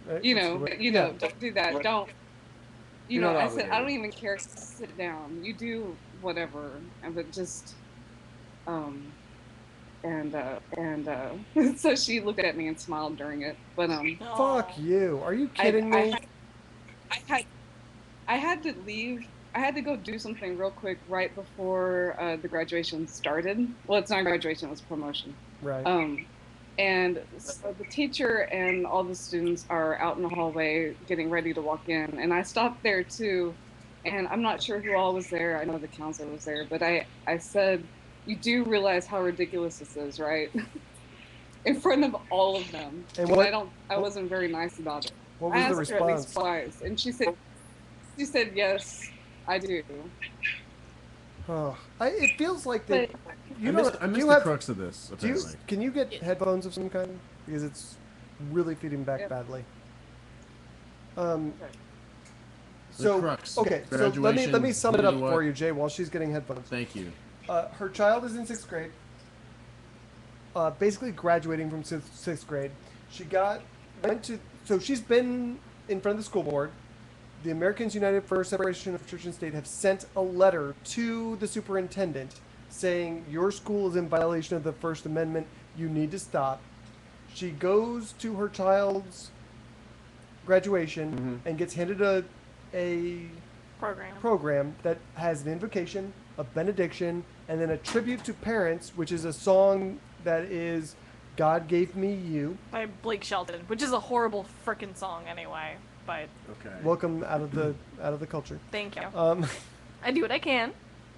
Right? You That's the know, way- you yeah. know, don't do that. Don't, you You're know, not I said, I don't obligated. even care. Sit down. You do whatever. But just, um, and so she looked at me and smiled during it. But Fuck you. Are you I, kidding I, me? had, I had I had to leave. I had to go do something real quick right before the graduation started. Well, it's not graduation; it was promotion. Right. And so the teacher and all the students are out in the hallway getting ready to walk in, and I stopped there too. And I'm not sure who all was there. I know the counselor was there, but I said, "You do realize how ridiculous this is, right?" In front of all of them. And And what- I wasn't very nice about it. What I was the asked her at least response? twice, and she said, yes, I do. Oh, it feels like that. But You I know, missed, I do missed you the have? crux of this, Do you, apparently. can you get Yeah. headphones of some kind? Because it's really feeding back Yeah. badly. The So crux. okay, so let me Graduation, sum it up you know for what? you, Jay, while she's getting headphones. Thank you. Her child is in 6th grade. Basically graduating from 6th grade. So she's been in front of the school board. The Americans United for Separation of Church and State have sent a letter to the superintendent saying your school is in violation of the First Amendment. You need to stop. She goes to her child's graduation and gets handed a program that has an invocation, a benediction, and then a tribute to parents, which is a song that is God Gave Me You. By Blake Shelton, which is a horrible frickin' song anyway. But Okay. Welcome out of the culture. thank you. Um, I do what I can.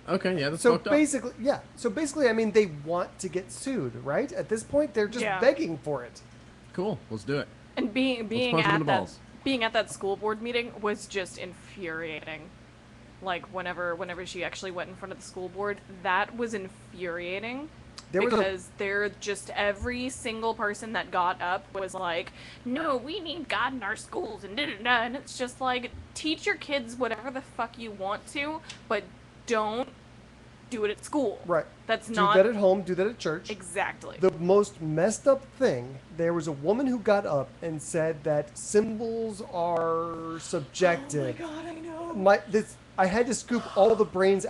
Okay, yeah, that's so fucked up. basically, yeah. So basically, I mean, they want to get sued, right? At this point, they're just Yeah. begging for it. Cool, let's do it. And being punch him in at the that balls. being at that school board meeting was just infuriating. Like whenever she actually went in front of the school board, that was infuriating. There was a Because they're just every single person that got up was like, no, we need God in our schools and da-da-da. And it's just like, teach your kids whatever the fuck you want to, but don't do it at school. right. That's Do not that at home. Do that at church. exactly. The most messed up thing, there was a woman who got up and said that symbols are subjective. Oh my god, I know. I had to scoop all the brains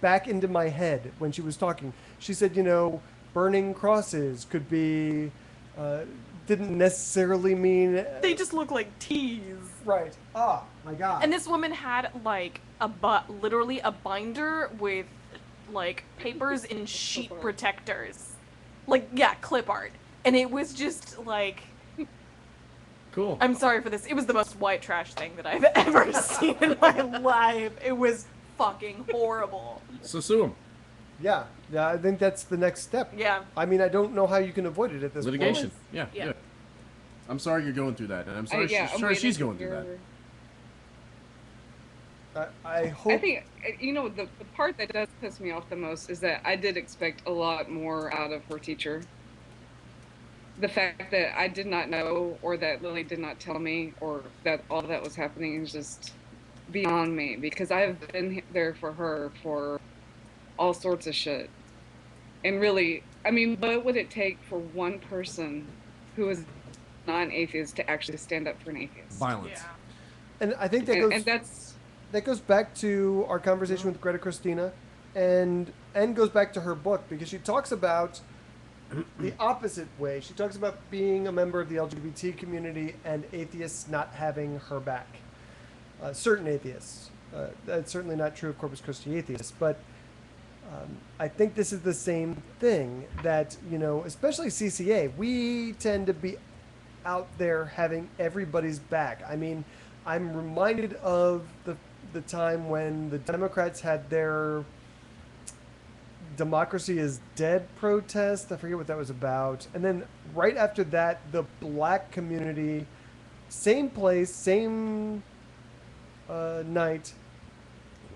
back into my head when she was talking. She said, burning crosses could be, didn't necessarily mean. They just look like teas. Right. Oh, my God. And this woman had like literally a binder with like papers and sheet protectors. Like, yeah, clip art. And it was just like, Cool. I'm sorry for this. It was the most white trash thing that I've ever seen in my life. It was fucking horrible. So sue him. Yeah, I think that's the next step. Yeah. I mean, I don't know how you can avoid it at this Litigation. Yeah, Yeah. yeah. I'm sorry you're going through that, and I'm sorry, I'm sorry waiting she's to going through hear- point. I hope. I think, the part that does piss me off the most is that I did expect a lot more out of her teacher. The fact that I did not know, or that Lily did not tell me, or that all that was happening is just beyond me, because I've been there for her for all sorts of shit. And really, I mean, what would it take for one person who is not an atheist to actually stand up for an atheist? Violence. and I think that goes. And that's That goes back to our conversation with Greta Christina, and goes back to her book, because she talks about the opposite way. She talks about being a member of the LGBT community and atheists not having her back. Certain atheists. That's certainly not true of Corpus Christi atheists, but I think this is the same thing, that, especially CCA, we tend to be out there having everybody's back. I mean, I'm reminded of the time when the Democrats had their Democracy is Dead protest. I forget what that was about. And then right after that, the black community, same place, same night.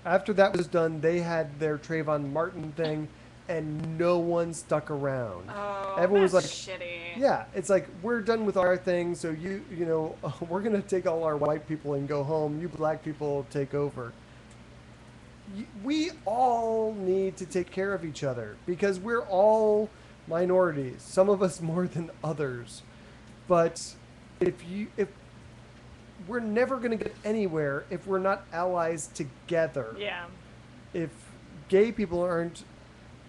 After that was done, they had their Trayvon Martin thing. and no one stuck around. Oh, Everyone was that's like, shitty. yeah, it's like, we're done with our thing, so you know, we're gonna take all our white people and go home. You black people take over. We all need to take care of each other because we're all minorities. Some of us more than others, but if we're never gonna get anywhere if we're not allies together. Yeah. If gay people aren't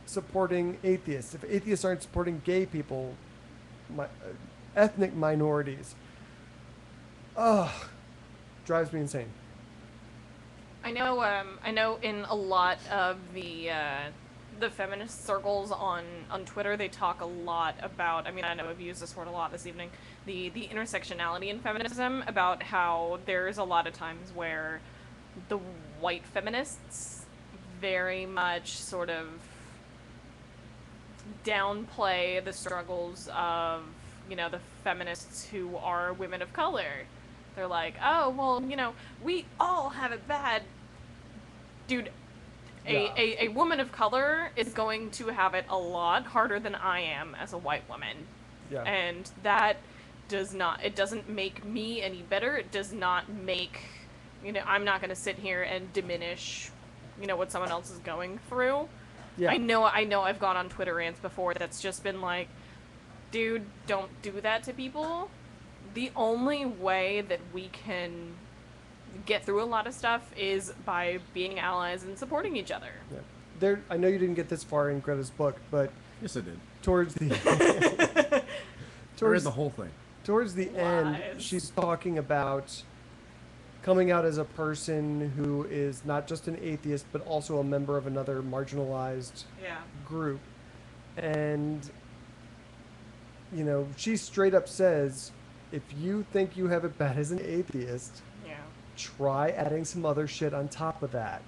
supporting atheists, if atheists aren't supporting gay people, ethnic minorities, drives me insane. I know in a lot of the feminist circles on Twitter, they talk a lot about, I mean, I know I've used this word a lot this evening, the intersectionality in feminism, about how there's a lot of times where the white feminists very much sort of downplay the struggles of, you know, the feminists who are women of color. They're like, oh, well, you know, we all have it bad. Dude, a woman of color is going to have it a lot harder than I am as a white woman. Yeah. And that it doesn't make me any better. It does not make, you know, I'm not going to sit here and diminish, you know, what someone else is going through. Yeah. I know I've gone on Twitter rants before that's just been like, dude, don't do that to people. The only way that we can get through a lot of stuff is by being allies and supporting each other. Yeah. I know you didn't get this far in Greta's book, but Yes, I did. towards the I read the whole thing. towards the end, Lies. she's talking about coming out as a person who is not just an atheist, but also a member of another marginalized Yeah. group. And, you know, she straight up says, if you think you have it bad as an atheist, Yeah. try adding some other shit on top of that.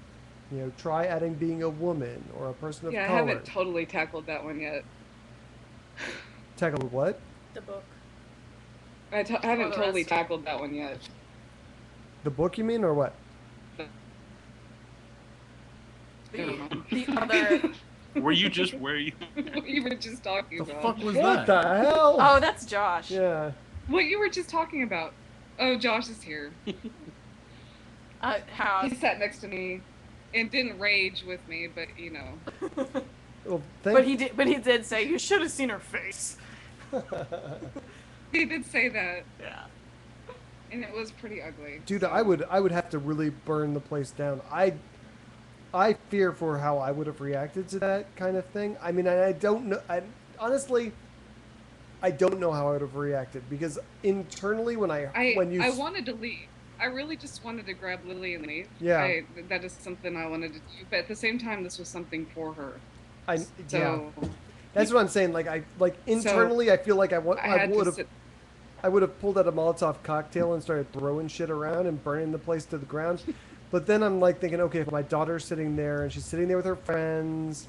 You know, try adding being a woman or a person of Yeah, I color. haven't totally tackled that one yet. Tackle what? The book. I haven't the totally rest. tackled that one yet. The book, you mean, or what? The other. Were you just where you? What you were just talking The about. fuck was What that? the hell? Oh, that's Josh. Yeah. What you were just talking about. Oh, Josh is here. How? He sat next to me and didn't rage with me, but you know. Well, But he did say you should have seen her face. He did say that, Yeah. and it was pretty ugly. Dude, so- I would have to really burn the place down. I fear for how I would have reacted to that kind of thing. I mean, I don't know. Honestly, I don't know how I would have reacted because internally, when I you wanted to leave. I really just wanted to grab Lily and leave. Yeah. That is something I wanted to do, but at the same time, this was something for her. yeah, So that's what I'm saying. Like internally, I feel like I had would to have. sit. I would have pulled out a Molotov cocktail and started throwing shit around and burning the place to the ground. But then I'm like thinking, okay, if my daughter's sitting there and she's sitting there with her friends,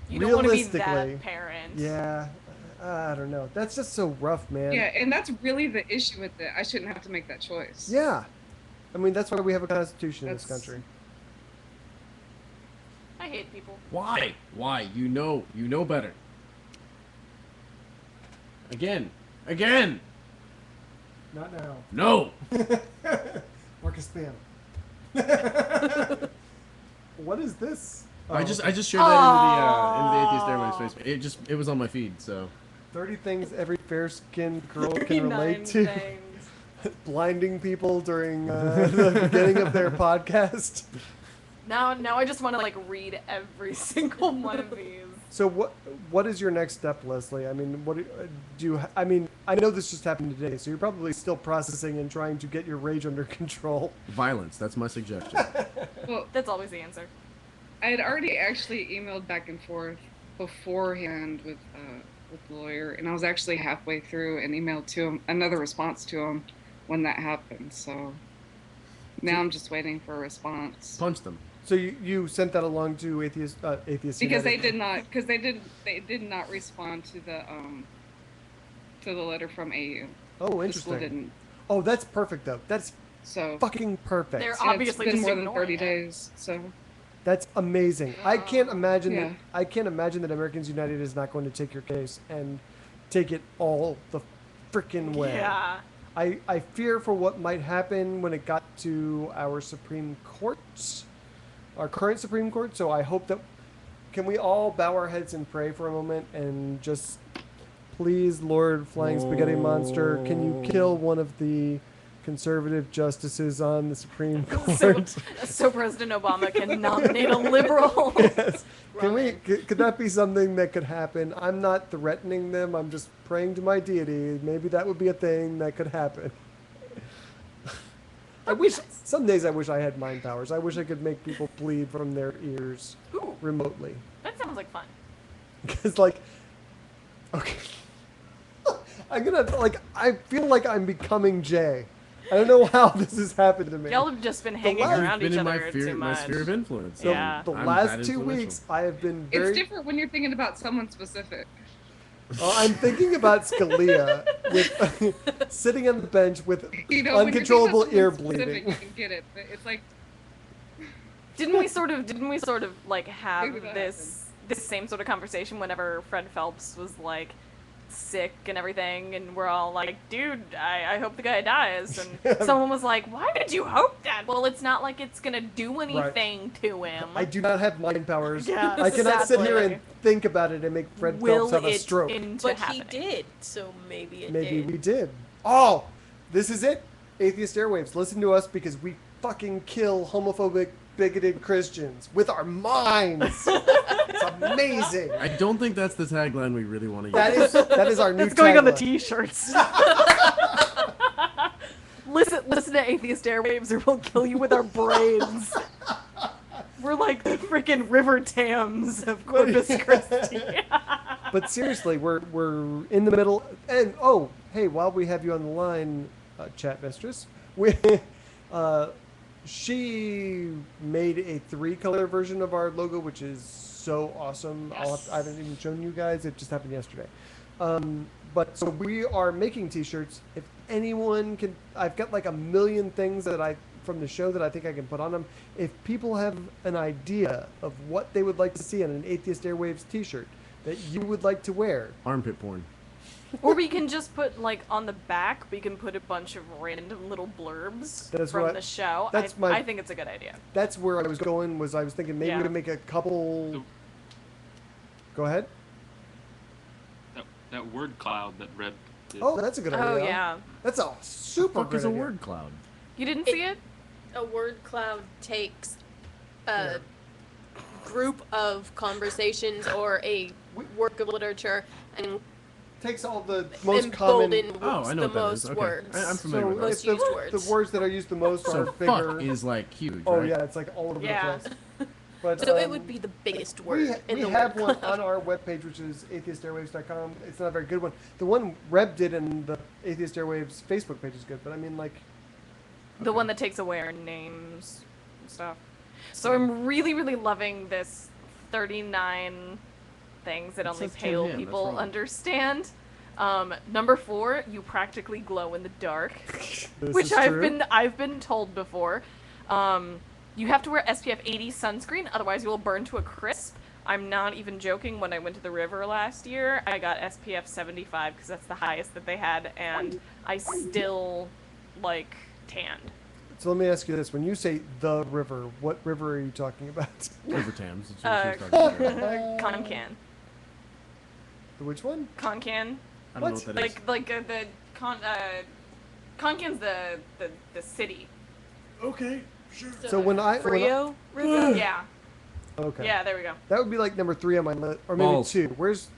You don't want to be realistically, that parent. yeah, I don't know. That's just so rough, man. Yeah, and that's really the issue with it. I shouldn't have to make that choice. Yeah. I mean, that's why we have a constitution in this That's- country. I hate people. Why? Why? You know better. Again. Not now. No. Marcus spam. What is this? I Oh, just shared that into the Atheist Airwaves Facebook. It was on my feed, so 30 things every fair-skinned girl can 39 relate to. things. Blinding people during the beginning of their podcast. Now I just want to like read every single one of these. So what is your next step, Leslie? I mean, what do you? I mean, I know this just happened today, so you're probably still processing and trying to get your rage under control. violence. That's my suggestion. Well, That's always the answer. I had already actually emailed back and forth beforehand with the lawyer, and I was actually halfway through and emailed to him another response to him when that happened. So now I'm just waiting for a response. Punch them. So you sent that along to Atheist Because they United. did not, they did not respond to the letter from AU. Oh, The school interesting. didn't. Oh, that's perfect though. That's So fucking perfect. They're and obviously it's been just more than ignoring 30 it. days. So That's amazing. I can't imagine Yeah. that. I can't imagine that Americans United is not going to take your case and take it all the freaking way. Yeah. I fear for what might happen when it got to our Supreme Court, our current Supreme Court. So I hope that, can we all bow our heads and pray for a moment and just, please, Lord Flying Spaghetti Monster, can you kill one of the conservative justices on the Supreme Court? So President Obama can nominate a liberal. Yes. Could that be something that could happen? I'm not threatening them. I'm just praying to my deity. Maybe that would be a thing that could happen. Some days I wish I had mind powers. I wish I could make people bleed from their ears Ooh, remotely. that sounds like fun. Because, like, okay. I feel like I'm becoming Jay. I don't know how this has happened to me. Y'all have just been hanging last- around Been each in other too my much. sphere of influence. So Yeah. the I'm last that 2 influential. weeks, I have been It's very. different when you're thinking about someone specific. I'm thinking about Scalia with sitting on the bench with You know, when you're thinking uncontrollable about ear someone specific, bleeding. You can get it, but it's like Didn't we sort of like have Maybe that this same sort of conversation whenever Fred Phelps was like sick and everything, and we're all like, dude, I hope the guy dies, and someone was like, why did you hope that? Well, it's not like it's gonna do anything to him. I do not have mind powers. Yeah, I cannot sit here sadly. and think about it and make Fred Will Phelps have a it stroke. into But happening. he did, so maybe it Maybe did. we did. Oh, this is it. Atheist Airwaves. Listen to us because we fucking kill homophobic, bigoted Christians with our minds. It's amazing. I don't think that's the tagline we really want to use. That is our new It's going on the tagline. t-shirts. listen to Atheist Airwaves or we'll kill you with our brains. We're like the freaking River Thames of Corpus Christi. But seriously, we're in the middle. And oh, hey, while we have you on the line, chat mistress, she made a 3-color version of our logo, which is so awesome. I haven't even shown you guys. It just happened yesterday. But so we are making t-shirts. If anyone can, I've got like a million things that from the show that I think I can put on them. If people have an idea of what they would like to see on an Atheist Airwaves t-shirt that you would like to wear, Armpit porn. Or we can just put, like, on the back, we can put a bunch of random little blurbs from the show. I think it's a good idea. That's where I was going. I was thinking maybe we make a couple. Go ahead. That word cloud that Red did. Oh, that's a good idea. Oh, yeah. That's a super What the fuck good is a idea. word cloud? You didn't see it? A word cloud takes a group of conversations or a work of literature and Takes all the most and common. bold in Oh, I know the what that most is. Okay. words. I'm familiar with that. Most if used the words. words that are used the most So are bigger. fuck is like huge, Oh right? yeah, it's like all over Yeah. the place. But, So it would be the biggest word in we the have word one cloud. on our webpage, which is atheistairwaves.com. It's not a very good one. The one Reb did in the Atheist Airwaves Facebook page is good, but I mean, like, The one that takes away our names and stuff. So I'm really, really loving this 39 things that It only says Tim pale Ham, that's people wrong. understand. Number 4, you practically glow in the dark, this which is I've true. been told before. You have to wear SPF 80 sunscreen, otherwise you will burn to a crisp. I'm not even joking. When I went to the river last year, I got SPF 75 because that's the highest that they had, and I still like tanned. So let me ask you this: when you say the river, what river are you talking about? River Thames. That's what she was talking about. Concan. The which one? Concan. I don't know what that is. The Concan's the city. Okay, sure. So when I Frio River? Yeah. okay, Yeah, there we go. that would be like number 3 on my list, or maybe Balls. 2.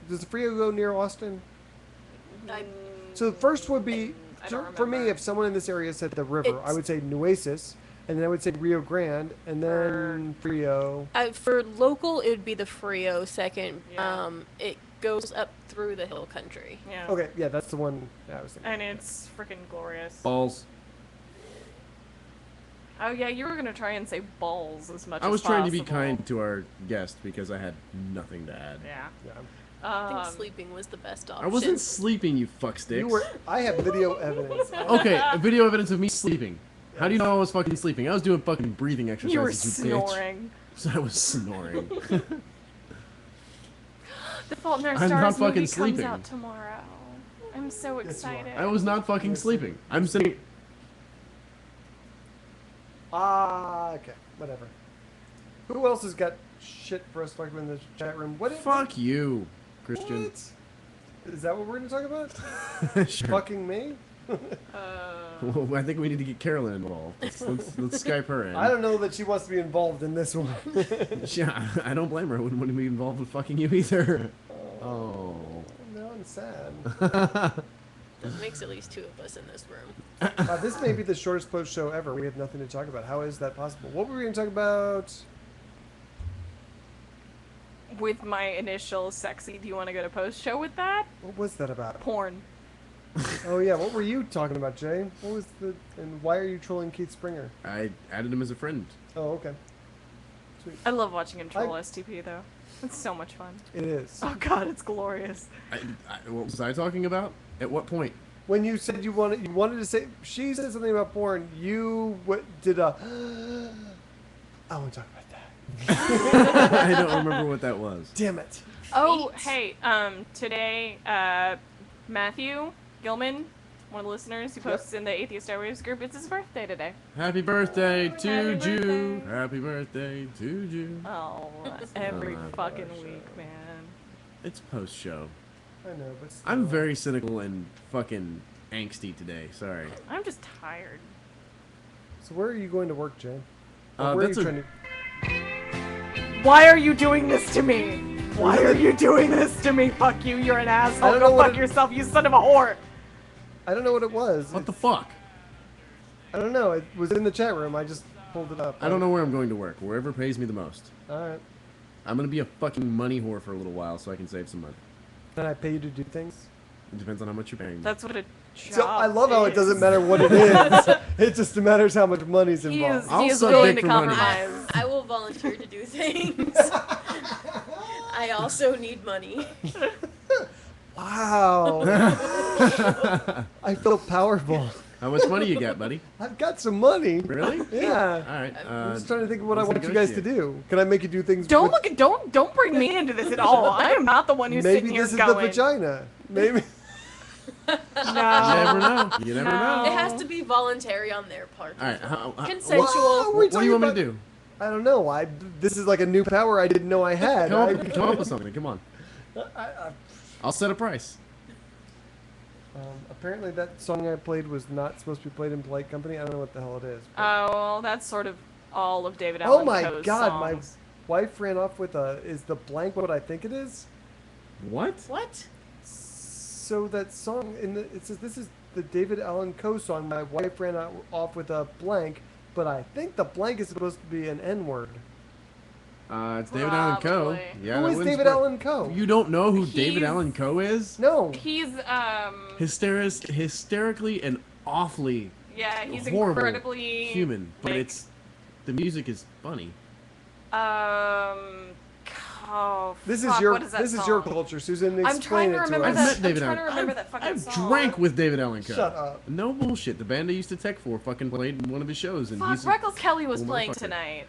Does the Frio go near Austin? I- So the first would be, I don't for me, remember. if someone in this area said the river, I It's- would say Nueces, and then I would say Rio Grande, and then Frio. For local, it would be the Frio second. Yeah. It goes up through the hill country. Yeah. Okay, yeah, that's the one I was thinking. And it's freaking glorious. Balls. Oh yeah, you were gonna try and say balls as much I as was trying to be possible. kind to our guest because I had nothing to add. Yeah. Yeah. I think sleeping was the best option. I wasn't sleeping, you fucksticks. I have video evidence. Okay, video evidence of me sleeping. How do you know I was fucking sleeping? I was doing fucking breathing exercises, You were you bitch. snoring. So I was snoring. The Fault in Our I'm Stars not fucking movie sleeping. comes out tomorrow. I'm so excited. I was not fucking sleeping. I'm sitting. Okay, whatever. Who else has got shit for us talking in the chat room? Fuck you, Christian. What? Is that what we're gonna talk about? Sure. Fucking me? Well, I think we need to get Carolyn involved. Let's Skype her in. I don't know that she wants to be involved in this one. Yeah, I don't blame her. I wouldn't want to be involved with fucking you either. Oh. No, I'm sad. That makes at least 2 of us in this room. This may be the shortest post show ever. We have nothing to talk about. How is that possible? What were we going to talk about? With my initial sexy, do you want to go to post show with that? What was that about? Porn. Oh yeah, what were you talking about, Jay? What was and why are you trolling Keith Springer? I added him as a friend. Oh, okay. Sweet. I love watching him troll STP though. It's so much fun. It is. Oh god, it's glorious. What was I talking about? At what point? When you said you wanted to say, she said something about porn. You did a. I won't talk about that. I don't remember what that was. Damn it. Oh, hey, today, Matthew Gilman, one of the listeners who posts in the Atheist Airwaves group, it's his birthday today. Happy birthday to Happy Jew. birthday. Happy birthday to Jew. Oh, every Oh, fucking gosh. week, man. It's post show. I know, but still. I'm very cynical and fucking angsty today. Sorry. I'm just tired. So where are you going to work, Jay? Or where are you That's trying to? Why are you doing this to me? Why are you doing this to me? Fuck you, you're an I asshole. don't know Go what fuck it- yourself, you son of a whore. I don't know what it was. What the fuck? I don't know. It was in the chat room. I just pulled it up. I don't know where I'm going to work. Wherever pays me the most. All right. I'm gonna be a fucking money whore for a little while so I can save some money. Can I pay you to do things? It depends on how much you're paying me. That's what a job So I love how it is. doesn't matter what it is. It just matters how much money's He involved. is, I'll he is suck willing dick to for money. compromise. I will volunteer to do things. I also need money. Wow. I feel powerful. How much money you got, buddy? I've got some money. Really? Yeah. All right. I'm just trying to think of what I let's want you guys to negotiate. do. Can I make you do things? Don't with- look at don't bring me into this at all. I am not the one who's Maybe sitting here this is going. the vagina. Maybe. You never know. You never know. It has to be voluntary on their part. All right. Consensual. Wow, What do you want me to do? I don't know. This is like a new power I didn't know I had. Come up with something. Come on. I'll set a price. Apparently that song I played was not supposed to be played in Polite Company. I don't know what the hell it is. but- Oh, well, that's sort of all of David Allen Oh my Coe's god, songs. my wife ran off with is the blank what I think it is? What? What? So that song it says this is the David Allen Coe song. My wife ran off with a blank, but I think the blank is supposed to be an N-word. It's David Allen Coe. Probably. Yeah. Who that is wouldn't David surprise- Allen Coe? You don't know who David He's- Allen Coe is? No. He's Hysterically and awfully yeah, he's horrible incredibly human, but like, the music is funny. Oh, This fuck, is your what is that your song? culture, Susan. I'm Explain trying to it remember to I've us. that. met David I'm trying to Allen. remember that fucking I've song. drank with David Allen Coe. Shut up. No bullshit. The band I used to tech for fucking played in one of his shows, and Fuck, he's Reckless Kelly was cool playing motherfucker. tonight,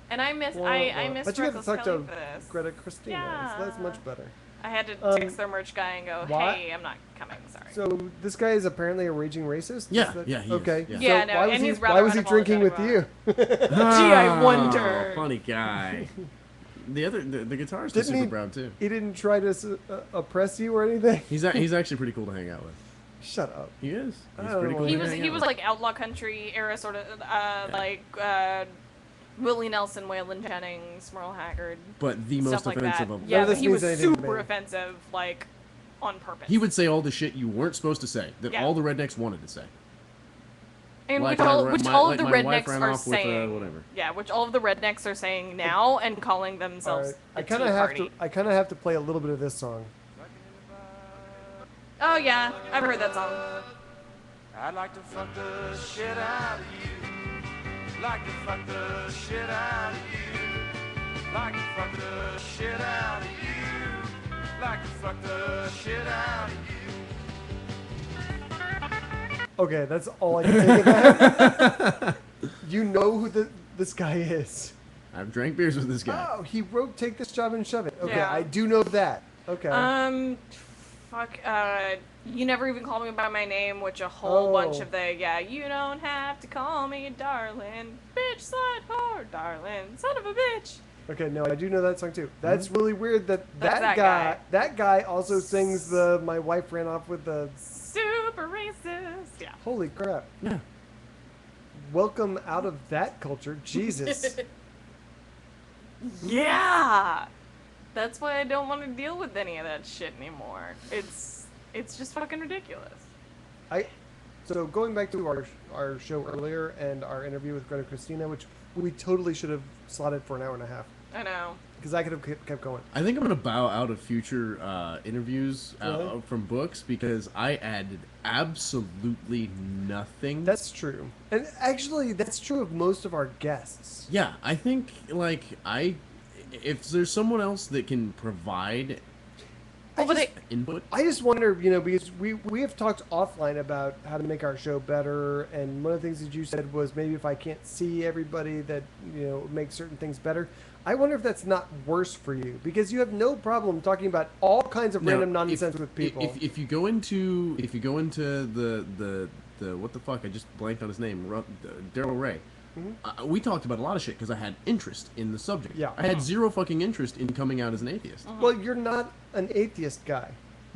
and I missed. Well, I missed but you got to Reckless talk Kelly to for this. Greta Christina, so that's Yeah. much better. I had to text their merch guy and go, why- "Hey, I'm not coming. Sorry." So this guy is apparently a raging racist? Yeah, Is that- yeah, he is, okay. yeah. Yeah, So no, why was and he, he's why rather was he drinking with you? unapologetic Gee, I wonder. Funny guy. The guitarist is Didn't super he- proud too. He didn't try to oppress you or anything? He's actually pretty cool to hang out with. Shut up. He is. I He's don't pretty know. cool. He to was hang he out was with. like outlaw country era sort of Willie Nelson, Waylon Jennings, Merle Haggard, but the most stuff like offensive that. of them. Yeah, None of but this he was means anything to super me. offensive, like on purpose. He would say all the shit you weren't supposed to say that Yeah. all the rednecks wanted to say. and Like which all, my- which my- all like of the my wife rednecks ran are off with, saying. whatever. Yeah, which all of the rednecks are saying now and calling All themselves right. the I kind of Tea have Party. to. I kind of have to play a little bit of this song. Oh yeah, I've heard that song. I'd like to fuck the shit out of you. Like to fuck the shit out of you. Like to fuck the shit out of you. Like to fuck the shit out of you. Okay, that's all I can take of that. You know who this guy is. I've drank beers with this guy. Oh, he wrote "Take This Job and Shove It." Okay, Yeah. I do know that. Okay. Fuck, you never even called me by my name, which a whole bunch Oh. of you don't have to call me darling, bitch, slut, whore, darling, son of a bitch. Okay, no, I do know that song too. That's really weird that That's that that guy guy. that guy also sings the "My Wife Ran Off with the." Super racist, yeah. Holy crap! Yeah. Welcome out of that culture, Jesus. Yeah! That's why I don't want to deal with any of that shit anymore. It's just fucking ridiculous. So going back to our show earlier and our interview with Greta Christina, which we totally should have slotted for an hour and a half I know. because I could have kept going. I think I'm gonna bow out of future interviews Really? from books because I added absolutely nothing. That's true, and actually, that's true of most of our guests. Yeah, I think if there's someone else that can provide input. I just wonder, because we have talked offline about how to make our show better, and one of the things that you said was maybe if I can't see everybody, that make certain things better. I wonder if that's not worse for you because you have no problem talking about all kinds of random nonsense with people. If you go into the what the fuck, I just blanked on his name, Daryl Ray. We talked about a lot of shit because I had interest in the subject. Yeah. I had zero fucking interest in coming out as an atheist. Well, you're not an atheist guy.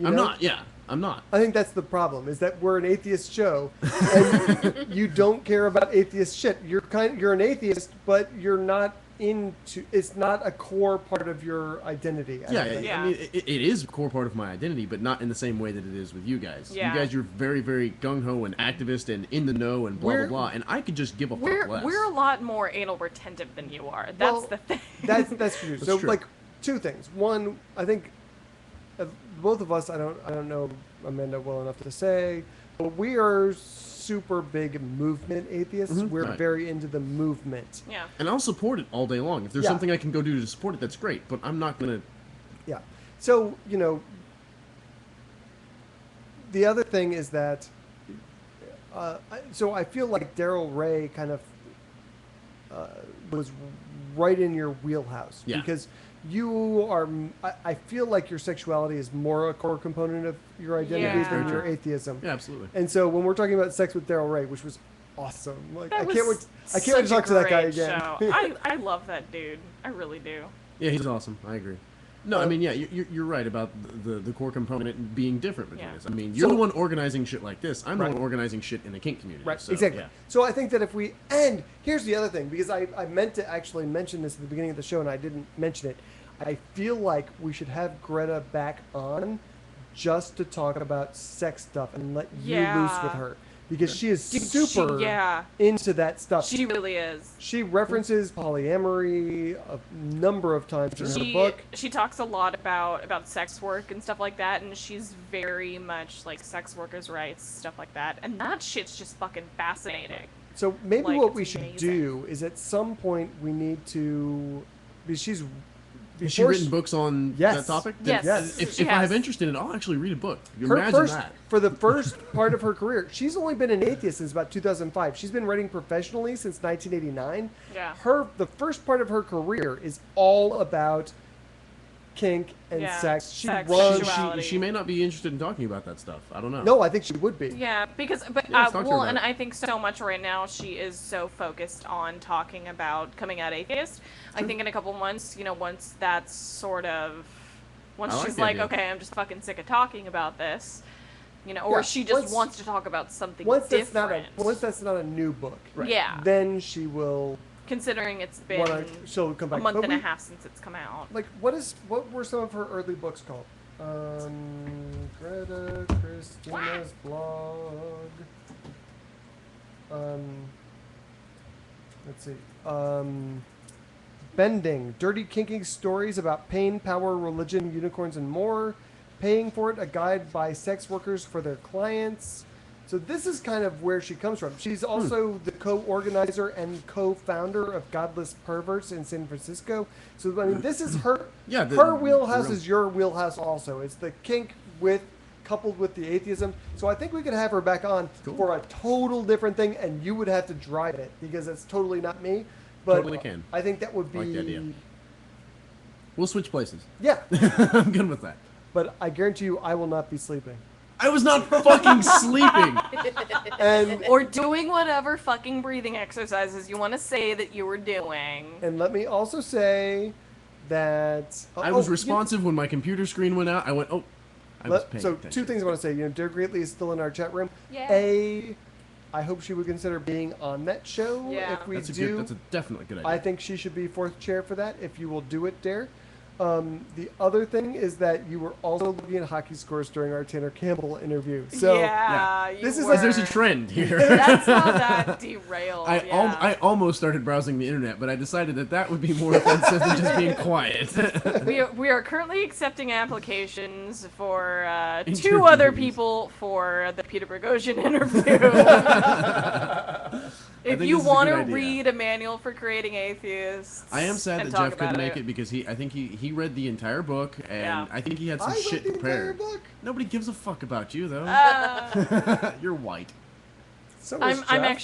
I'm not. Yeah, I'm not. I think that's the problem, is that we're an atheist show, and you don't care about atheist shit. You're an atheist, but you're not into. It's not a core part of your identity. I Yeah, don't think. I mean, it is a core part of my identity, but not in the same way that it is with you guys. Yeah. You guys, you're very, very gung-ho and activist and in the know and blah, blah, blah, and I could just give a fuck less. We're a lot more anal retentive than you are. That's Well, the thing. That's true. That's So, true. like, two things. One, I think both of us. I don't know Amanda well enough to say, but we are super big movement atheists. We're Right. very into the movement. Yeah. And I'll support it all day long. If there's Yeah. something I can go do to support it, that's great. But I'm not gonna. Yeah. So, the other thing is that, I feel like Daryl Ray kind of was right in your wheelhouse. Yeah. Because you are, I feel like your sexuality is more a core component of your identity Yeah. than your Very atheism. Yeah, absolutely. And so when we're talking about sex with Daryl Ray, which was awesome, like That I was can't wait to such talk a to that guy great again. show. I love that dude. I really do. Yeah, he's awesome. I agree. No, I mean, yeah, you're right about the core component being different between Yeah. us. I mean, you're So- the one organizing shit like this. I'm Right. the one organizing shit in the kink community. Right, So, exactly. yeah. So I think that and here's the other thing, because I meant to actually mention this at the beginning of the show and I didn't mention it. I feel like we should have Greta back on just to talk about sex stuff and let you loose with Yeah. her. Because she is Dude, super yeah. into that stuff. She really is. She references polyamory a number of times in her book. She talks a lot about sex work and stuff like that, and she's very much like sex workers' rights, stuff like that. And that shit's just fucking fascinating. So maybe Like, what it's we should amazing. do is at some point we need to, because she's Has she written books on Yes. that topic? Yes. Yes. If She I have has. interest in it, I'll actually read a book. her Imagine first, that. for the first part of her career, she's only been an atheist since about 2005. She's been writing professionally since 1989. Yeah. The first part of her career is all about kink and Yeah, sex. She sex, runs. sexuality. She may not be interested in talking about that stuff. I don't know. No, I think she would be. Yeah, but Yeah, let's talk to her well, about and it. I think so much right now she is so focused on talking about coming out atheist. I think in a couple months, once that's sort of, once I like she's the like, idea. okay, I'm just fucking sick of talking about this, or Yeah, she just once- wants to talk about something Once different. that's not a new book, Yeah, then she will. considering it's been She'll come back. a month But and a we- half since it's come out. Like, what were some of her early books called? Greta Christina's blog. Let's see. Bending, dirty kinking stories about pain, power, religion, unicorns, and more. Paying for it, a guide by sex workers for their clients. So this is kind of where she comes from. She's also the co-organizer and co-founder of Godless Perverts in San Francisco. So I mean, this is her. Yeah, her wheelhouse real- is your wheelhouse also. It's the kink coupled with the atheism. So I think we could have her back on Cool. for a total different thing, and you would have to drive it because it's totally not me. But Totally can. I think that would I be. like the idea. We'll switch places. Yeah, I'm good with that. but I guarantee you, I will not be sleeping. I was not fucking sleeping. And Or doing whatever fucking breathing exercises you want to say that you were doing. and let me also say that I was responsive when my computer screen went out. I went, oh, I was paying So attention. two things I want to say. Dear Greatly is still in our chat room. Yeah. I hope she would consider being on that show. Yeah. If we That's do, that's a definitely good idea. I think she should be fourth chair for that. If you will do it, Dare. The other thing is that you were also looking at hockey scores during our Tanner Campbell interview. So yeah, you this is were. like- There's a trend here. That's how that derailed. I almost started browsing the internet, but I decided that would be more offensive than just being quiet. We are currently accepting applications for two Interviews. other people for the Peter Boghossian interview. If think you this is a want good to idea. read a manual for creating atheists, I am sad and that talk Jeff couldn't about make it because I think he read the entire book, and Yeah. I think he had some I read shit the entire prepared. book. Nobody gives a fuck about you though. You're white. So is I'm Jeff.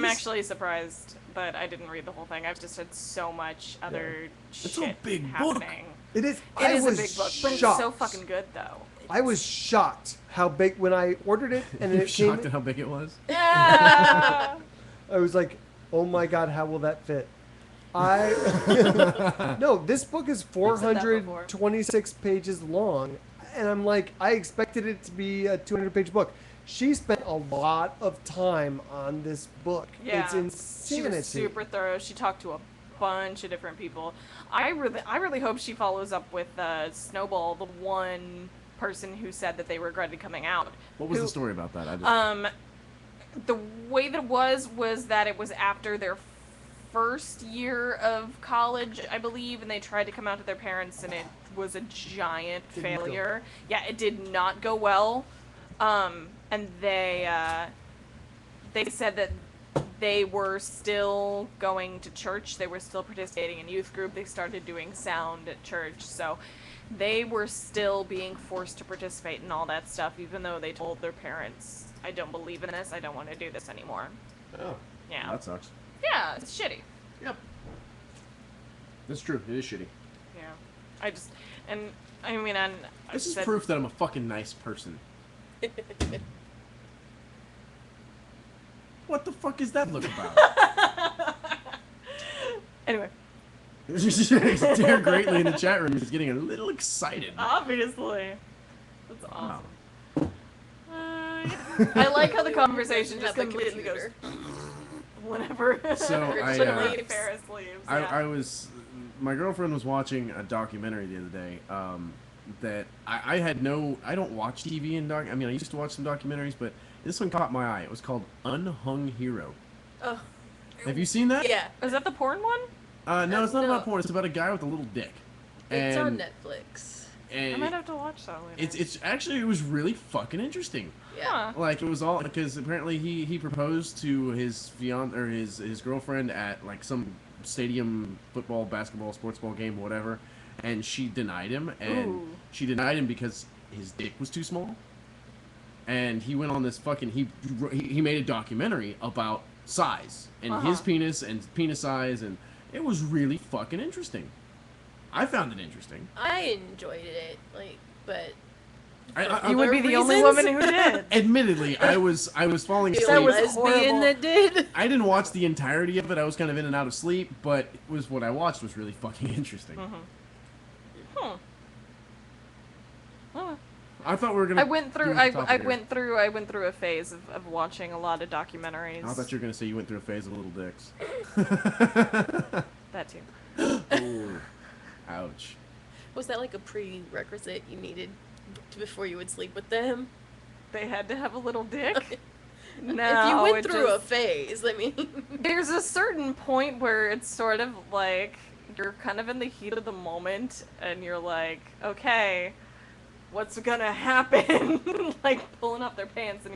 actually surprised that I didn't read the whole thing. I've just had so much other It's a shit big book. happening. It is. It I is was a big book, but it's shocked. so fucking good though. I was shocked how big when I ordered it and You're it came. shocked at how big it was. Yeah. I was like, oh my god, how will that fit? I no, this book is said that before. 426 pages long, and I'm like, I expected it to be a 200-page book. She spent a lot of time on this book. Yeah. It's She insanity. was super thorough. She talked to a bunch of different people. I really hope she follows up with Snowball, the one person who said that they regretted coming out. What was Who- the story about that? I just, The way that it was that it was after their first year of college, I believe, and they tried to come out to their parents, and it was a giant Didn't go. failure. Yeah, it did not go well. And they said that they were still going to church. They were still participating in youth group. They started doing sound at church. So they were still being forced to participate in all that stuff, even though they told their parents, I don't believe in this. I don't want to do this anymore. oh, Yeah. that sucks. Yeah, it's shitty. Yep. That's true. It is shitty. Yeah. I mean, and I This is said, proof that I'm a fucking nice person. What the fuck is that look about? Anyway, Dare Greatly in the chat room is getting a little excited. obviously. That's awesome. I like how the conversation just Have the completely goes computer. whenever So I, Lady Ferris leaves. Yeah. I was, my girlfriend was watching a documentary the other day. That I had no, I don't watch TV and I mean, I used to watch some documentaries, but this one caught my eye. It was called Unhung Hero. Oh, Have you seen that? yeah. Is that the porn one? No, it's not No. about porn. It's about a guy with a little dick. It's on And- Netflix. I And might have to watch that later. it's actually, it was really fucking interesting. Yeah. Huh. Like, it was all because apparently he proposed to his fiance or his girlfriend at like some stadium football, basketball, sports ball game, whatever, and she denied him, and Ooh. she denied him because his dick was too small. And he went on this fucking he made a documentary about size and his Uh-huh. penis and penis size, and it was really fucking interesting. I found it interesting. I enjoyed it, but You would be the only reasons? woman who did. Admittedly, I was falling the asleep. only was lesbian horrible. that did. I didn't watch the entirety of it. I was kind of in and out of sleep, but it was what I watched was really fucking interesting. Hmm. Well, I thought we were gonna. I went through. do I the topic here. went through a phase of watching a lot of documentaries. I thought you were gonna say you went through a phase of little dicks. That too. Ooh. Ouch. Was that like a prerequisite you needed before you would sleep with them? They had to have a little dick. No, if you went it through a just- phase, I mean. There's a certain point where it's sort of like you're kind of in the heat of the moment, and you're like, okay, what's gonna happen? Like pulling up their pants, and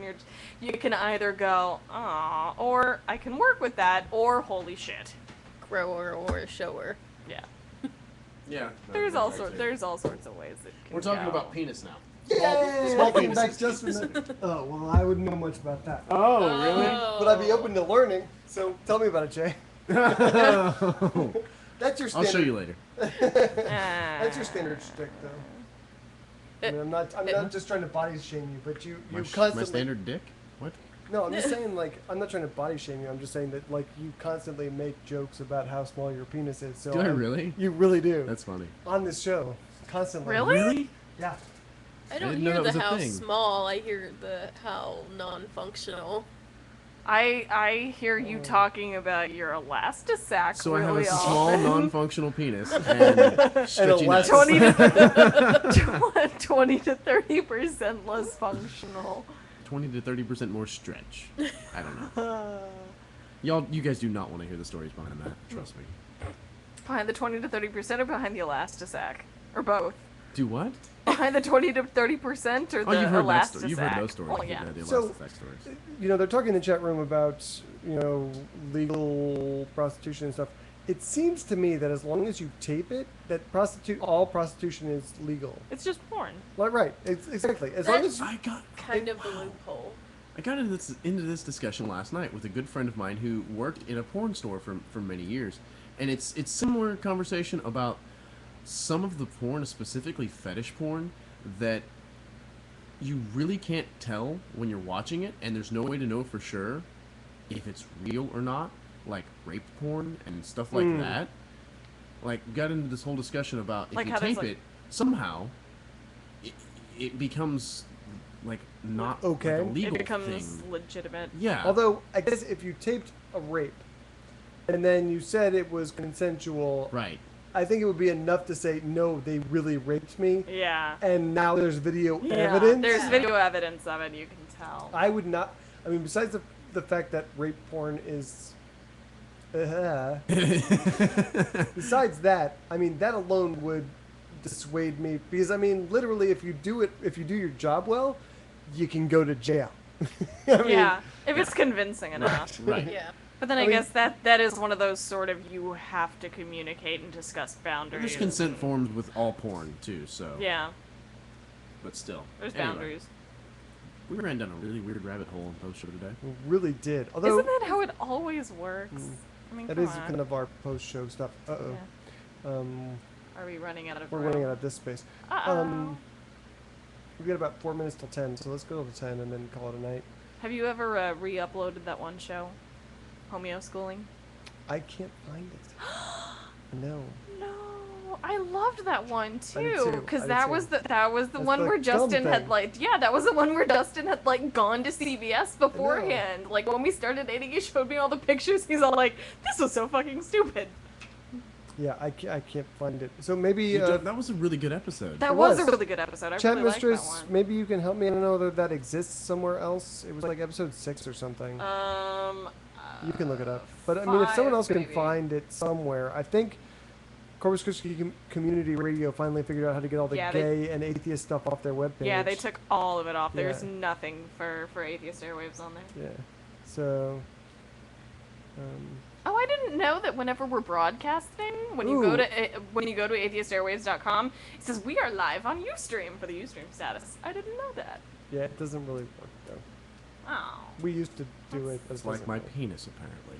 you can either go, ah, or I can work with that, or holy shit. Grower or shower. Yeah. Yeah. There's all sorts of ways it can We're talking go. about penis now. Yay! Small I came back penises. just for that. Oh well, I wouldn't know much about that, Oh, really? but I'd be open to learning. So tell me about it, Jay. That's your I'll standard. show you later. That's your standard shtick, though. I mean, I'm not just trying to body shame you, but you My constantly. standard dick? What? No, I'm just saying, like, I'm not trying to body shame you. I'm just saying that, like, you constantly make jokes about how small your penis is. So Do I really? You really do. That's funny. On this show, constantly. Really? Yeah. I don't didn't know hear that the was a how thing. small. I hear the how non-functional. I hear you talking about your elastisac So I have really a small, often. non-functional penis and stretchy nuts. 20 to 20 to 30% less functional. 20 to 30% more stretch. I don't know. You guys do not want to hear the stories behind that. Trust me. Behind the 20 to 30% or behind the elastisac? Or both? Do what? Behind the 20 to 30% or Oh, the you've heard that elastisac? You've heard those stories. Well, yeah. The So- Elastisac stories. You know, they're talking in the chat room about, legal prostitution and stuff. It seems to me that as long as you tape it, that all prostitution is legal. It's just porn. Like, right. Exactly. As long as I got Kind of the loophole. I got into this discussion last night with a good friend of mine who worked in a porn store for many years, and it's similar conversation about some of the porn, specifically fetish porn, that you really can't tell when you're watching it, and there's no way to know for sure if it's real or not, like rape porn and stuff like that. Like, got into this whole discussion about if Like you how there's, tape like- it, somehow it becomes like not Okay. like a legal It becomes thing. legitimate. Yeah. Although, I guess if you taped a rape and then you said it was consensual, Right. I think it would be enough to say, no, they really raped me. Yeah. And now there's video Yeah, evidence. there's video evidence of it, you can tell. I would not. I mean, besides the fact that rape porn is. Besides that, I mean, that alone would dissuade me because I mean, literally, if you do your job well, you can go to jail. I mean, Yeah, if it's convincing enough. Right. Yeah. But then I mean- guess that is one of those sort of you have to communicate and discuss boundaries. There's consent forms with all porn too, so. Yeah, But still. there's Anyway, boundaries. We ran down a really weird rabbit hole in post show today. we really did. Although Isn't that how it always works? I mean, that come is on. kind of our post-show stuff. Yeah. Are we running out of We're room? running out of this space. Uh-oh. We've got about 4 minutes till 10, so let's go to 10 and then call it a night. Have you ever re-uploaded that one show, Homeo Schooling? I can't find it. No. No, I loved that one I did too, too, because I did that too. was the That's one the where gum Justin had thing. like that was the one where Dustin had like gone to CVS beforehand. Like when we started dating, he showed me all the pictures. He's all like, "This was so fucking stupid." Yeah, I can't find it. So maybe That was a really good episode. That It was a was. really good episode. I Chat really liked that Mistress, one. maybe you can help me. I don't know whether that exists somewhere else. It was like episode 6 or something. You can look it up. But I mean, if someone 5 else can maybe. find it somewhere, I think Corpus Christi Community Radio finally figured out how to get all the Yeah, gay and atheist stuff off their webpage. Yeah, they took all of it off. There's Yeah. nothing for Atheist Airwaves on there. Yeah. So. Oh, I didn't know that whenever we're broadcasting, when you go to atheistairwaves.com, it says we are live on Ustream for the Ustream status. I didn't know that. Yeah, it doesn't really work though. Oh. We used to do it. But It's it like doesn't my work. penis, apparently.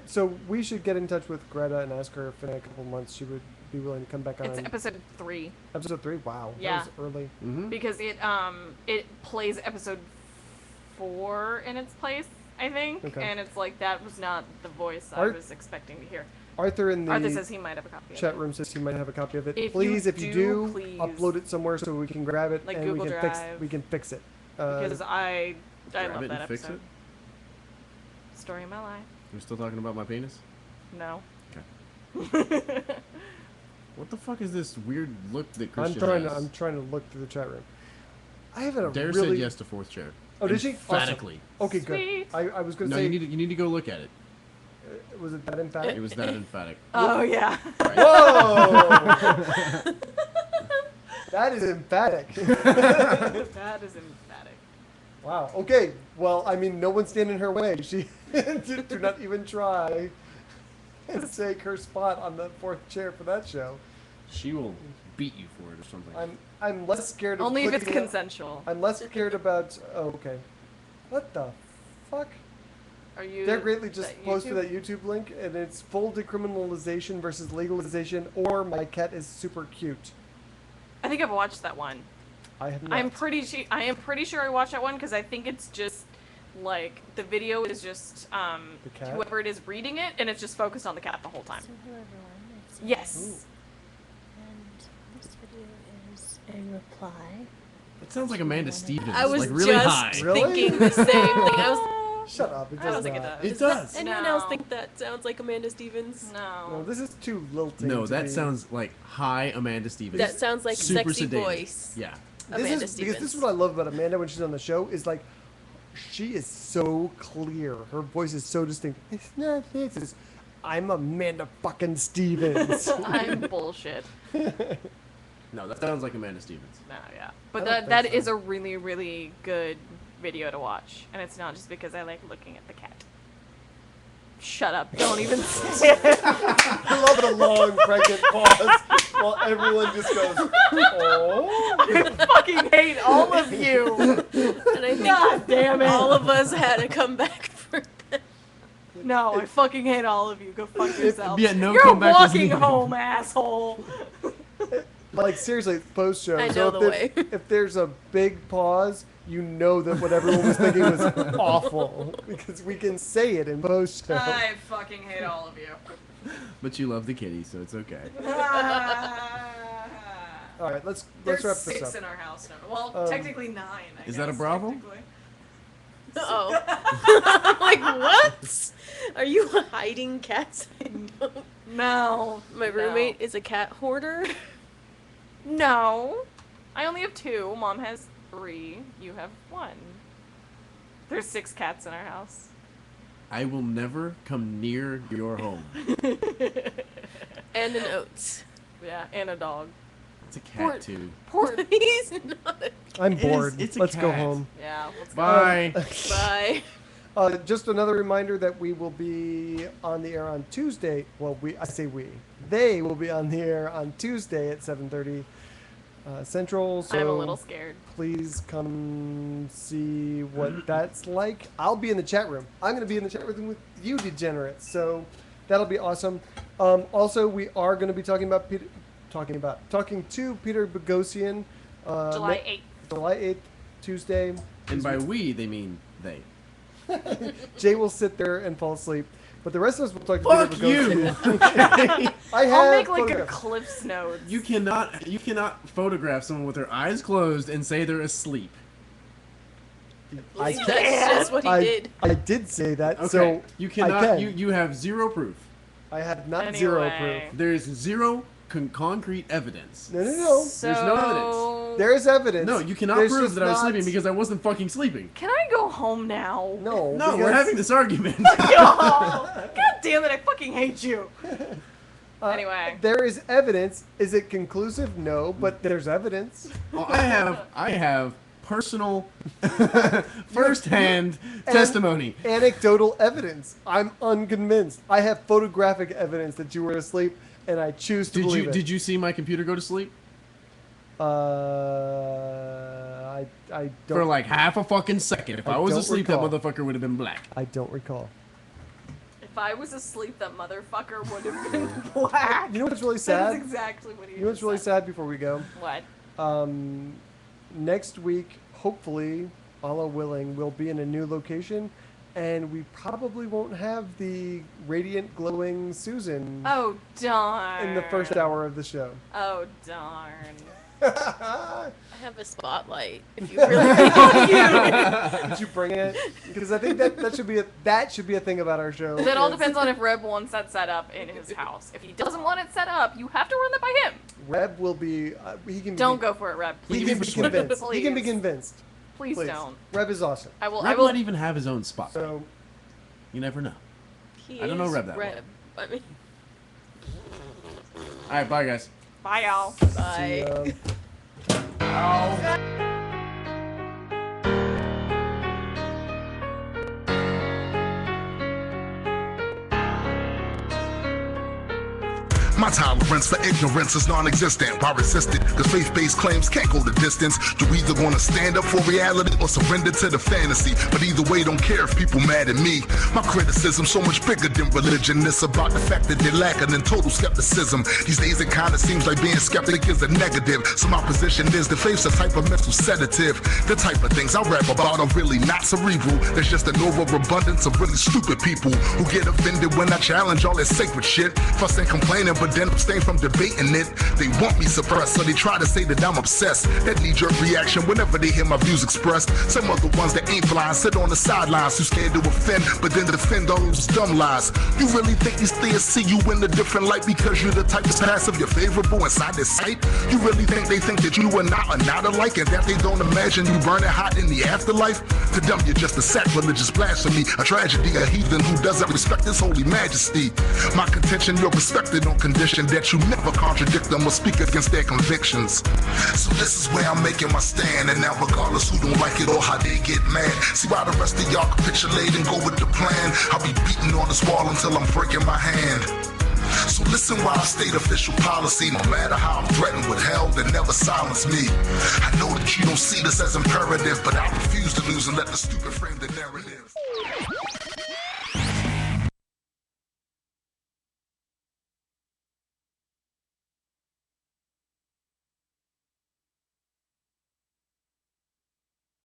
So we should get in touch with Greta and ask her if in a couple months she would be willing to come back on. It's episode 3 Episode 3? Wow. Yeah. That was early. Mm-hmm. because it plays episode 4 in its place, I think, Okay. and it's like that was not the voice I Art- was expecting to hear. Arthur in Arthur the says he might have a copy chat of it. room says he might have a copy of it. If Please, you if you do, do, please. upload it somewhere so we can grab it Like and Google we can Drive. fix it. Because I Grab love it that and fix episode. it? Story of my life. We're still talking about my penis? No. Okay. What the fuck is this weird look that Christian has? I'm trying to look through the chat room. I have a Dare really. said yes to fourth chair. Oh, did she? Emphatically. Awesome. Okay, Sweet. good. I was going No, to say. you need to go look at it. Was it that emphatic? It was that emphatic. Oh yeah. Whoa! That is emphatic. That is emphatic. Wow. Okay. Well, I mean, no one's standing in her way. She do not even try and take her spot on the fourth chair for that show. She will beat you for it or something. I'm less scared of Only if it's clicking it. consensual. I'm less scared about. Oh, okay. What the fuck? Are you? They're greatly just that posted YouTube? that YouTube link, and it's full decriminalization versus legalization, or my cat is super cute. I think I've watched that one. I have not. I am pretty sure I watched that one because I think it's just like the video is just The cat? whoever it is reading it, and it's just focused on the cat the whole time. So hello everyone, it's Yes. and this video is a reply. It sounds like Amanda Stevens. I was like really just high. Really? thinking the same thing. I was. Shut up! It I don't does think it not. does. It does. Anyone No. else think that sounds like Amanda Stevens? No, No. this is too lilting. No, to that be- sounds like high Amanda Stevens. That sounds like Super sexy sedated. voice. Yeah. Amanda Because Stevens. this is what I love about Amanda when she's on the show is like, she is so clear. Her voice is so distinct. It's not this. It's, I'm Amanda fucking Stevens. I'm bullshit. No, that sounds like Amanda Stevens. No, yeah. I But don't that think is so. a really, really good video to watch. And it's not just because I like looking at the cat. Shut up. Don't even say it. I love it, a long pregnant pause while everyone just goes, oh. I fucking hate all of you. And I think God damn it. all of us had to come back for No, I fucking hate all of you. Go fuck yourself. yeah, no You're comeback is walking needed. home, asshole. Like, seriously, post show. I So know the if way. if there's a big pause, you know that what everyone was thinking was awful. Because we can say it in post show. I fucking hate all of you. But you love the kitty, so it's okay. All right, let's There's wrap 6 this in up. our house now. Well, technically 9. I Is that a guess, Bravo? technically. Oh. I'm like, what? Are you hiding cats? No. My roommate is a cat hoarder. No. I only have 2. Mom has 3. You have 1. There's 6 cats in our house. I will never come near your home. And an oats. Yeah, and a dog. It's a cat Poor- too. Poor. He's not. I'm It is- bored. it's a Let's go cat. home. Yeah, let's go. Bye. Bye. Just another reminder that we will be on the air on Tuesday. Well, I say we. They will be on the air on Tuesday at 7:30 Central. So I'm a little scared. please come see what that's like. I'll be in the chat room. I'm going to be in the chat room with you degenerates. So that'll be awesome. Also, we are going to be talking to Peter Boghossian. July 8th. July 8th, Tuesday. And by we, they mean they. Jay will sit there and fall asleep, but the rest of us will talk to Fuck Peter you! Boghossian. I have I'll make like a photographs. Cliff's Notes. You cannot photograph someone with their eyes closed and say they're asleep. I, That's just what he did. I did say that, Okay. so You I cannot. can. You have zero proof. I have not zero Anyway. proof. There's zero concrete evidence. No, no, no. So... There's no evidence. There is evidence. No, you cannot There's prove just that I was not- sleeping because I wasn't fucking sleeping. Can I go home now? No, No, we're because, having this argument. God damn it, I fucking hate you. Anyway. There is evidence. Is it conclusive? No, but there's evidence. Well, I have personal, first-hand testimony. Anecdotal evidence. I'm unconvinced. I have photographic evidence that you were asleep, and I choose to believe it. Did you see my computer go to sleep I don't. for like half a fucking second? If I was don't asleep, recall. that motherfucker would have been black. I don't recall. If I was asleep, that motherfucker would have been black. You know what's really That's sad? exactly what he You know what's really said. sad before we go? What? Next week, hopefully, Allah willing, we'll be in a new location, and we probably won't have the radiant, glowing Susan Oh, darn. in the first hour of the show. Oh, darn. I have a spotlight. If you really want Did you bring it? Because I think that should be a thing about our show. That all is depends on if Reb wants that set up in his house. If he doesn't want it set up, you have to run that by him. Reb will be. He can. Don't be, go for it, Reb. He Please. can be convinced. He can be Please. convinced. Please don't. Reb is awesome. I will. Reb I will. might even have his own spot. So You never know. He I don't know is Reb that well. Reb. I mean, All right, bye guys. Bye, y'all. bye. see, My tolerance for ignorance is non-existent. Why resist it? Cause faith-based claims can't go the distance. You either gonna stand up for reality or surrender to the fantasy. But either way, don't care if people mad at me. My criticism's so much bigger than religion. It's about the fact that they're lacking in total skepticism. These days it kinda seems like being skeptic is a negative. So my position is that faith's a type of mental sedative. The type of things I rap about are really not cerebral. There's just an overabundance of really stupid people who get offended when I challenge all that sacred shit. Fuss and complaining, but then abstain from debating it. They want me suppressed, so they try to say that I'm obsessed. That knee-jerk reaction whenever they hear my views expressed. Some other ones that ain't blind sit on the sidelines, too scared to offend, but then defend all those dumb lies. You really think these theists see you in a different light because you're the type that's passive, you're favorable inside their sight? You really think they think that you and I are not alike, and that they don't imagine you burning hot in the afterlife? To them you're just a sacrilegious blasphemy, a tragedy, a heathen who doesn't respect his holy majesty. My contention, you're respected on condition that you never contradict them or speak against their convictions. So this is where I'm making my stand, and now regardless who don't like it or how they get mad, see why the rest of y'all capitulate and go with the plan. I'll be beating on this wall until I'm breaking my hand. So listen while I state official policy. No matter how I'm threatened with hell, they never silence me. I know that you don't see this as imperative, but I refuse to lose and let the stupid frame